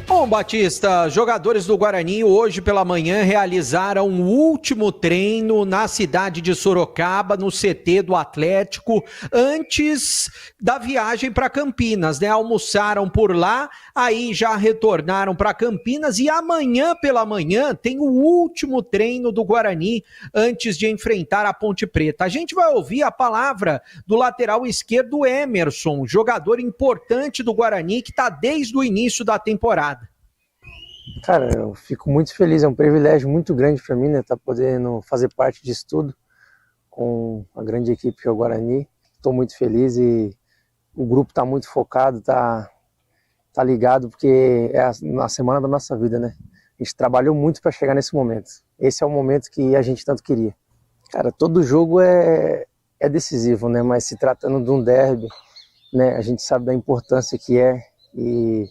Bom, Batista, jogadores do Guarani hoje pela manhã realizaram o último treino na cidade de Sorocaba, no CT do Atlético, antes da viagem para Campinas, né? Almoçaram por lá, aí já retornaram para Campinas e amanhã pela manhã tem o último treino do Guarani antes de enfrentar a Ponte Preta. A gente vai ouvir a palavra do lateral esquerdo Emerson, jogador importante do Guarani que está desde o início da temporada. Cara, eu fico muito feliz, é um privilégio muito grande para mim, né, tá podendo fazer parte disso tudo com a grande equipe que é o Guarani. Estou muito feliz e o grupo tá muito focado, tá ligado, porque é a semana da nossa vida, né? A gente trabalhou muito para chegar nesse momento. Esse é o momento que a gente tanto queria. Cara, todo jogo é decisivo, né? Mas se tratando de um derby, né, a gente sabe da importância que é e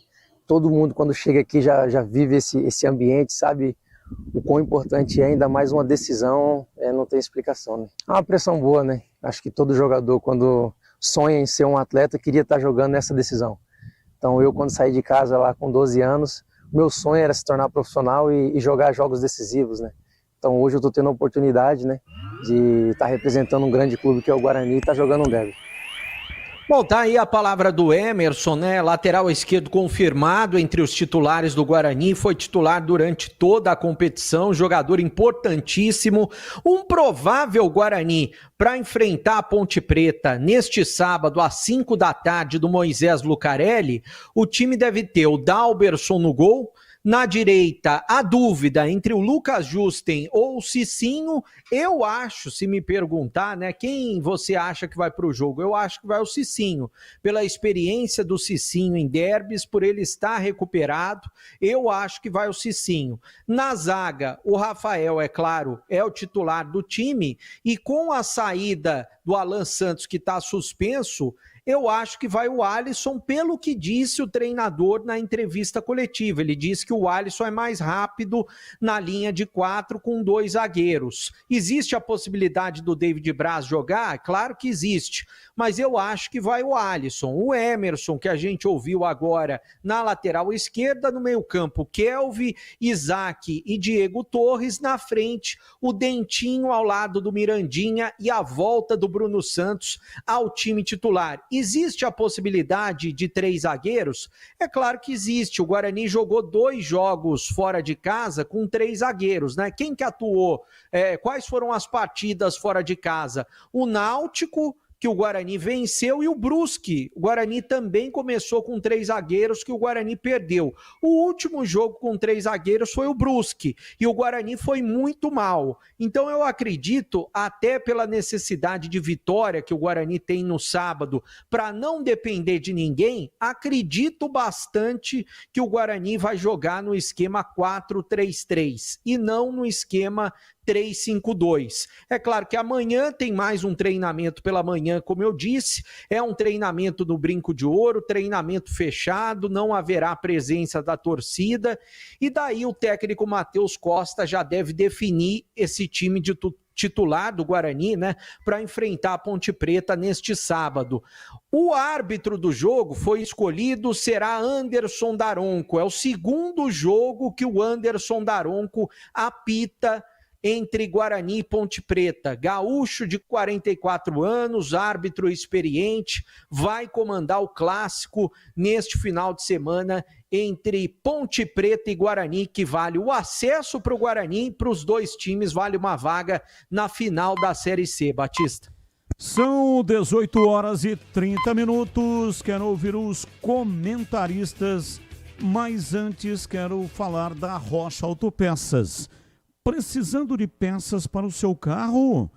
todo mundo quando chega aqui já vive esse ambiente, sabe o quão importante é, ainda mais uma decisão, não tem explicação, né? É uma pressão boa, né? Acho que todo jogador quando sonha em ser um atleta queria estar jogando nessa decisão. Então eu quando saí de casa lá com 12 anos, meu sonho era se tornar profissional e jogar jogos decisivos, né? Então hoje eu estou tendo a oportunidade, né, de estar representando um grande clube que é o Guarani e estar jogando um derby. Bom, tá aí a palavra do Emerson, né? Lateral esquerdo confirmado entre os titulares do Guarani, foi titular durante toda a competição, jogador importantíssimo, um provável Guarani para enfrentar a Ponte Preta neste sábado às 5 da tarde do Moisés Lucarelli. O time deve ter o Dalberson no gol. Na direita, a dúvida entre o Lucas Justen ou o Cicinho. Eu acho, se me perguntar, né, quem você acha que vai para o jogo? Eu acho que vai o Cicinho. Pela experiência do Cicinho em derbys, por ele estar recuperado, eu acho que vai o Cicinho. Na zaga, o Rafael, é claro, é o titular do time. E com a saída do Alan Santos, que está suspenso, eu acho que vai o Alisson, pelo que disse o treinador na entrevista coletiva. Ele disse que o Alisson é mais rápido na linha de 4 com 2 zagueiros. Existe a possibilidade do David Braz jogar? Claro que existe, mas eu acho que vai o Alisson. O Emerson, que a gente ouviu agora na lateral esquerda, no meio-campo, Kelvin, Isaac e Diego Torres. Na frente, o Dentinho ao lado do Mirandinha e a volta do Bruno Santos ao time titular. Existe a possibilidade de 3 zagueiros? É claro que existe. O Guarani jogou 2 jogos fora de casa com 3 zagueiros, né? Quem que atuou? Quais foram as partidas fora de casa? O Náutico, que o Guarani venceu, e o Brusque. O Guarani também começou com 3 zagueiros que o Guarani perdeu. O último jogo com 3 zagueiros foi o Brusque, e o Guarani foi muito mal. Então eu acredito, até pela necessidade de vitória que o Guarani tem no sábado, para não depender de ninguém, acredito bastante que o Guarani vai jogar no esquema 4-3-3 e não no esquema 3-5-2. É claro que amanhã tem mais um treinamento pela manhã, como eu disse, é um treinamento no Brinco de Ouro, treinamento fechado, não haverá presença da torcida, e daí o técnico Matheus Costa já deve definir esse time de titular do Guarani, né, para enfrentar a Ponte Preta neste sábado. O árbitro do jogo foi escolhido, será Anderson Daronco. É o segundo jogo que o Anderson Daronco apita entre Guarani e Ponte Preta. Gaúcho de 44 anos, árbitro experiente, vai comandar o clássico neste final de semana entre Ponte Preta e Guarani, que vale o acesso para o Guarani, para os 2 times vale uma vaga na final da Série C. Batista. São 18h30. Quero ouvir os comentaristas, mas antes quero falar da Rocha Autopeças. Precisando de peças para o seu carro?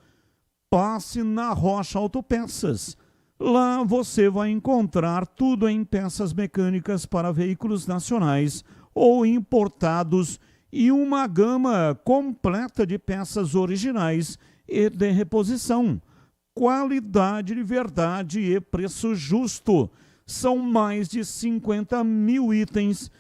Passe na Rocha Autopeças. Lá você vai encontrar tudo em peças mecânicas para veículos nacionais ou importados e uma gama completa de peças originais e de reposição. Qualidade de verdade e preço justo. São mais de 50 mil itens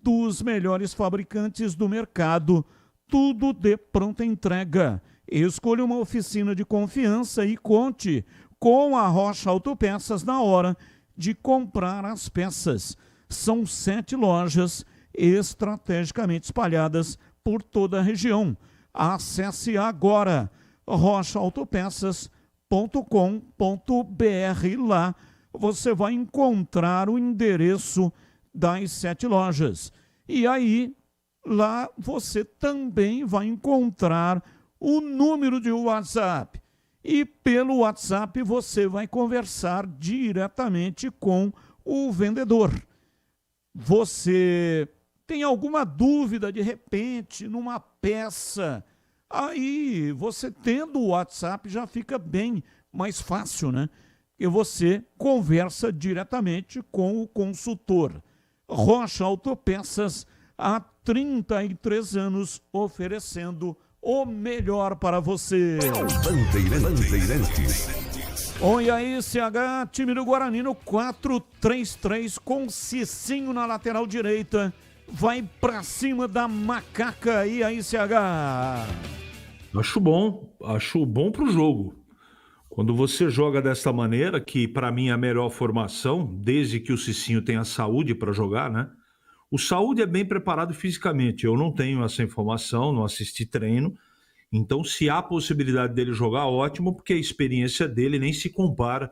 dos melhores fabricantes do mercado, tudo de pronta entrega. Escolha uma oficina de confiança e conte com a Rocha Autopeças na hora de comprar as peças. São 7 lojas estrategicamente espalhadas por toda a região. Acesse agora rochaautopeças.com.br. Lá você vai encontrar o endereço das 7 lojas. E aí, lá você também vai encontrar o número de WhatsApp. E pelo WhatsApp você vai conversar diretamente com o vendedor. Você tem alguma dúvida de repente numa peça? Aí você tendo o WhatsApp já fica bem mais fácil, né? E você conversa diretamente com o consultor. Rocha Autopeças, há 33 anos oferecendo o melhor para você. Bandeirantes. Olha aí, CH, time do Guarani no 4-3-3 com Cicinho na lateral direita. Vai pra cima da macaca. E aí, CH? Acho bom pro jogo. Quando você joga dessa maneira, que para mim é a melhor formação, desde que o Cicinho tenha saúde para jogar, né? O Saúde é bem preparado fisicamente. Eu não tenho essa informação, não assisti treino. Então, se há possibilidade dele jogar, ótimo, porque a experiência dele nem se compara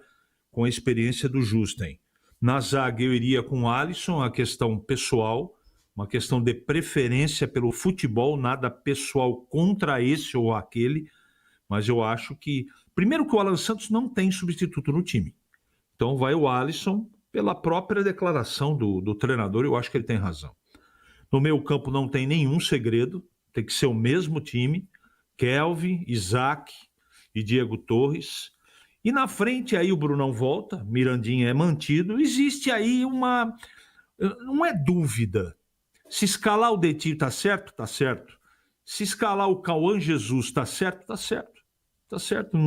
com a experiência do Justen. Na zaga eu iria com o Alisson, a questão pessoal, uma questão de preferência pelo futebol, nada pessoal contra esse ou aquele, mas eu acho que, primeiro que o Alan Santos não tem substituto no time. Então vai o Alisson, pela própria declaração do treinador, eu acho que ele tem razão. No meio campo não tem nenhum segredo, tem que ser o mesmo time, Kelvin, Isaac e Diego Torres. E na frente aí o Brunão volta, Mirandinha é mantido. Existe aí uma... Não é dúvida. Se escalar o Dentinho tá certo? Tá certo. Se escalar o Cauã Jesus tá certo? Tá certo. Tá certo.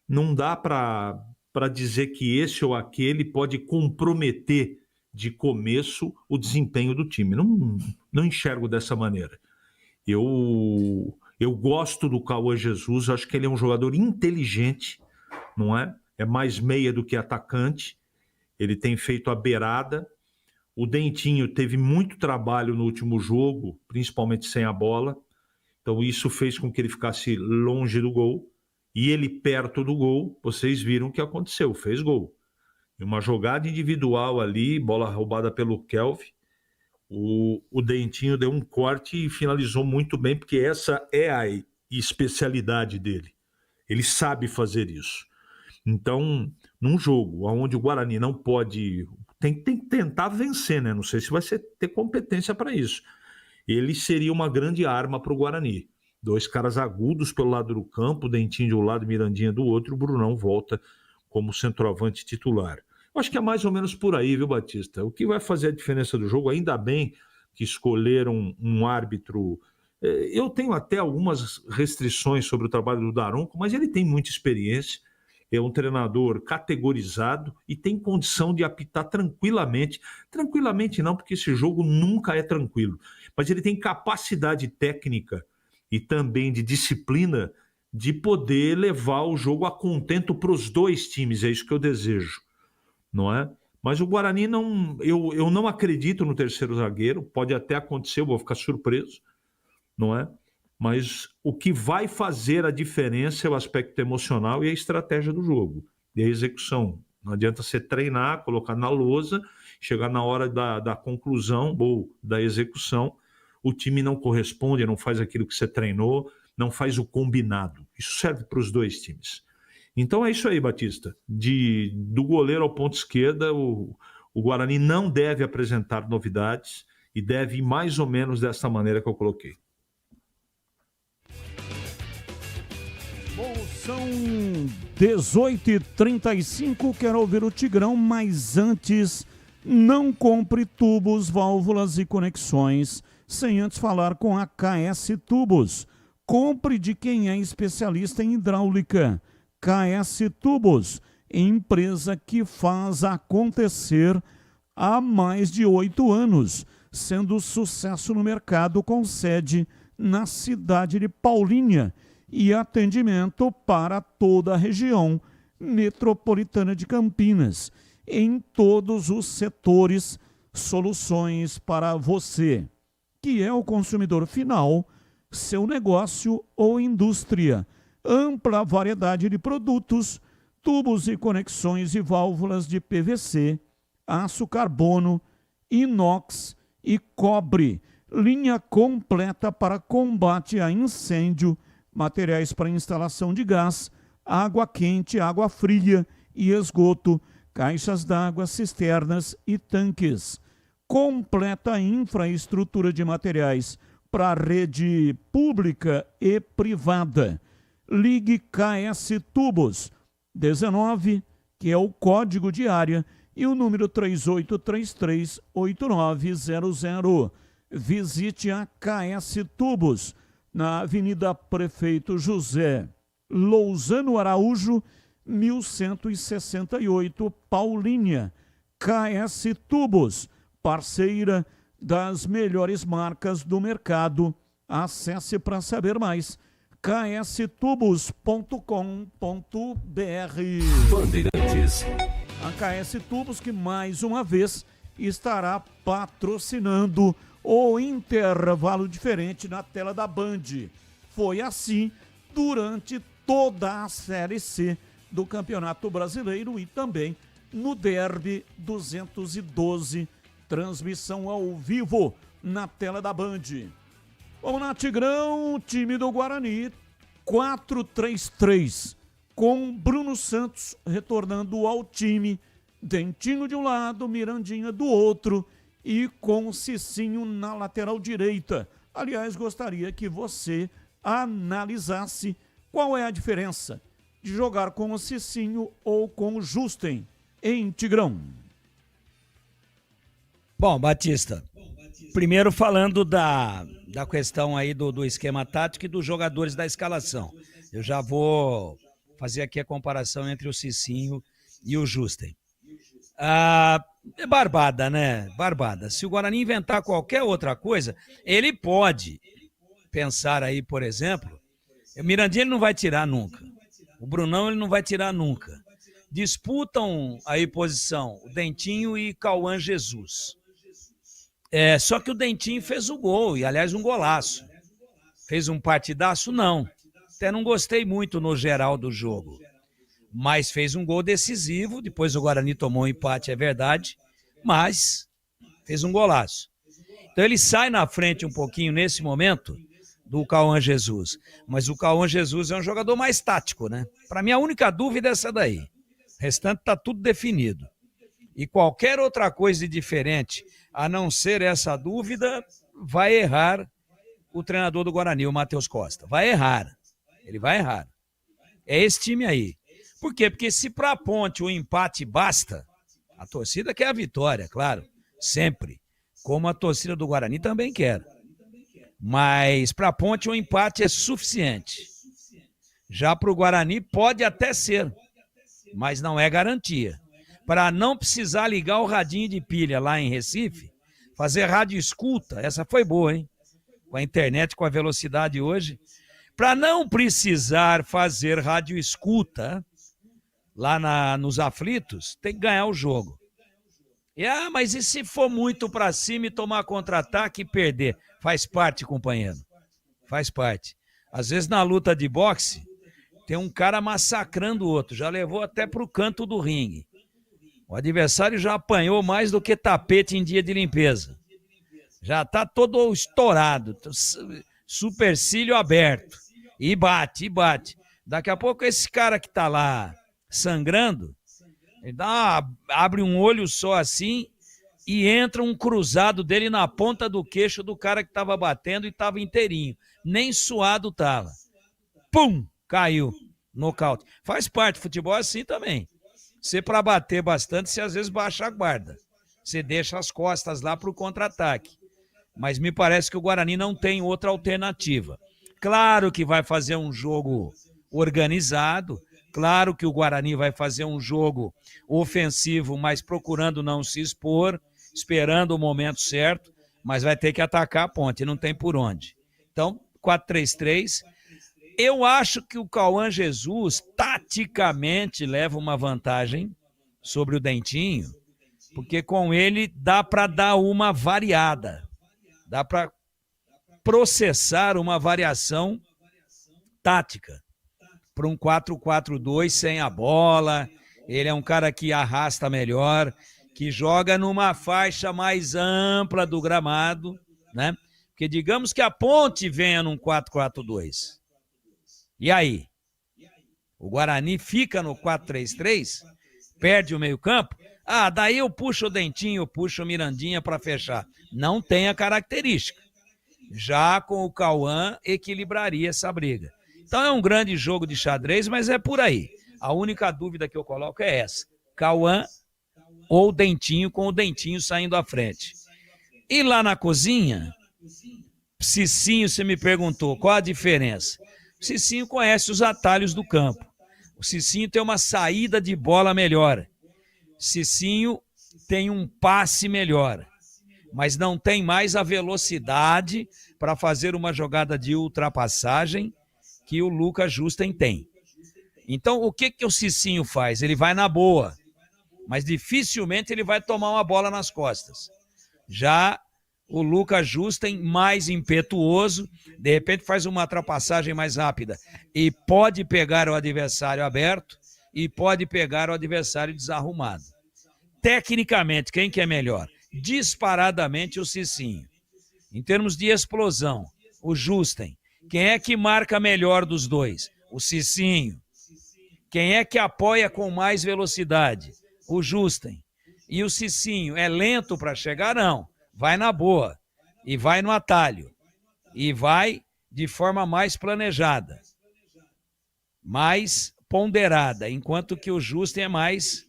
Não dá para dizer que esse ou aquele pode comprometer de começo o desempenho do time. Não enxergo dessa maneira. Eu gosto do Cauã Jesus, acho que ele é um jogador inteligente, não é? É mais meia do que atacante, ele tem feito a beirada. O Dentinho teve muito trabalho no último jogo, principalmente sem a bola, então isso fez com que ele ficasse longe do gol, e ele perto do gol, vocês viram o que aconteceu, fez gol. Uma jogada individual ali, bola roubada pelo Kelvin, o Dentinho deu um corte e finalizou muito bem, porque essa é a especialidade dele. Ele sabe fazer isso. Então, num jogo onde o Guarani não pode... Tem que tentar vencer, né? Não sei se vai ter competência para isso. Ele seria uma grande arma para o Guarani. 2 caras agudos pelo lado do campo, Dentinho de um lado, Mirandinha do outro, o Brunão volta como centroavante titular. Eu acho que é mais ou menos por aí, viu, Batista? O que vai fazer a diferença do jogo, ainda bem que escolheram um árbitro... Eu tenho até algumas restrições sobre o trabalho do Daronco, mas ele tem muita experiência, é um treinador categorizado e tem condição de apitar tranquilamente. Tranquilamente não, porque esse jogo nunca é tranquilo, mas ele tem capacidade técnica e também de disciplina de poder levar o jogo a contento para os 2 times, é isso que eu desejo. Não é? Mas o Guarani eu não acredito no terceiro zagueiro, pode até acontecer, eu vou ficar surpreso, não é? Mas o que vai fazer a diferença é o aspecto emocional e a estratégia do jogo, e a execução. Não adianta você treinar, colocar na lousa, chegar na hora da conclusão ou da execução, o time não corresponde, não faz aquilo que você treinou, não faz o combinado. Isso serve para os 2 times. Então é isso aí, Batista. Do goleiro ao ponto esquerda, o Guarani não deve apresentar novidades e deve ir mais ou menos dessa maneira que eu coloquei. Bom, são 18h35, quero ouvir o Tigrão, mas antes, não compre tubos, válvulas e conexões sem antes falar com a KS Tubos. Compre de quem é especialista em hidráulica. KS Tubos, empresa que faz acontecer há mais de 8 anos, sendo sucesso no mercado com sede na cidade de Paulínia e atendimento para toda a região metropolitana de Campinas, em todos os setores, soluções para você, que é o consumidor final, seu negócio ou indústria. Ampla variedade de produtos, tubos e conexões e válvulas de PVC, aço carbono, inox e cobre. Linha completa para combate a incêndio, materiais para instalação de gás, água quente, água fria e esgoto, caixas d'água, cisternas e tanques. Completa infraestrutura de materiais para rede pública e privada. Ligue KS Tubos 19, que é o código de área, e o número 3833-8900. Visite a KS Tubos na Avenida Prefeito José Lousano Araújo, 1168, Paulínia. KS Tubos, parceira das melhores marcas do mercado. Acesse para saber mais. kstubos.com.br. Bandeirantes. A KS Tubos, que mais uma vez estará patrocinando o intervalo diferente na tela da Band. Foi assim durante toda a Série C do Campeonato Brasileiro e também no Derby 212, transmissão ao vivo na tela da Band. Vamos lá, Tigrão, time do Guarani, 4-3-3, com Bruno Santos retornando ao time, Dentinho de um lado, Mirandinha do outro e com Cicinho na lateral direita. Aliás, gostaria que você analisasse qual é a diferença de jogar com o Cicinho ou com o Justen em Tigrão. Bom, Batista, primeiro falando da questão aí do esquema tático e dos jogadores da escalação. Eu já vou fazer aqui a comparação entre o Cicinho e o Justen. É barbada, né? Barbada. Se o Guarani inventar qualquer outra coisa, ele pode pensar aí, por exemplo, o Mirandinha ele não vai tirar nunca. O Brunão ele não vai tirar nunca. Disputam aí posição o Dentinho e Cauã Jesus. Só que o Dentinho fez o gol, e aliás um golaço. Fez um partidaço? Não. Até não gostei muito no geral do jogo. Mas fez um gol decisivo, depois o Guarani tomou um empate, é verdade, mas fez um golaço. Então ele sai na frente um pouquinho nesse momento do Cauã Jesus. Mas o Cauã Jesus é um jogador mais tático, né? Para mim a única dúvida é essa daí. O restante está tudo definido. E qualquer outra coisa diferente, a não ser essa dúvida, vai errar o treinador do Guarani, o Matheus Costa. Vai errar. Ele vai errar. É esse time aí. Por quê? Porque se para a Ponte o empate basta, a torcida quer a vitória, claro, sempre. Como a torcida do Guarani também quer. Mas para a Ponte o empate é suficiente. Já para o Guarani pode até ser, mas não é garantia. Para não precisar ligar o radinho de pilha lá em Recife, fazer rádio escuta, essa foi boa, hein? Com a internet, com a velocidade hoje. Para não precisar fazer rádio escuta lá nos aflitos, tem que ganhar o jogo. Mas e se for muito para cima e tomar contra-ataque e perder? Faz parte, companheiro. Faz parte. Às vezes na luta de boxe, tem um cara massacrando o outro, já levou até para o canto do ringue. O adversário já apanhou mais do que tapete em dia de limpeza. Já está todo estourado, supercílio aberto. E bate, e bate. Daqui a pouco esse cara que está lá sangrando, ele abre um olho só assim e entra um cruzado dele na ponta do queixo do cara que estava batendo e estava inteirinho. Nem suado estava. Pum! Caiu. Nocaute. Faz parte, futebol é assim também. Você para bater bastante, você às vezes baixa a guarda. Você deixa as costas lá para o contra-ataque. Mas me parece que o Guarani não tem outra alternativa. Claro que vai fazer um jogo organizado, claro que o Guarani vai fazer um jogo ofensivo, mas procurando não se expor, esperando o momento certo, mas vai ter que atacar a Ponte, não tem por onde. Então, 4-3-3. Eu acho que o Cauã Jesus, taticamente, leva uma vantagem sobre o Dentinho, porque com ele dá para dar uma variada, dá para processar uma variação tática para um 4-4-2 sem a bola. Ele é um cara que arrasta melhor, que joga numa faixa mais ampla do gramado, né? Porque digamos que a Ponte venha num 4-4-2. E aí? O Guarani fica no 4-3-3, perde o meio-campo. Daí eu puxo o Dentinho, eu puxo o Mirandinha para fechar. Não tem a característica. Já com o Cauã, equilibraria essa briga. Então é um grande jogo de xadrez, mas é por aí. A única dúvida que eu coloco é essa. Cauã ou Dentinho, com o Dentinho saindo à frente. E lá na cozinha, Cicinho, você me perguntou, qual a diferença? O Cicinho conhece os atalhos do campo. O Cicinho tem uma saída de bola melhor. O Cicinho tem um passe melhor. Mas não tem mais a velocidade para fazer uma jogada de ultrapassagem que o Lucas Justen tem. Então, o que o Cicinho faz? Ele vai na boa, mas dificilmente ele vai tomar uma bola nas costas. Já o Lucas Justen, mais impetuoso, de repente faz uma ultrapassagem mais rápida e pode pegar o adversário aberto e pode pegar o adversário desarrumado. Tecnicamente, quem que é melhor? Disparadamente o Cicinho. Em termos de explosão, o Justen. Quem é que marca melhor dos dois? O Cicinho. Quem é que apoia com mais velocidade? O Justen. E o Cicinho é lento para chegar? Não. Vai na boa. E vai no atalho. E vai de forma mais planejada. Mais ponderada. Enquanto que o Justen é mais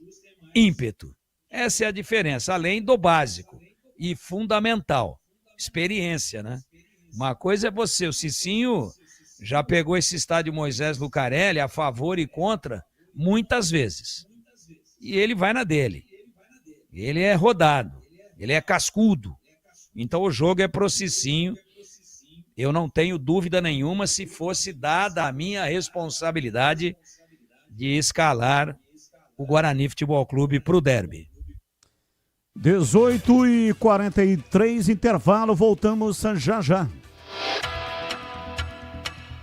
ímpeto. Essa é a diferença. Além do básico e fundamental. Experiência, né? Uma coisa é você. O Cicinho já pegou esse estádio Moisés Lucarelli a favor e contra muitas vezes. E ele vai na dele. Ele é rodado. Ele é cascudo. Então o jogo é pro Cicinho. Eu não tenho dúvida nenhuma se fosse dada a minha responsabilidade de escalar o Guarani Futebol Clube pro derby. 18h43, intervalo, voltamos já já.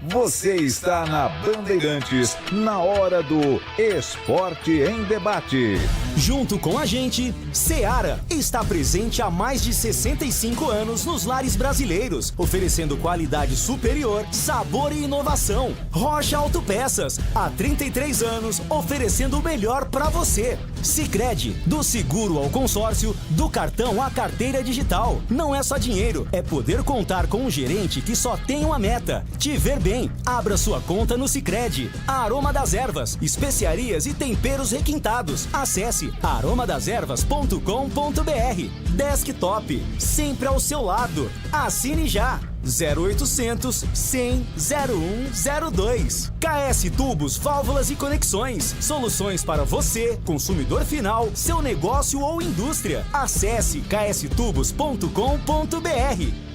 Você está na Bandeirantes, na hora do Esporte em Debate. Junto com a gente, Seara está presente há mais de 65 anos nos lares brasileiros, oferecendo qualidade superior, sabor e inovação. Rocha Autopeças, há 33 anos, oferecendo o melhor para você. Sicredi, do seguro ao consórcio, do cartão à carteira digital. Não é só dinheiro, é poder contar com um gerente que só tem uma meta: te ver bem. Abra sua conta no Sicredi. Aroma das Ervas, especiarias e temperos requintados. Acesse aromadaservas.com.br. Desktop, sempre ao seu lado. Assine já. 0800 100 0102. KS Tubos, Válvulas e Conexões. Soluções para você, consumidor final, seu negócio ou indústria. Acesse kstubos.com.br.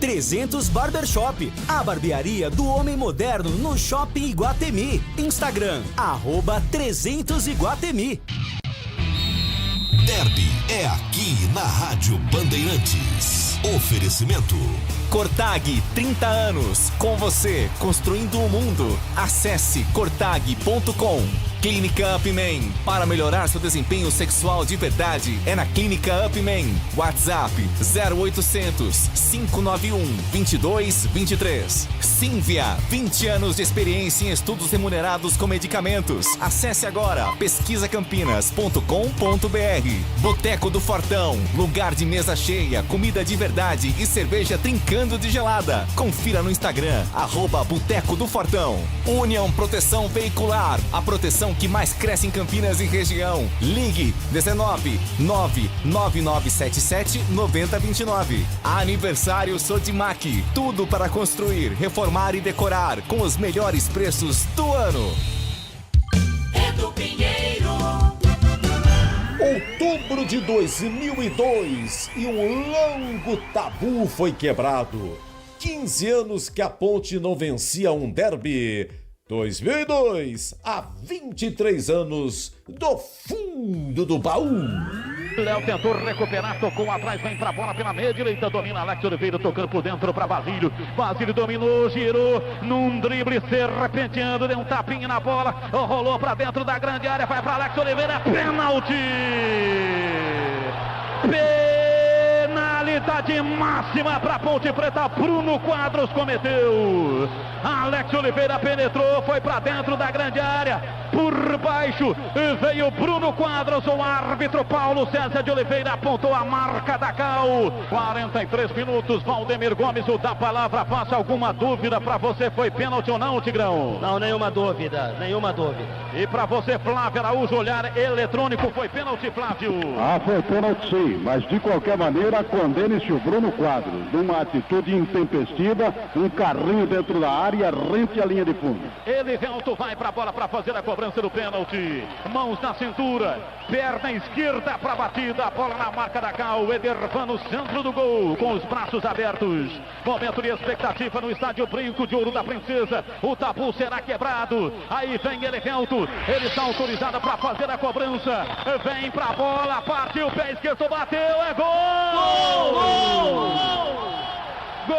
300 Barbershop, a barbearia do homem moderno no Shopping Iguatemi. Instagram, @300 Iguatemi. Derby é aqui na Rádio Bandeirantes. Oferecimento Cortag, 30 anos, com você, construindo o mundo. Acesse cortag.com. Clínica Upman, para melhorar seu desempenho sexual de verdade, é na Clínica Upman. WhatsApp 0800 591 2223. Sínvia, 20 anos de experiência em estudos remunerados com medicamentos. Acesse agora pesquisacampinas.com.br. Boteco do Fortão, lugar de mesa cheia, comida de verdade e cerveja trincando de gelada. Confira no Instagram, @Boteco do Fortão. União Proteção Veicular, a proteção que mais cresce em Campinas e região. Ligue 19 99977 9029. Aniversário Sodimac, tudo para construir, reformar e decorar com os melhores preços do ano. Edu Pinheiro. Outubro de 2002 e um longo tabu foi quebrado. 15 anos que a Ponte não vencia um derby. 2002, há 23 anos, do fundo do baú. Léo tentou recuperar, tocou atrás, vem pra bola pela meia direita, domina Alex Oliveira, tocando por dentro pra Basílio. Basílio dominou, girou, num drible serpenteando, deu um tapinha na bola, rolou pra dentro da grande área, vai pra Alex Oliveira, pênalti! Penalidade máxima para Ponte Preta. Bruno Quadros cometeu. Alex Oliveira penetrou, foi para dentro da grande área. Por baixo veio Bruno Quadros. O árbitro Paulo César de Oliveira apontou a marca da Cal. 43 minutos. Valdemir Gomes, o da palavra. Passa alguma dúvida para você? Foi pênalti ou não, Tigrão? Não, nenhuma dúvida, nenhuma dúvida. E para você, Flávio Araújo, olhar eletrônico, foi pênalti, Flávio? Foi pênalti sim, mas de qualquer maneira condene-se o Bruno Quadros, numa atitude intempestiva, um carrinho dentro da área, rente a linha de fundo. Elivelto vai para a bola para fazer a cobrança do pênalti. Mãos na cintura, perna esquerda para a batida, a bola na marca da Cal. Edervan no centro do gol, com os braços abertos. Momento de expectativa no estádio Brinco de Ouro da Princesa. O tabu será quebrado. Aí vem Elivelto, ele está autorizado para fazer a cobrança. Vem para a bola, partiu o pé esquerdo, bateu, é gol! Gol! Gol! Gol!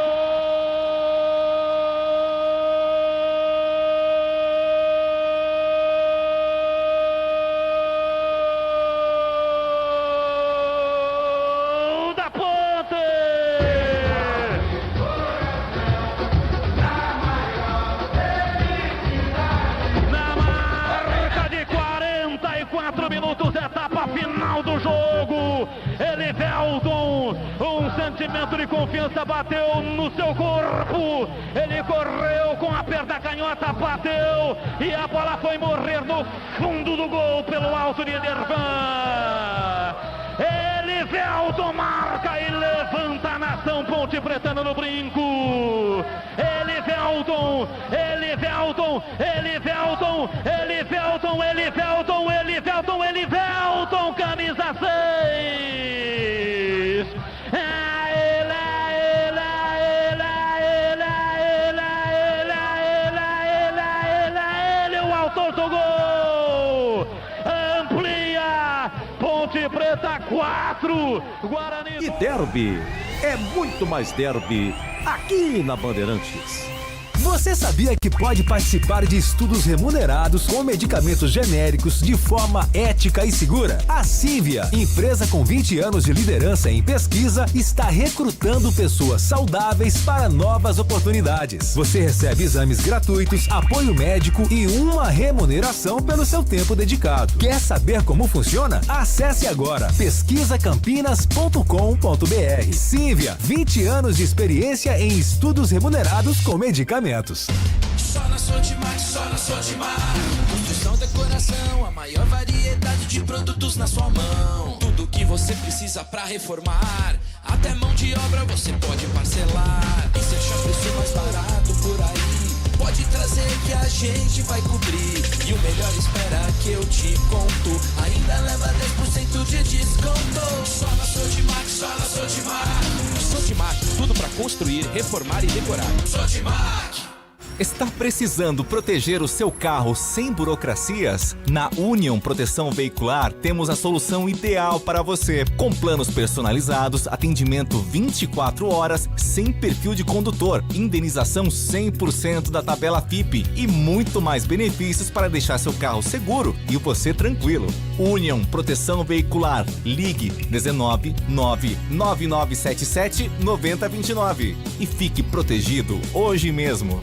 ritmo do jogo. Elivelton, um sentimento de confiança bateu no seu corpo. Ele correu com a perna canhota, bateu e a bola foi morrer no fundo do gol pelo alto de Edervan. Elivelton marca e levanta a nação Ponte Pretana no brinco. Elivelton, Elivelton, Elivelton, Elivelton, Elivelton, Elivelton, Elivelton, camisa 6. Ele é o autor do gol. Amplia. Ponte Preta 4, Guarani. E derby é muito mais derby aqui na Bandeirantes. Você sabia que pode participar de estudos remunerados com medicamentos genéricos de forma ética e segura? A Cívia, empresa com 20 anos de liderança em pesquisa, está recrutando pessoas saudáveis para novas oportunidades. Você recebe exames gratuitos, apoio médico e uma remuneração pelo seu tempo dedicado. Quer saber como funciona? Acesse agora pesquisacampinas.com.br. Cívia, 20 anos de experiência em estudos remunerados com medicamentos. Só na Sodimac, só na Sodimac. Construção, decoração, a maior variedade de produtos na sua mão. Tudo que você precisa pra reformar, até mão de obra você pode parcelar. E se achar preço mais barato por aí, pode trazer que a gente vai cobrir. E o melhor, espera que eu te conto, ainda leva 10% de desconto. Só na Sodimac, só na Sodimac. Sodimac, tudo pra construir, reformar e decorar. Sodimac. Está precisando proteger o seu carro sem burocracias? Na Union Proteção Veicular temos a solução ideal para você. Com planos personalizados, atendimento 24 horas, sem perfil de condutor, indenização 100% da tabela FIP e muito mais benefícios para deixar seu carro seguro e você tranquilo. Union Proteção Veicular. Ligue 19 99977 9029 e fique protegido hoje mesmo.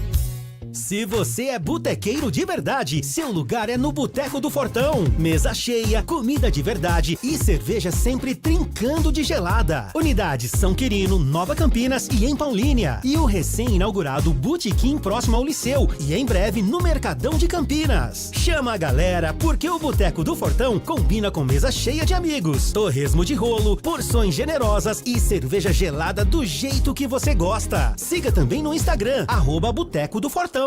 Se você é botequeiro de verdade, seu lugar é no Boteco do Fortão. Mesa cheia, comida de verdade e cerveja sempre trincando de gelada. Unidades São Quirino, Nova Campinas e em Paulínia. E o recém-inaugurado Botequim próximo ao Liceu e em breve no Mercadão de Campinas. Chama a galera, porque o Boteco do Fortão combina com mesa cheia de amigos, torresmo de rolo, porções generosas e cerveja gelada do jeito que você gosta. Siga também no Instagram, @Boteco do Fortão.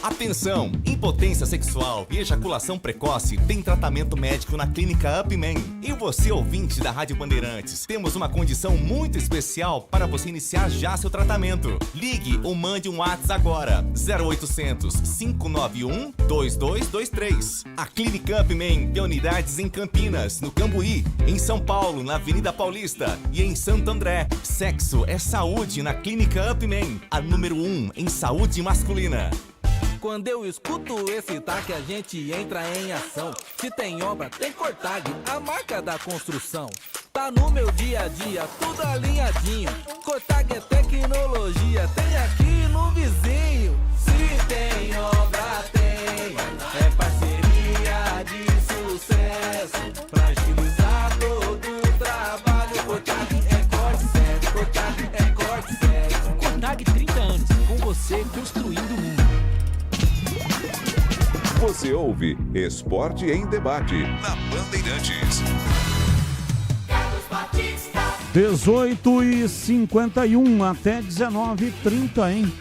Atenção! Impotência sexual e ejaculação precoce tem tratamento médico na Clínica Upman. E você, ouvinte da Rádio Bandeirantes, temos uma condição muito especial para você iniciar já seu tratamento. Ligue ou mande um WhatsApp agora, 0800 591 2223. A Clínica Upman tem unidades em Campinas, no Cambuí, em São Paulo, na Avenida Paulista e em Santo André. Sexo é saúde na Clínica Upman, a número 1 em saúde masculina. Quando eu escuto esse taque, a gente entra em ação. Se tem obra, tem Cortag, a marca da construção. Tá no meu dia a dia, tudo alinhadinho. Cortag é tecnologia, tem aqui no vizinho. Se tem obra, tem. É parceria de sucesso pra agilizar todo o trabalho. Cortag é corte sério, Cortag é corte sério. Cortag 30 anos, com você construindo o mundo. Você ouve Esporte em Debate na Bandeirantes. 18h51 até 19h30, hein?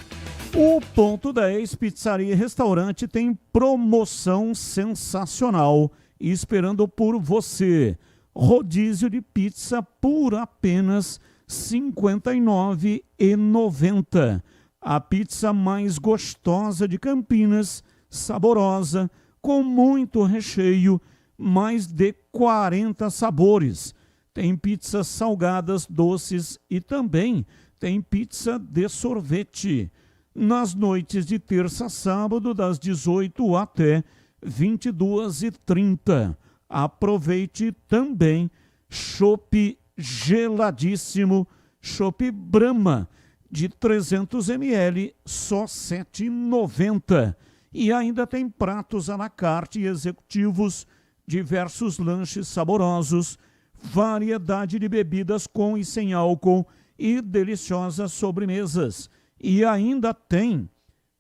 O Ponto 10 Pizzaria e Restaurante tem promoção sensacional esperando por você. Rodízio de pizza por apenas R$ 59,90. A pizza mais gostosa de Campinas, saborosa, com muito recheio, mais de 40 sabores. Tem pizzas salgadas, doces e também tem pizza de sorvete. Nas noites de terça a sábado, das 18 até 22h30. Aproveite também chopp geladíssimo, chopp Brahma, de 300 ml, só R$ 7,90. E ainda tem pratos à la carte e executivos, diversos lanches saborosos, variedade de bebidas com e sem álcool e deliciosas sobremesas. E ainda tem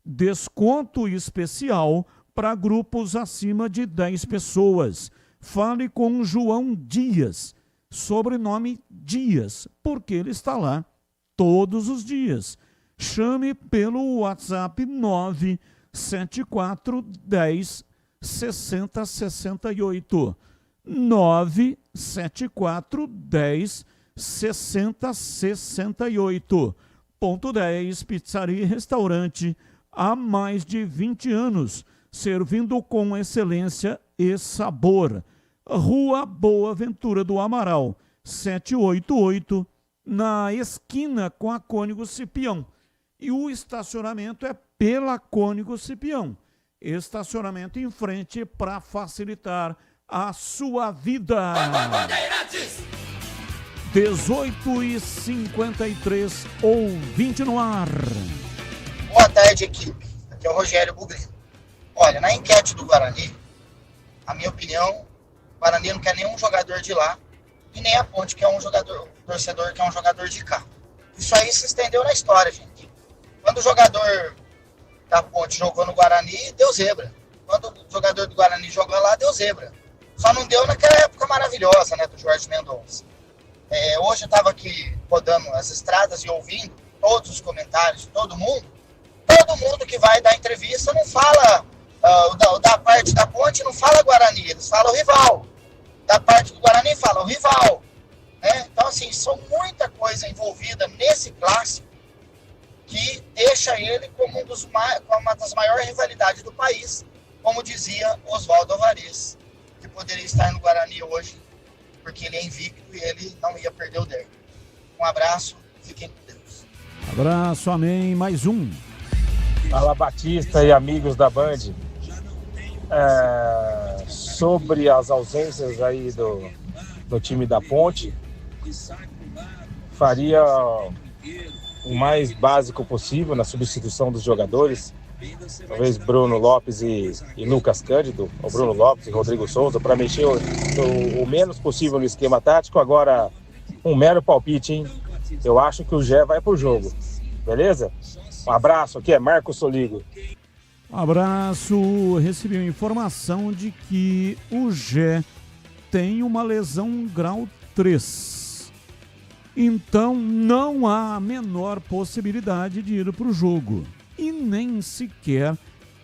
desconto especial para grupos acima de 10 pessoas. Fale com João Dias, sobrenome Dias, porque ele está lá todos os dias. Chame pelo WhatsApp 97410 6068. 97410 6068. Ponto 10, pizzaria e restaurante há mais de 20 anos, servindo com excelência e sabor. Rua Boa Ventura do Amaral, 788, na esquina com a Cônigo Cipião. E o estacionamento é pela Cônigo Cipião. Estacionamento em frente para facilitar a sua vida. 18h53, ouvinte no ar. Boa tarde, equipe. Aqui é o Rogério Bugrino. Olha, na enquete do Guarani, a minha opinião, o Guarani não quer nenhum jogador de lá e nem a Ponte, que é um jogador, o torcedor que é um jogador de cá. Isso aí se estendeu na história, gente. Quando o jogador da Ponte jogou no Guarani, deu zebra. Quando o jogador do Guarani jogou lá, deu zebra. Só não deu naquela época maravilhosa, né, do Jorge Mendonça. Hoje eu estava aqui rodando as estradas e ouvindo todos os comentários de todo mundo que vai dar entrevista não fala, da parte da Ponte não fala Guarani, eles falam o rival. Da parte do Guarani fala o rival. Né? Então, assim, são muita coisa envolvida nesse clássico que deixa ele como uma das maiores rivalidades do país, como dizia Oswaldo Alvarez, que poderia estar no Guarani hoje, porque ele é invicto e ele não ia perder o derby. Um abraço, fiquem com Deus. Abraço, amém, mais um. Fala, Batista e amigos da Band. Sobre as ausências aí do time da Ponte, faria o mais básico possível na substituição dos jogadores. Talvez Bruno Lopes e Lucas Cândido, ou Bruno Lopes e Rodrigo Souza, para mexer o menos possível no esquema tático. Agora, um mero palpite, hein? Eu acho que o Gé vai pro jogo. Beleza? Um abraço, aqui é Marcos Soligo. Abraço, recebi uma informação de que o Gé tem uma lesão grau 3. Então não há a menor possibilidade de ir para o jogo. E nem sequer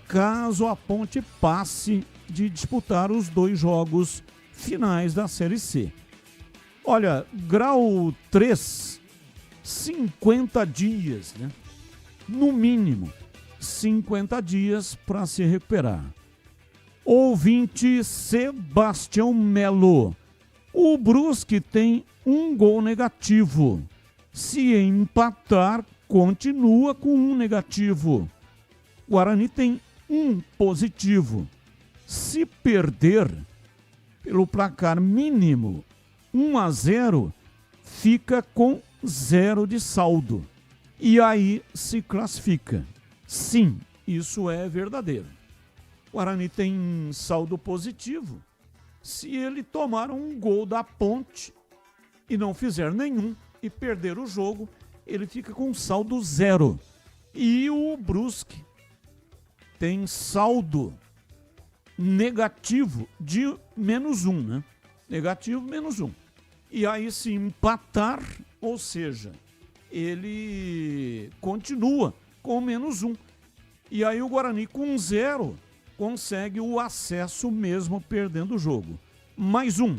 caso a Ponte passe de disputar os 2 jogos finais da Série C. Olha, grau 3, 50 dias, né? No mínimo, 50 dias para se recuperar. Ouvinte Sebastião Melo. O Brusque tem um gol negativo. Se empatar, continua com um negativo. Guarani tem um positivo. Se perder pelo placar mínimo 1-0, fica com 0 de saldo. E aí se classifica. Sim, isso é verdadeiro. O Guarani tem saldo positivo. Se ele tomar um gol da Ponte e não fizer nenhum e perder o jogo, ele fica com saldo 0. E o Brusque tem saldo negativo de -1, né? Negativo -1. E aí se empatar, ou seja, ele continua com -1. E aí o Guarani com 0 consegue o acesso mesmo perdendo o jogo. Mais um.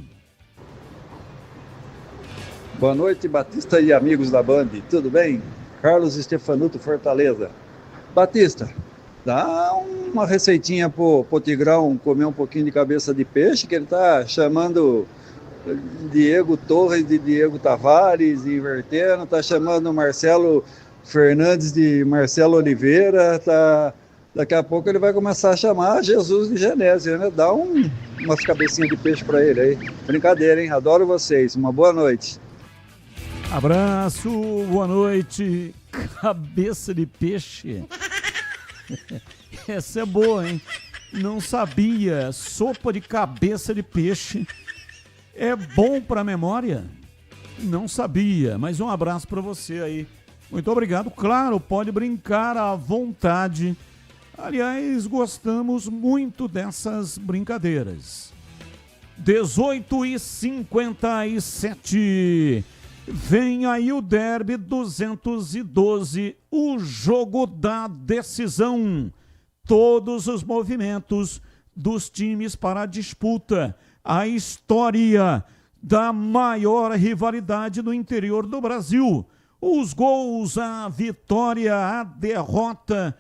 Boa noite, Batista e amigos da Band. Tudo bem? Carlos Stefanuto, Fortaleza. Batista, dá uma receitinha pro Tigrão comer um pouquinho de cabeça de peixe, que ele tá chamando Diego Torres de Diego Tavares, invertendo, tá chamando Marcelo Fernandes de Marcelo Oliveira, daqui a pouco ele vai começar a chamar Jesus de Genésio, né? Dá umas cabecinhas de peixe para ele aí. Brincadeira, hein? Adoro vocês. Uma boa noite. Abraço, boa noite. Cabeça de peixe. Essa é boa, hein? Não sabia. Sopa de cabeça de peixe. é bom para a memória? Não sabia, mas um abraço para você aí. Muito obrigado. Claro, pode brincar à vontade. Aliás, gostamos muito dessas brincadeiras. 18h57. Vem aí o Derby 212, o jogo da decisão. Todos os movimentos dos times para a disputa. A história da maior rivalidade no interior do Brasil. Os gols, a vitória, a derrota,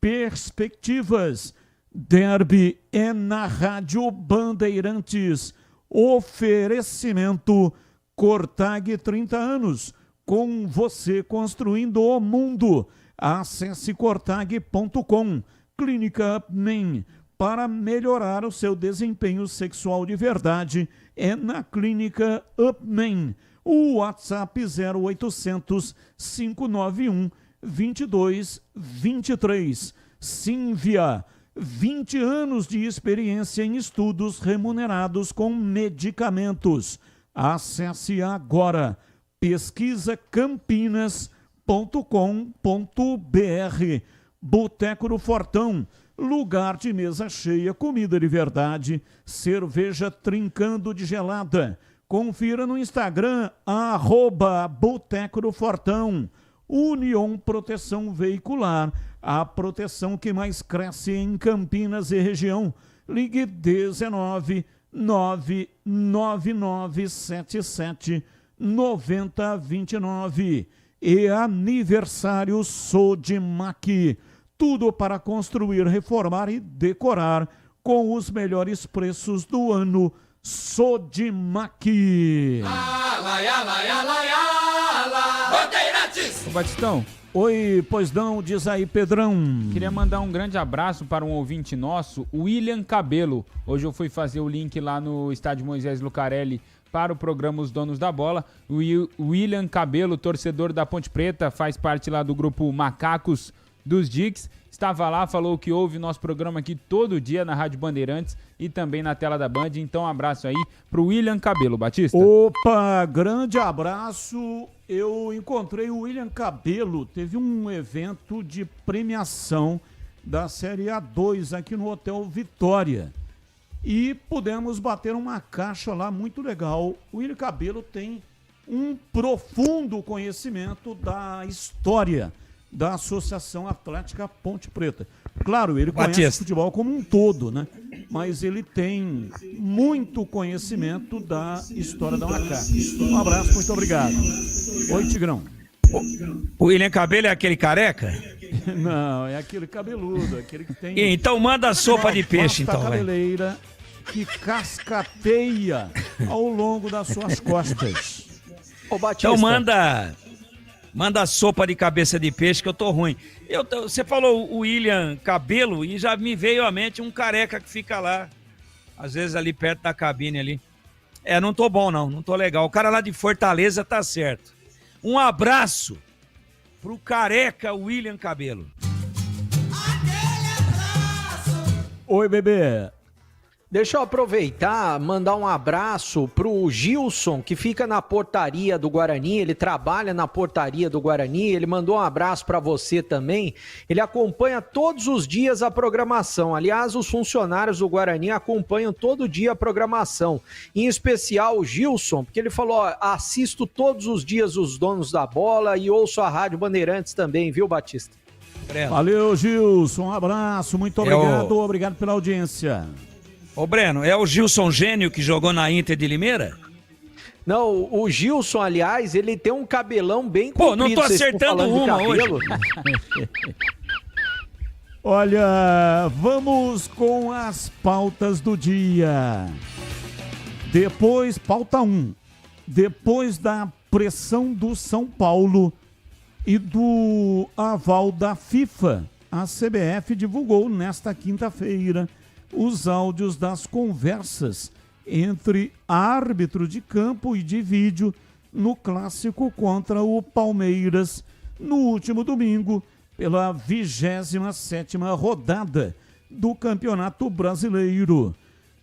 perspectivas. Derby é na Rádio Bandeirantes. Oferecimento Cortag 30 anos. Com você construindo o mundo. Acesse cortag.com. Clínica UpMen. Para melhorar o seu desempenho sexual de verdade, é na Clínica UpMen. O WhatsApp 0800 591 2223. Sínvia, 20 anos de experiência em estudos remunerados com medicamentos. Acesse agora pesquisacampinas.com.br. Boteco do Fortão, lugar de mesa cheia, comida de verdade, cerveja trincando de gelada. Confira no Instagram, @Boteco do Fortão. Union Proteção Veicular, a proteção que mais cresce em Campinas e região. Ligue 19 99977 9029. E aniversário Sodimac. Tudo para construir, reformar e decorar com os melhores preços do ano. Sodimac. Ô Batistão. Oi, pois não, diz aí, Pedrão. Queria mandar um grande abraço para um ouvinte nosso, o William Cabelo. Hoje eu fui fazer o link lá no estádio Moisés Lucarelli para o programa Os Donos da Bola. O William Cabelo, torcedor da Ponte Preta, faz parte lá do grupo Macacos dos Dix. Estava lá, falou que ouve nosso programa aqui todo dia na Rádio Bandeirantes e também na tela da Band. Então, um abraço aí pro William Cabelo, Batista. Opa, grande abraço. Eu encontrei o William Cabelo, teve um evento de premiação da Série A2 aqui no Hotel Vitória. E pudemos bater uma caixa lá muito legal. O William Cabelo tem um profundo conhecimento da história da Associação Atlética Ponte Preta. Claro, ele conhece o futebol como um todo, né? Mas ele tem muito conhecimento da história da Macaca. Um abraço, muito obrigado. Oi, Tigrão. O William Cabelo é aquele careca? Não, é aquele cabeludo, aquele que tem... Então manda a sopa de peixe, então. Cabeleira que cascateia ao longo das suas costas. Ô, Batista. Então manda a sopa de cabeça de peixe que eu tô ruim. Você falou o William Cabelo e já me veio à mente um careca que fica lá, às vezes ali perto da cabine ali. Não tô bom não tô legal. O cara lá de Fortaleza tá certo. Um abraço pro careca William Cabelo. Oi, bebê. Deixa eu aproveitar, mandar um abraço pro Gilson, que fica na portaria do Guarani, ele trabalha na portaria do Guarani, ele mandou um abraço para você também, ele acompanha todos os dias a programação, aliás, os funcionários do Guarani acompanham todo dia a programação, em especial o Gilson, porque ele falou, assisto todos os dias os Donos da Bola e ouço a Rádio Bandeirantes também, viu, Batista? Valeu, Gilson, um abraço, muito obrigado, obrigado pela audiência. Ô Breno, é o Gilson Gênio que jogou na Inter de Limeira? Não, o Gilson, aliás, ele tem um cabelão bem comprido. Pô, não tô acertando uma hoje. Olha, vamos com as pautas do dia. Depois, pauta 1. Depois da pressão do São Paulo e do aval da FIFA, a CBF divulgou nesta quinta-feira os áudios das conversas entre árbitro de campo e de vídeo no clássico contra o Palmeiras no último domingo, pela 27ª rodada do Campeonato Brasileiro.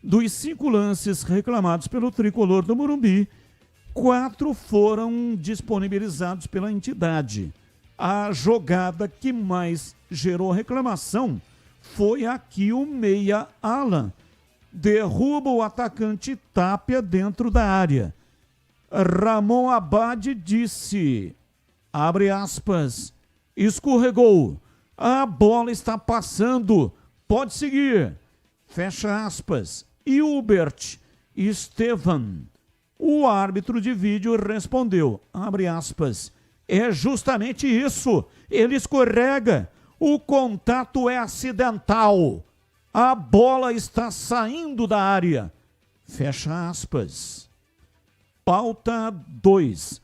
Dos 5 lances reclamados pelo tricolor do Morumbi, 4 foram disponibilizados pela entidade. A jogada que mais gerou reclamação foi a que o meia Alan derruba o atacante Tapia dentro da área. Ramon Abad disse, abre aspas, escorregou, a bola está passando, pode seguir, fecha aspas. E Hubert Estevan, o árbitro de vídeo, respondeu, abre aspas, é justamente isso, ele escorrega, o contato é acidental, a bola está saindo da área, fecha aspas. Pauta 2.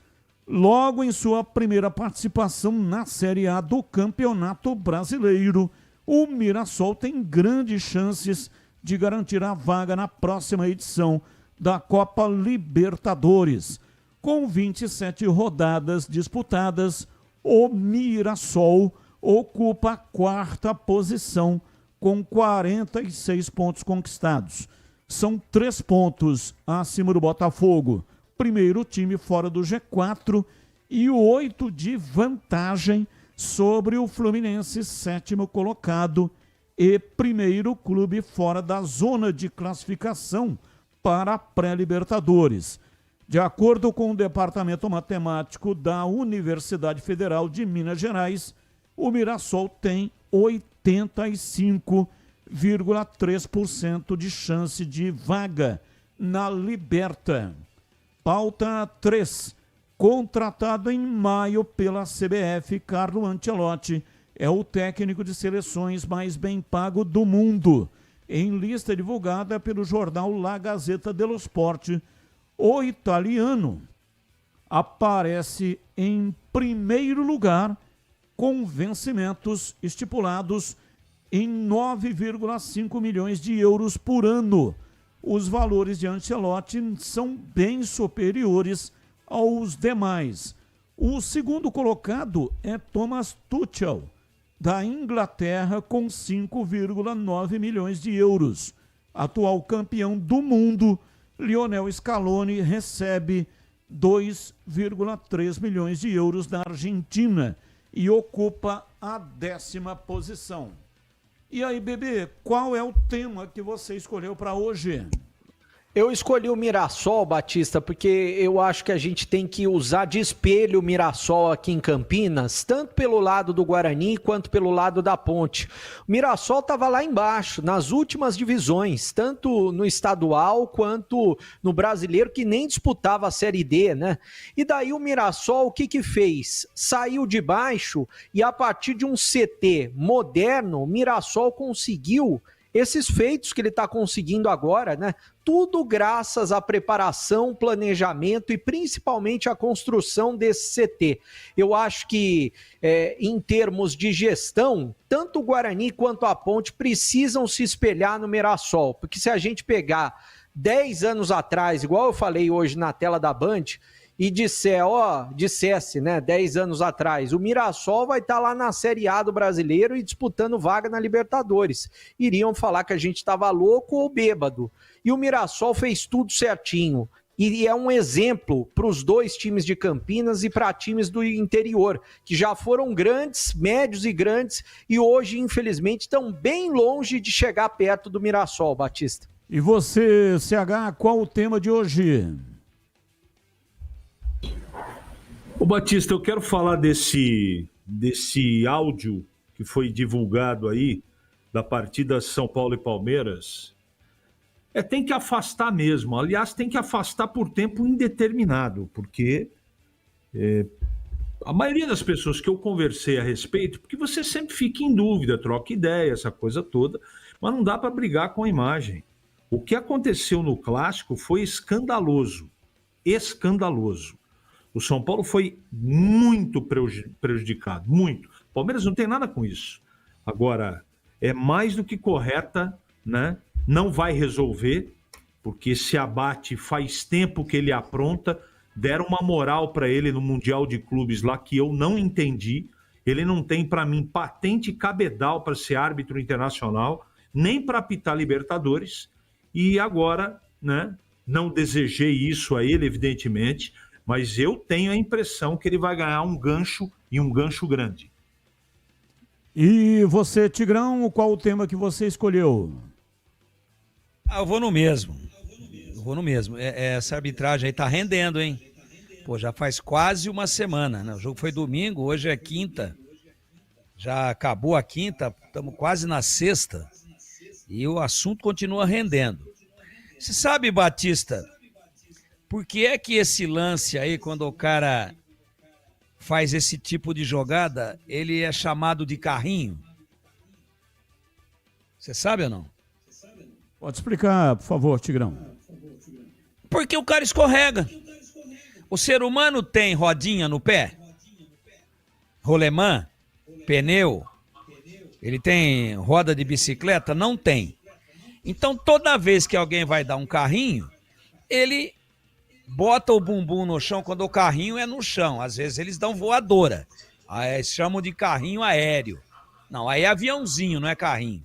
Logo em sua primeira participação na Série A do Campeonato Brasileiro, o Mirassol tem grandes chances de garantir a vaga na próxima edição da Copa Libertadores. Com 27 rodadas disputadas, o Mirassol ocupa a 4ª posição com 46 pontos conquistados. São 3 pontos acima do Botafogo, primeiro time fora do G4, e 8 de vantagem sobre o Fluminense, 7º colocado e primeiro clube fora da zona de classificação para a pré-Libertadores. De acordo com o Departamento Matemático da Universidade Federal de Minas Gerais, o Mirassol tem 85,3% de chance de vaga na Liberta. Pauta 3. Contratado em maio pela CBF, Carlo Ancelotti é o técnico de seleções mais bem pago do mundo. Em lista divulgada pelo jornal La Gazzetta dello Sport, o italiano aparece em primeiro lugar com vencimentos estipulados em 9,5 milhões de euros por ano. Os valores de Ancelotti são bem superiores aos demais. O segundo colocado é Thomas Tuchel, da Inglaterra, com 5,9 milhões de euros. Atual campeão do mundo, Lionel Scaloni recebe 2,3 milhões de euros da Argentina e ocupa a 10ª posição. E aí, bebê, qual é o tema que você escolheu para hoje? Eu escolhi o Mirassol, Batista, porque eu acho que a gente tem que usar de espelho o Mirassol aqui em Campinas, tanto pelo lado do Guarani quanto pelo lado da Ponte. O Mirassol estava lá embaixo, nas últimas divisões, tanto no estadual quanto no brasileiro, que nem disputava a Série D, né? E daí o Mirassol, o que fez? Saiu de baixo e a partir de um CT moderno, o Mirassol conseguiu esses feitos que ele está conseguindo agora, né? Tudo graças à preparação, planejamento e principalmente à construção desse CT. Eu acho que, em termos de gestão, tanto o Guarani quanto a Ponte precisam se espelhar no Mirassol, porque se a gente pegar 10 anos atrás, igual eu falei hoje na tela da Band, e dissesse, né, 10 anos atrás, o Mirassol vai estar lá na Série A do Brasileiro e disputando vaga na Libertadores. Iriam falar que a gente estava louco ou bêbado. E o Mirassol fez tudo certinho. E é um exemplo para os dois times de Campinas e para times do interior, que já foram grandes, médios e grandes, e hoje, infelizmente, estão bem longe de chegar perto do Mirassol, Batista. E você, CH, qual o tema de hoje? Ô Batista, eu quero falar desse áudio que foi divulgado aí, da partida São Paulo e Palmeiras. Tem que afastar mesmo. Aliás, tem que afastar por tempo indeterminado, porque a maioria das pessoas que eu conversei a respeito, porque você sempre fica em dúvida, troca ideia, essa coisa toda, mas não dá para brigar com a imagem. O que aconteceu no Clássico foi escandaloso. Escandaloso. O São Paulo foi muito prejudicado, muito. O Palmeiras não tem nada com isso. Agora, é mais do que correta, né? Não vai resolver, porque esse abate faz tempo que ele apronta. Deram uma moral para ele no Mundial de Clubes lá que eu não entendi. Ele não tem, para mim, patente cabedal para ser árbitro internacional, nem para apitar Libertadores. E agora, né, não desejei isso a ele, evidentemente, mas eu tenho a impressão que ele vai ganhar um gancho, e um gancho grande. E você, Tigrão, qual o tema que você escolheu? Eu vou no mesmo. Essa arbitragem aí tá rendendo, hein? Pô, já faz quase uma semana, né? O jogo foi domingo, hoje é quinta. Já acabou a quinta, estamos quase na sexta. E o assunto continua rendendo. Você sabe, Batista, por que é que esse lance aí, quando o cara faz esse tipo de jogada, ele é chamado de carrinho? Você sabe ou não? Pode explicar, por favor, Tigrão. Porque o cara escorrega. O ser humano tem rodinha no pé? Rolemã? Pneu? Ele tem roda de bicicleta? Não tem. Então, toda vez que alguém vai dar um carrinho, ele bota o bumbum no chão quando o carrinho é no chão. Às vezes eles dão voadora. Aí eles chamam de carrinho aéreo. Não, aí é aviãozinho, não é carrinho.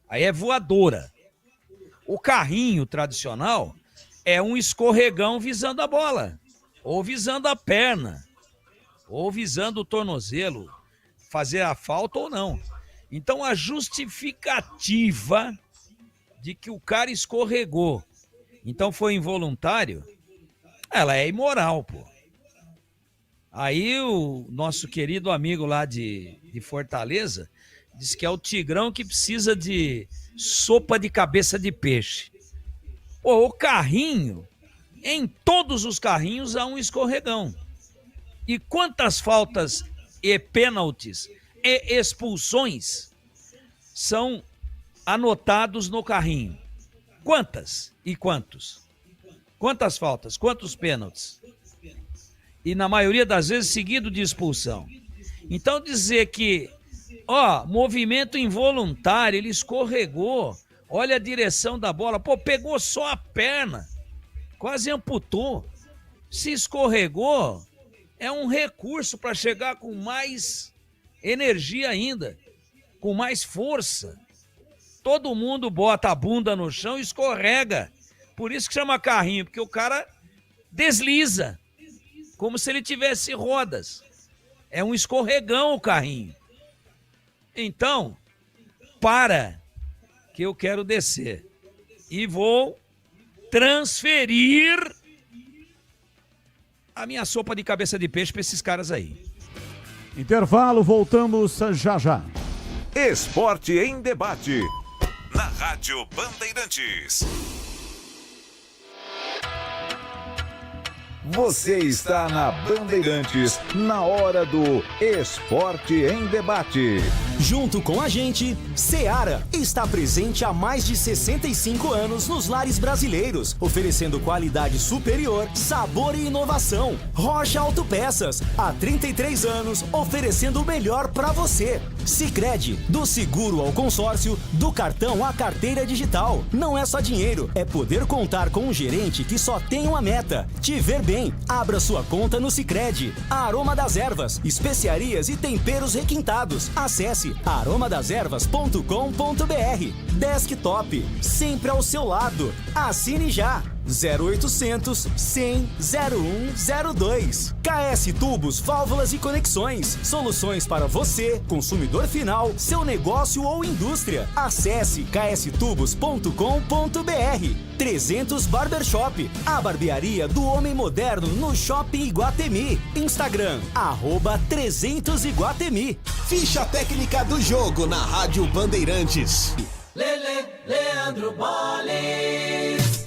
Aí é voadora. O carrinho tradicional é um escorregão visando a bola, ou visando a perna, ou visando o tornozelo, fazer a falta ou não. Então a justificativa de que o cara escorregou, então foi involuntário, ela é imoral, pô. Aí o nosso querido amigo lá de Fortaleza disse que é o Tigrão que precisa de sopa de cabeça de peixe. Pô, o carrinho, em todos os carrinhos há um escorregão. E quantas faltas e pênaltis e expulsões são anotados no carrinho? Quantas e quantos? Quantas faltas? Quantos pênaltis? E na maioria das vezes seguido de expulsão. Então dizer que, movimento involuntário, ele escorregou, olha a direção da bola, pô, pegou só a perna, quase amputou. Se escorregou, é um recurso para chegar com mais energia ainda, com mais força. Todo mundo bota a bunda no chão e escorrega. Por isso que chama carrinho, porque o cara desliza, como se ele tivesse rodas. É um escorregão o carrinho. Então, que eu quero descer. E vou transferir a minha sopa de cabeça de peixe para esses caras aí. Intervalo, voltamos já já. Esporte em debate. Na Rádio Bandeirantes. Você está na Bandeirantes, na hora do Esporte em Debate. Junto com a gente, Seara está presente há mais de 65 anos nos lares brasileiros, oferecendo qualidade superior, sabor e inovação. Rocha Autopeças, há 33 anos, oferecendo o melhor para você. Sicredi, do seguro ao consórcio, do cartão à carteira digital. Não é só dinheiro, é poder contar com um gerente que só tem uma meta: te ver bem. Abra sua conta no Sicredi. Aroma das Ervas, especiarias e temperos requintados. Acesse aromadaservas.com.br. Desktop, sempre ao seu lado. Assine já. 0800 100 0102. KS Tubos, Válvulas e Conexões. Soluções para você, consumidor final, seu negócio ou indústria. Acesse kstubos.com.br. 300 Barbershop, a barbearia do homem moderno no Shopping Iguatemi. Instagram, @300 Iguatemi. Ficha técnica do jogo na Rádio Bandeirantes. Leandro Boles.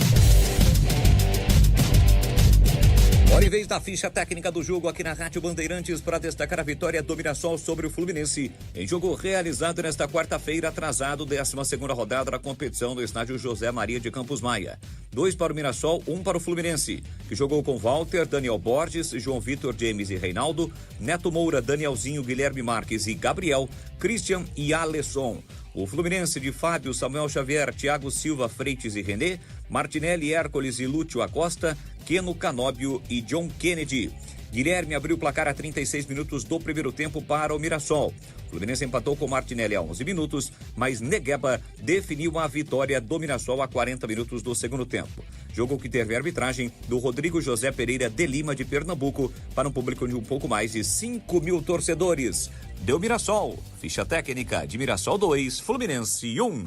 Hora e vez da ficha técnica do jogo aqui na Rádio Bandeirantes para destacar a vitória do Mirassol sobre o Fluminense. Em jogo realizado nesta quarta-feira, atrasado, 12ª rodada da competição no estádio José Maria de Campos Maia. 2 para o Mirassol, 1 para o Fluminense, que jogou com Walter, Daniel Borges, João Vitor, James e Reinaldo, Neto Moura, Danielzinho, Guilherme Marques e Gabriel, Christian e Alesson. O Fluminense de Fábio, Samuel Xavier, Thiago Silva, Freitas e René, Martinelli, Hércules e Lúcio Acosta, Keno, Canóbio e John Kennedy. Guilherme abriu o placar a 36 minutos do primeiro tempo para o Mirassol. O Fluminense empatou com Martinelli a 11 minutos, mas Negueba definiu a vitória do Mirassol a 40 minutos do segundo tempo. Jogo que teve a arbitragem do Rodrigo José Pereira de Lima, de Pernambuco, para um público de um pouco mais de 5 mil torcedores. Deu Mirassol. Ficha técnica de Mirassol 2, Fluminense 1.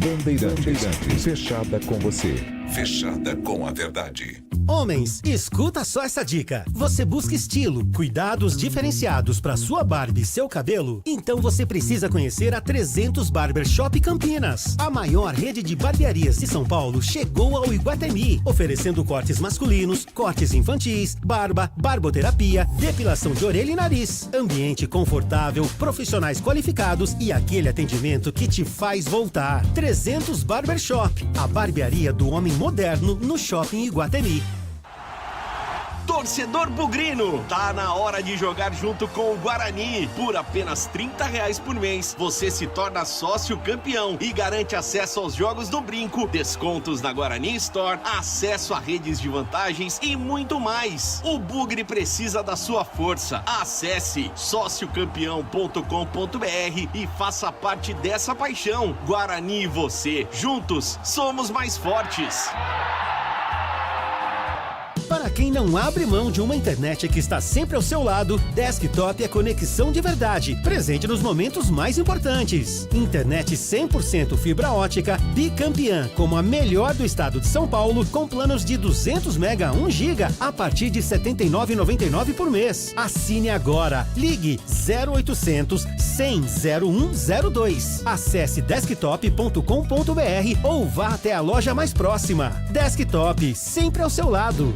Bandeirantes, fechada com você. Fechada com a verdade. Homens, escuta só essa dica. Você busca estilo, cuidados diferenciados para sua barba e seu cabelo? Então você precisa conhecer a 300 Barber Shop Campinas. A maior rede de barbearias de São Paulo chegou ao Iguatemi, oferecendo cortes masculinos, cortes infantis, barba, barboterapia, depilação de orelha e nariz. Ambiente confortável, profissionais qualificados e aquele atendimento que te faz voltar. 300 Barber Shop, a barbearia do homem moderno no Shopping Iguatemi. Torcedor bugrino, tá na hora de jogar junto com o Guarani. Por apenas R$30 por mês, você se torna sócio campeão e garante acesso aos jogos do Brinco, descontos na Guarani Store, acesso a redes de vantagens e muito mais. O Bugre precisa da sua força. Acesse sociocampeão.com.br e faça parte dessa paixão. Guarani e você, juntos, somos mais fortes. Para quem não abre mão de uma internet que está sempre ao seu lado, Desktop é conexão de verdade, presente nos momentos mais importantes. Internet 100% fibra ótica, bicampeã, como a melhor do estado de São Paulo, com planos de 200 mega 1 giga a partir de R$ 79,99 por mês. Assine agora. Ligue 0800 100 0102. Acesse desktop.com.br ou vá até a loja mais próxima. Desktop, sempre ao seu lado.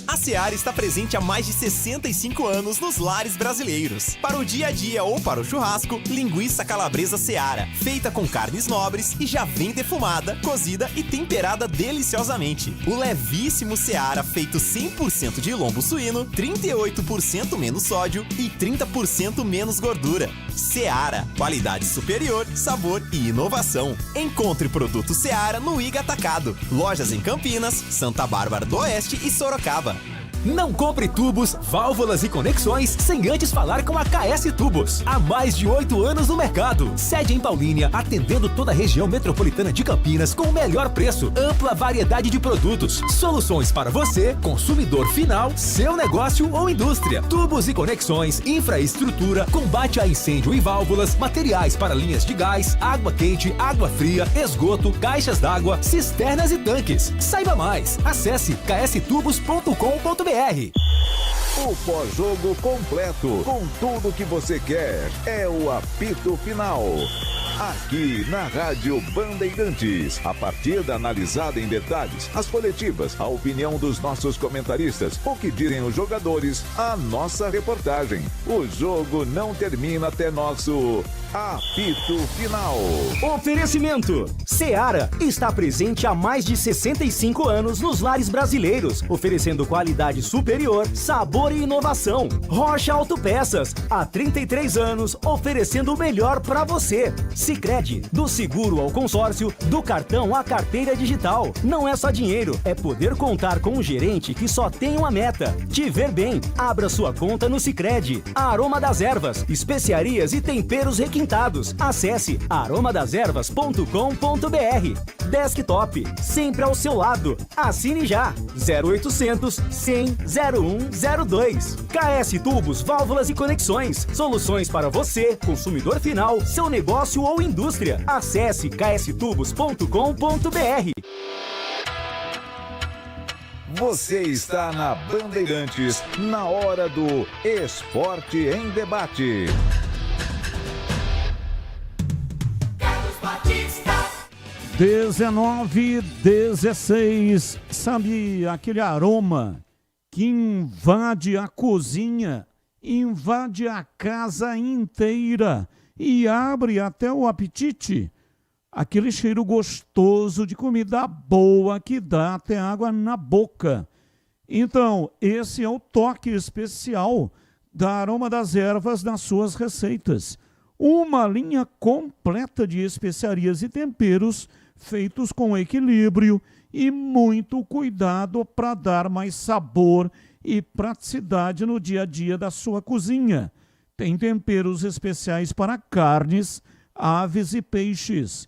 A Seara está presente há mais de 65 anos nos lares brasileiros. Para o dia a dia ou para o churrasco, linguiça calabresa Seara, feita com carnes nobres e já vem defumada, cozida e temperada deliciosamente. O levíssimo Seara, feito 100% de lombo suíno, 38% menos sódio e 30% menos gordura. Seara, qualidade superior, sabor e inovação. Encontre produto Seara no Iga Atacado. Lojas em Campinas, Santa Bárbara do Oeste e Sorocaba. Não compre tubos, válvulas e conexões sem antes falar com a KS Tubos. Há mais de 8 anos no mercado. Sede em Paulínia, atendendo toda a região metropolitana de Campinas com o melhor preço, ampla variedade de produtos, soluções para você, consumidor final, seu negócio ou indústria. Tubos e conexões, infraestrutura, combate a incêndio e válvulas, materiais para linhas de gás, água quente, água fria, esgoto, caixas d'água, cisternas e tanques. Saiba mais. Acesse kstubos.com.br. O pós-jogo completo, com tudo que você quer, é o apito final. Aqui na Rádio Bandeirantes, a partida analisada em detalhes, as coletivas, a opinião dos nossos comentaristas, o que dizem os jogadores, a nossa reportagem. O jogo não termina até nosso apito final. Oferecimento: Seara está presente há mais de 65 anos nos lares brasileiros, oferecendo qualidade superior, sabor e inovação. Rocha Autopeças, há 33 anos, oferecendo o melhor para você. Sicredi, do seguro ao consórcio, do cartão à carteira digital. Não é só dinheiro, é poder contar com um gerente que só tem uma meta: te ver bem. Abra sua conta no Sicredi. Aroma das Ervas, especiarias e temperos requintados. Acesse aromadeservas.com.br. Desktop, sempre ao seu lado. Assine já. 0800 100 0102. KS Tubos, válvulas e conexões. Soluções para você, consumidor final, seu negócio ou indústria. Acesse kstubos.com.br. Você está na Bandeirantes, na hora do Esporte em Debate. 19:16. Sabe aquele aroma que invade a cozinha, invade a casa inteira e abre até o apetite? Aquele cheiro gostoso de comida boa que dá até água na boca. Então, esse é o toque especial da Aroma das Ervas nas suas receitas. Uma linha completa de especiarias e temperos feitos com equilíbrio e muito cuidado para dar mais sabor e praticidade no dia a dia da sua cozinha. Tem temperos especiais para carnes, aves e peixes.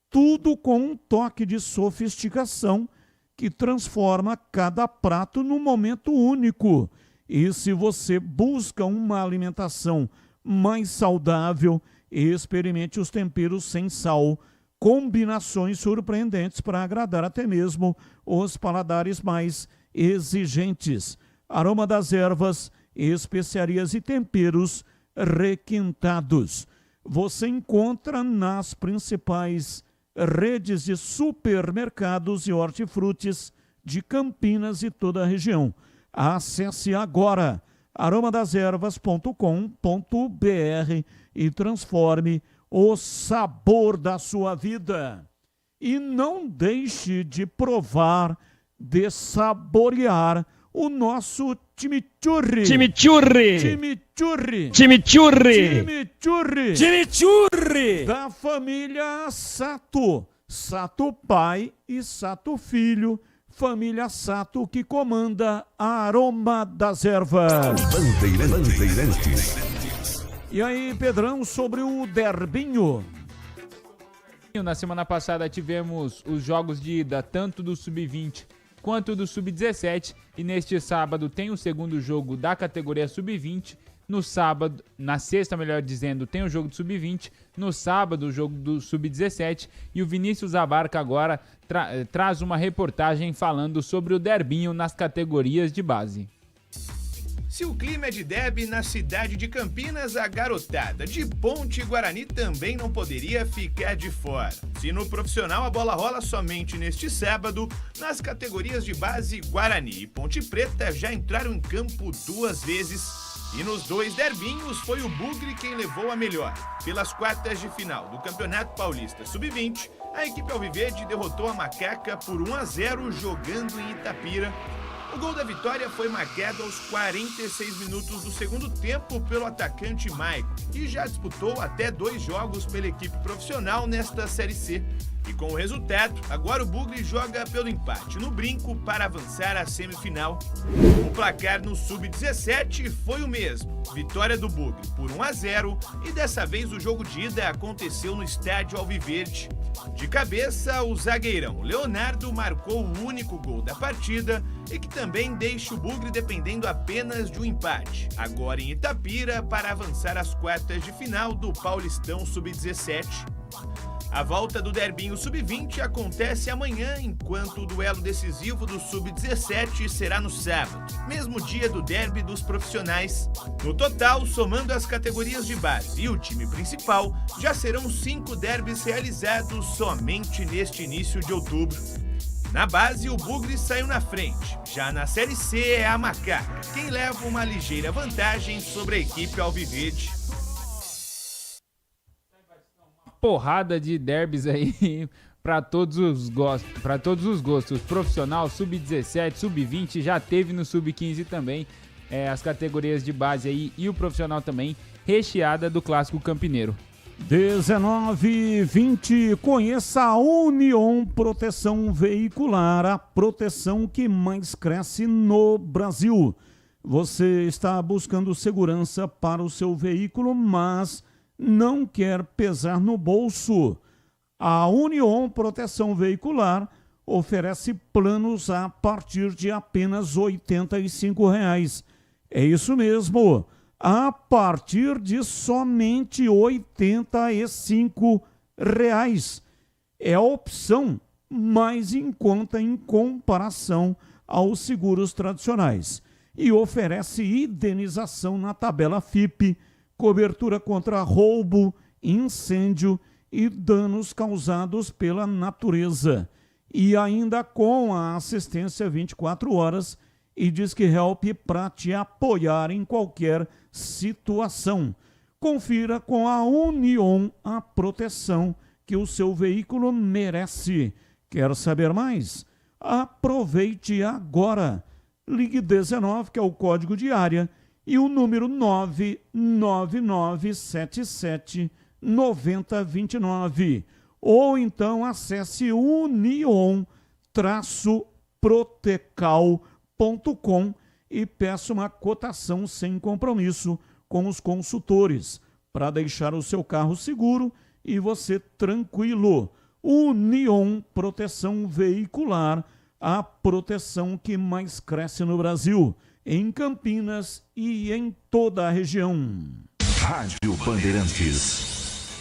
Tudo com um toque de sofisticação que transforma cada prato num momento único. E se você busca uma alimentação mais saudável, experimente os temperos sem sal, combinações surpreendentes para agradar até mesmo os paladares mais exigentes. Aroma das ervas, especiarias e temperos requintados. Você encontra nas principais redes de supermercados e hortifrutis de Campinas e toda a região. Acesse agora aromadeservas.com.br e transforme o sabor da sua vida. E não deixe de provar, de saborear o nosso chimichurri. Chimichurri. Chimichurri. Chimichurri. Chimichurri. Chimichurri. Da família Sato. Sato pai e Sato filho. Família Sato que comanda a Aroma das Ervas. Bandeirantes. E aí, Pedrão, sobre o derbinho? Na semana passada tivemos os jogos de ida tanto do Sub-20 quanto do Sub-17 e neste sábado tem o segundo jogo da categoria Sub-20. No sábado, na sexta, melhor dizendo, tem o jogo do Sub-20. No sábado, o jogo do Sub-17. E o Vinícius Abarca agora traz uma reportagem falando sobre o derbinho nas categorias de base. Se o clima é de derby na cidade de Campinas, a garotada de Ponte Guarani também não poderia ficar de fora. Se no profissional a bola rola somente neste sábado, nas categorias de base, Guarani e Ponte Preta já entraram em campo 2 vezes. E nos 2 derbinhos foi o Bugre quem levou a melhor. Pelas quartas de final do Campeonato Paulista Sub-20, a equipe alviverde derrotou a Macaca por 1-0 jogando em Itapira. O gol da vitória foi marcado aos 46 minutos do segundo tempo pelo atacante Maicon, que já disputou até 2 jogos pela equipe profissional nesta Série C. E com o resultado, agora o Bugre joga pelo empate no Brinco para avançar à semifinal. O placar no Sub-17 foi o mesmo, vitória do Bugre por 1-0 e dessa vez o jogo de ida aconteceu no estádio Alviverde. De cabeça, o zagueirão Leonardo marcou o único gol da partida e que também deixa o Bugre dependendo apenas de um empate, agora em Itapira, para avançar às quartas de final do Paulistão Sub-17. A volta do derbinho Sub-20 acontece amanhã, enquanto o duelo decisivo do Sub-17 será no sábado, mesmo dia do derby dos profissionais. No total, somando as categorias de base e o time principal, já serão 5 derbys realizados somente neste início de outubro. Na base, o Bugre saiu na frente. Já na Série C é a Macaca, quem leva uma ligeira vantagem sobre a equipe alviverde. Porrada de derbys aí para todos os gostos. Profissional, Sub-17, Sub-20, já teve no Sub-15 também. As categorias de base aí e o profissional também, recheada do clássico campineiro. 19:20, conheça a Union Proteção Veicular, a proteção que mais cresce no Brasil. Você está buscando segurança para o seu veículo, mas não quer pesar no bolso. A Union Proteção Veicular oferece planos a partir de apenas R$ 85. É isso mesmo, a partir de somente R$ 85. É a opção mais em conta em comparação aos seguros tradicionais e oferece indenização na tabela FIP, cobertura contra roubo, incêndio e danos causados pela natureza. E ainda com a assistência 24 horas e Disque Help para te apoiar em qualquer situação. Confira com a Union a proteção que o seu veículo merece. Quer saber mais? Aproveite agora. Ligue 19, que é o código de área, e o número 999779029. Ou então acesse union-rs.com.br protecal.com e peça uma cotação sem compromisso com os consultores para deixar o seu carro seguro e você tranquilo. Union Proteção Veicular, a proteção que mais cresce no Brasil, em Campinas e em toda a região. Rádio Bandeirantes.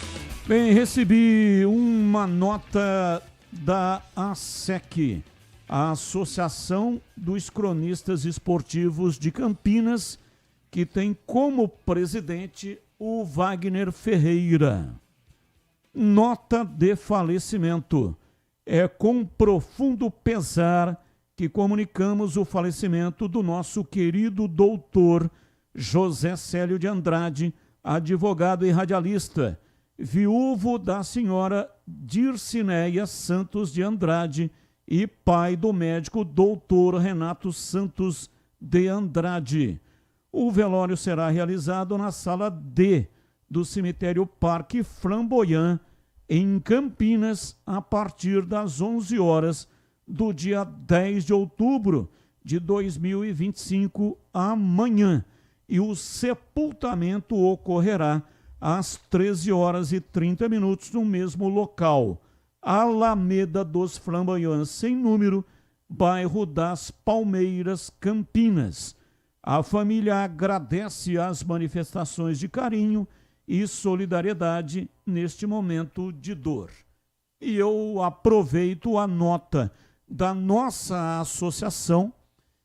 Bem, recebi uma nota da ASEC, a Associação dos Cronistas Esportivos de Campinas, que tem como presidente o Wagner Ferreira. Nota de falecimento. É com profundo pesar que comunicamos o falecimento do nosso querido doutor José Célio de Andrade, advogado e radialista, viúvo da senhora Dircineia Santos de Andrade e pai do médico doutor Renato Santos de Andrade. O velório será realizado na sala D do cemitério Parque Flamboyant, em Campinas, a partir das 11 horas do dia 10 de outubro de 2025, amanhã. E o sepultamento ocorrerá às 13 horas e 30 minutos no mesmo local, Alameda dos Flamboyants, sem número, bairro das Palmeiras, Campinas. A família agradece as manifestações de carinho e solidariedade neste momento de dor. E eu aproveito a nota da nossa associação,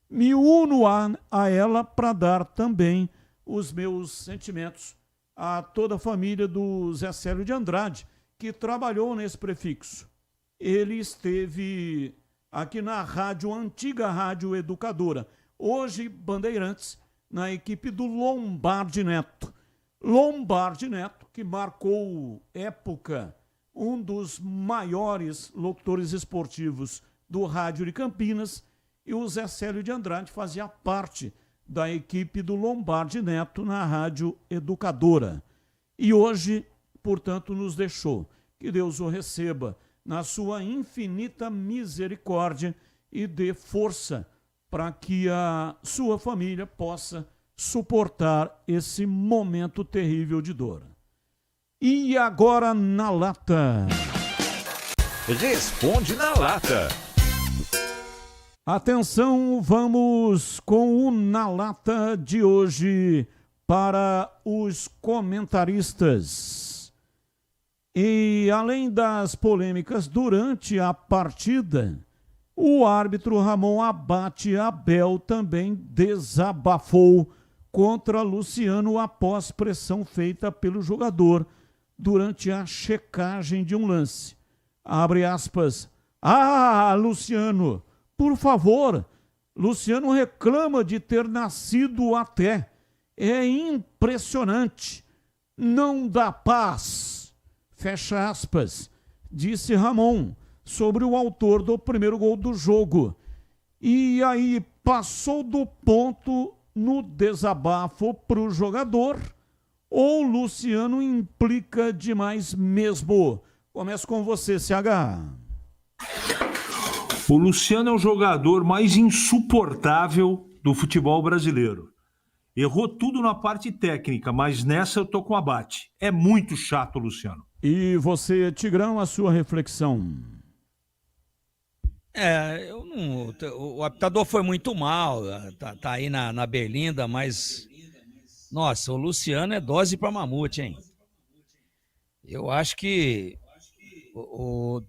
me uno a ela para dar também os meus sentimentos a toda a família do Zé Célio de Andrade, que trabalhou nesse prefixo. Ele esteve aqui na rádio, antiga Rádio Educadora, hoje Bandeirantes, na equipe do Lombardi Neto. Lombardi Neto, que marcou época, um dos maiores locutores esportivos do rádio de Campinas, e o Zé Célio de Andrade fazia parte da equipe do Lombardi Neto na Rádio Educadora. E hoje, portanto, nos deixou. Que Deus o receba na sua infinita misericórdia e dê força para que a sua família possa suportar esse momento terrível de dor. E agora na lata. Responde na lata. Atenção, vamos com o Na Lata de hoje para os comentaristas. E além das polêmicas durante a partida, o árbitro Ramon Abate Abel também desabafou contra Luciano após pressão feita pelo jogador durante a checagem de um lance. Abre aspas. Luciano, por favor, Luciano reclama de ter nascido até. É impressionante. Não dá paz. Fecha aspas. Disse Ramon sobre o autor do primeiro gol do jogo. E aí passou do ponto no desabafo para o jogador, ou Luciano implica demais mesmo? Começo com você, CH. O Luciano é o jogador mais insuportável do futebol brasileiro. Errou tudo na parte técnica, mas nessa eu tô com Abate. É muito chato, Luciano. E você, Tigrão, a sua reflexão? O apitador foi muito mal, tá aí na berlinda, mas nossa, o Luciano é dose para mamute, hein? Eu acho que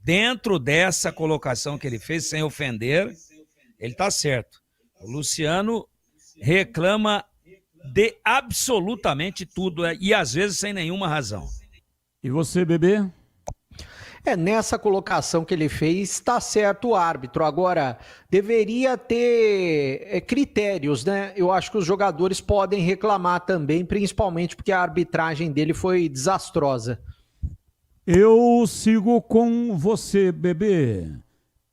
dentro dessa colocação que ele fez, sem ofender, ele tá certo. O Luciano reclama de absolutamente tudo e às vezes sem nenhuma razão. E você, Bebê? Nessa colocação que ele fez, está certo o árbitro. Agora, deveria ter critérios, né? Eu acho que os jogadores podem reclamar também, principalmente porque a arbitragem dele foi desastrosa. Eu sigo com você, Bebê.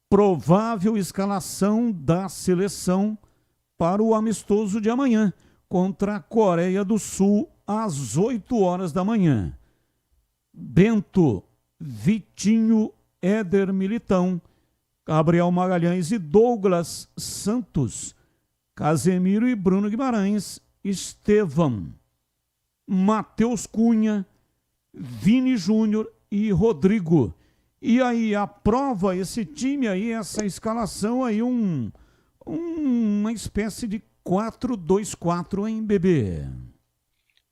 Provável escalação da seleção para o amistoso de amanhã contra a Coreia do Sul às 8 horas da manhã. Bento, Vitinho, Éder Militão, Gabriel Magalhães e Douglas Santos, Casemiro e Bruno Guimarães, Estevão, Matheus Cunha, Vini Júnior e Rodrigo. E aí, aprova esse time aí, essa escalação aí, uma espécie de 4-2-4, hein, bebê?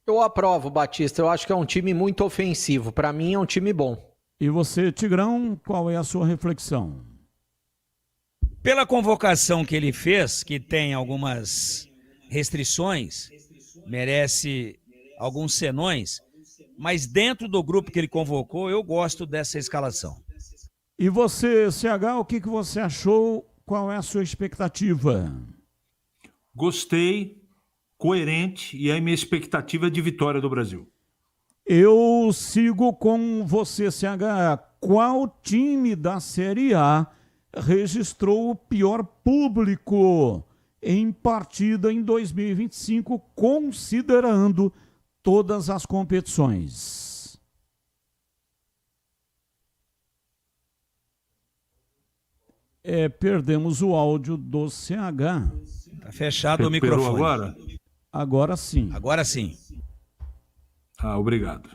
Eu aprovo, Batista. Eu acho que é um time muito ofensivo. Para mim, é um time bom. E você, Tigrão, qual é a sua reflexão? Pela convocação que ele fez, que tem algumas restrições, merece alguns senões, mas dentro do grupo que ele convocou, eu gosto dessa escalação. E você, CH, o que você achou? Qual é a sua expectativa? Gostei, coerente, e a minha expectativa é de vitória do Brasil. Eu sigo com você, CH. Qual time da Série A registrou o pior público em partida em 2025, considerando todas as competições? Perdemos o áudio do CH. Tá fechado o microfone. Agora? Agora sim. Agora sim. Ah, obrigado.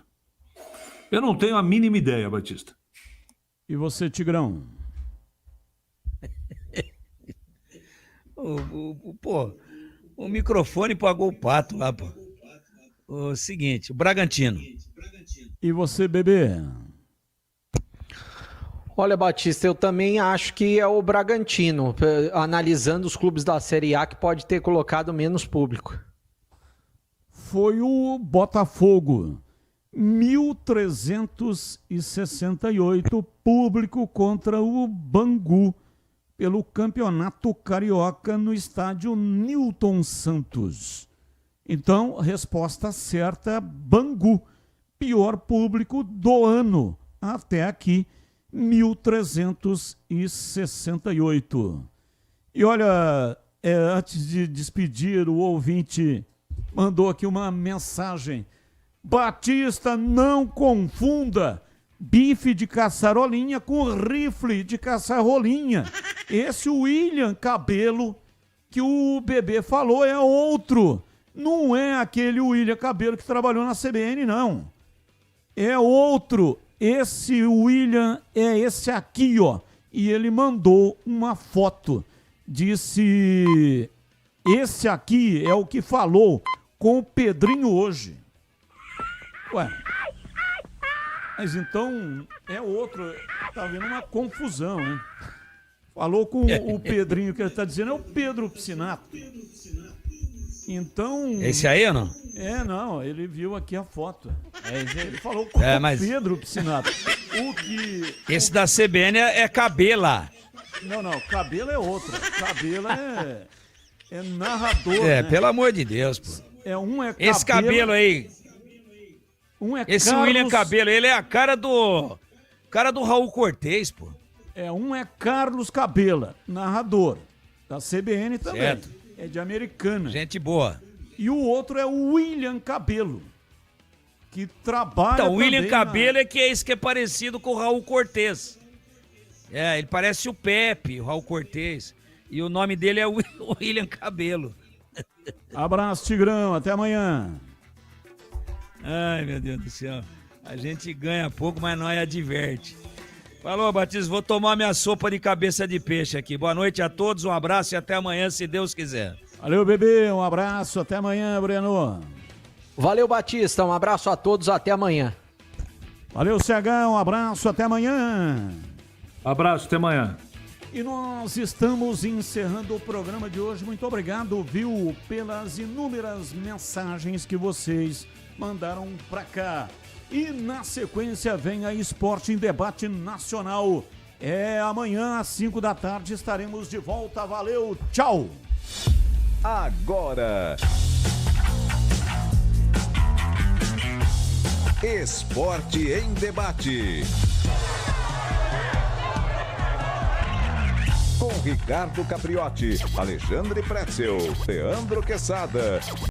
Eu não tenho a mínima ideia, Batista. E você, Tigrão? O microfone pagou o pato lá, pô. O seguinte, o Bragantino. E você, bebê? Olha, Batista, eu também acho que é o Bragantino, analisando os clubes da Série A que pode ter colocado menos público. Foi o Botafogo. 1.368 público contra o Bangu pelo Campeonato Carioca no estádio Newton Santos. Então, resposta certa, Bangu. Pior público do ano. Até aqui, 1.368. E olha, antes de despedir, o ouvinte mandou aqui uma mensagem. Batista, não confunda bife de caçarolinha com rifle de caçarolinha. Esse William Cabelo que o bebê falou é outro. Não é aquele William Cabelo que trabalhou na CBN, não. É outro. Esse William é esse aqui, ó. E ele mandou uma foto. Disse: esse aqui é o que falou com o Pedrinho hoje. Ué, mas então é outro. Tá havendo uma confusão, hein? Falou com o Pedrinho, que ele tá dizendo é o Pedro Piscinato. Então... Esse aí ou não? Não, ele viu aqui a foto. Ele falou com o Pedro Piscinato. Esse da CBN é Cabela. Não, Cabelo é outro. Cabelo é narrador, né? Pelo amor de Deus, pô. Esse Cabelo aí... Esse Carlos... William Cabelo, ele é a cara do Raul Cortez, pô. Um é Carlos Cabela, narrador da CBN também. Certo. É de Americana. Gente boa. E o outro é o William Cabelo, que trabalha então, o William também Cabelo é esse que é parecido com o Raul Cortez. Ele parece o Pepe, o Raul Cortez. E o nome dele é o William Cabelo. Abraço, Tigrão. Até amanhã. Ai, meu Deus do céu. A gente ganha pouco, mas nós adverte. Falou, Batista, vou tomar minha sopa de cabeça de peixe aqui. Boa noite a todos, um abraço e até amanhã, se Deus quiser. Valeu, bebê, um abraço, até amanhã, Breno. Valeu, Batista, um abraço a todos, até amanhã. Valeu, CH, um abraço, até amanhã. Abraço, até amanhã. E nós estamos encerrando o programa de hoje. Muito obrigado, viu, pelas inúmeras mensagens que vocês mandaram pra cá. E na sequência vem a Esporte em Debate Nacional. Amanhã às 5 da tarde estaremos de volta. Valeu, tchau. Agora, Esporte em Debate. Com Ricardo Capriotti, Alexandre Pretzel, Leandro Quesada.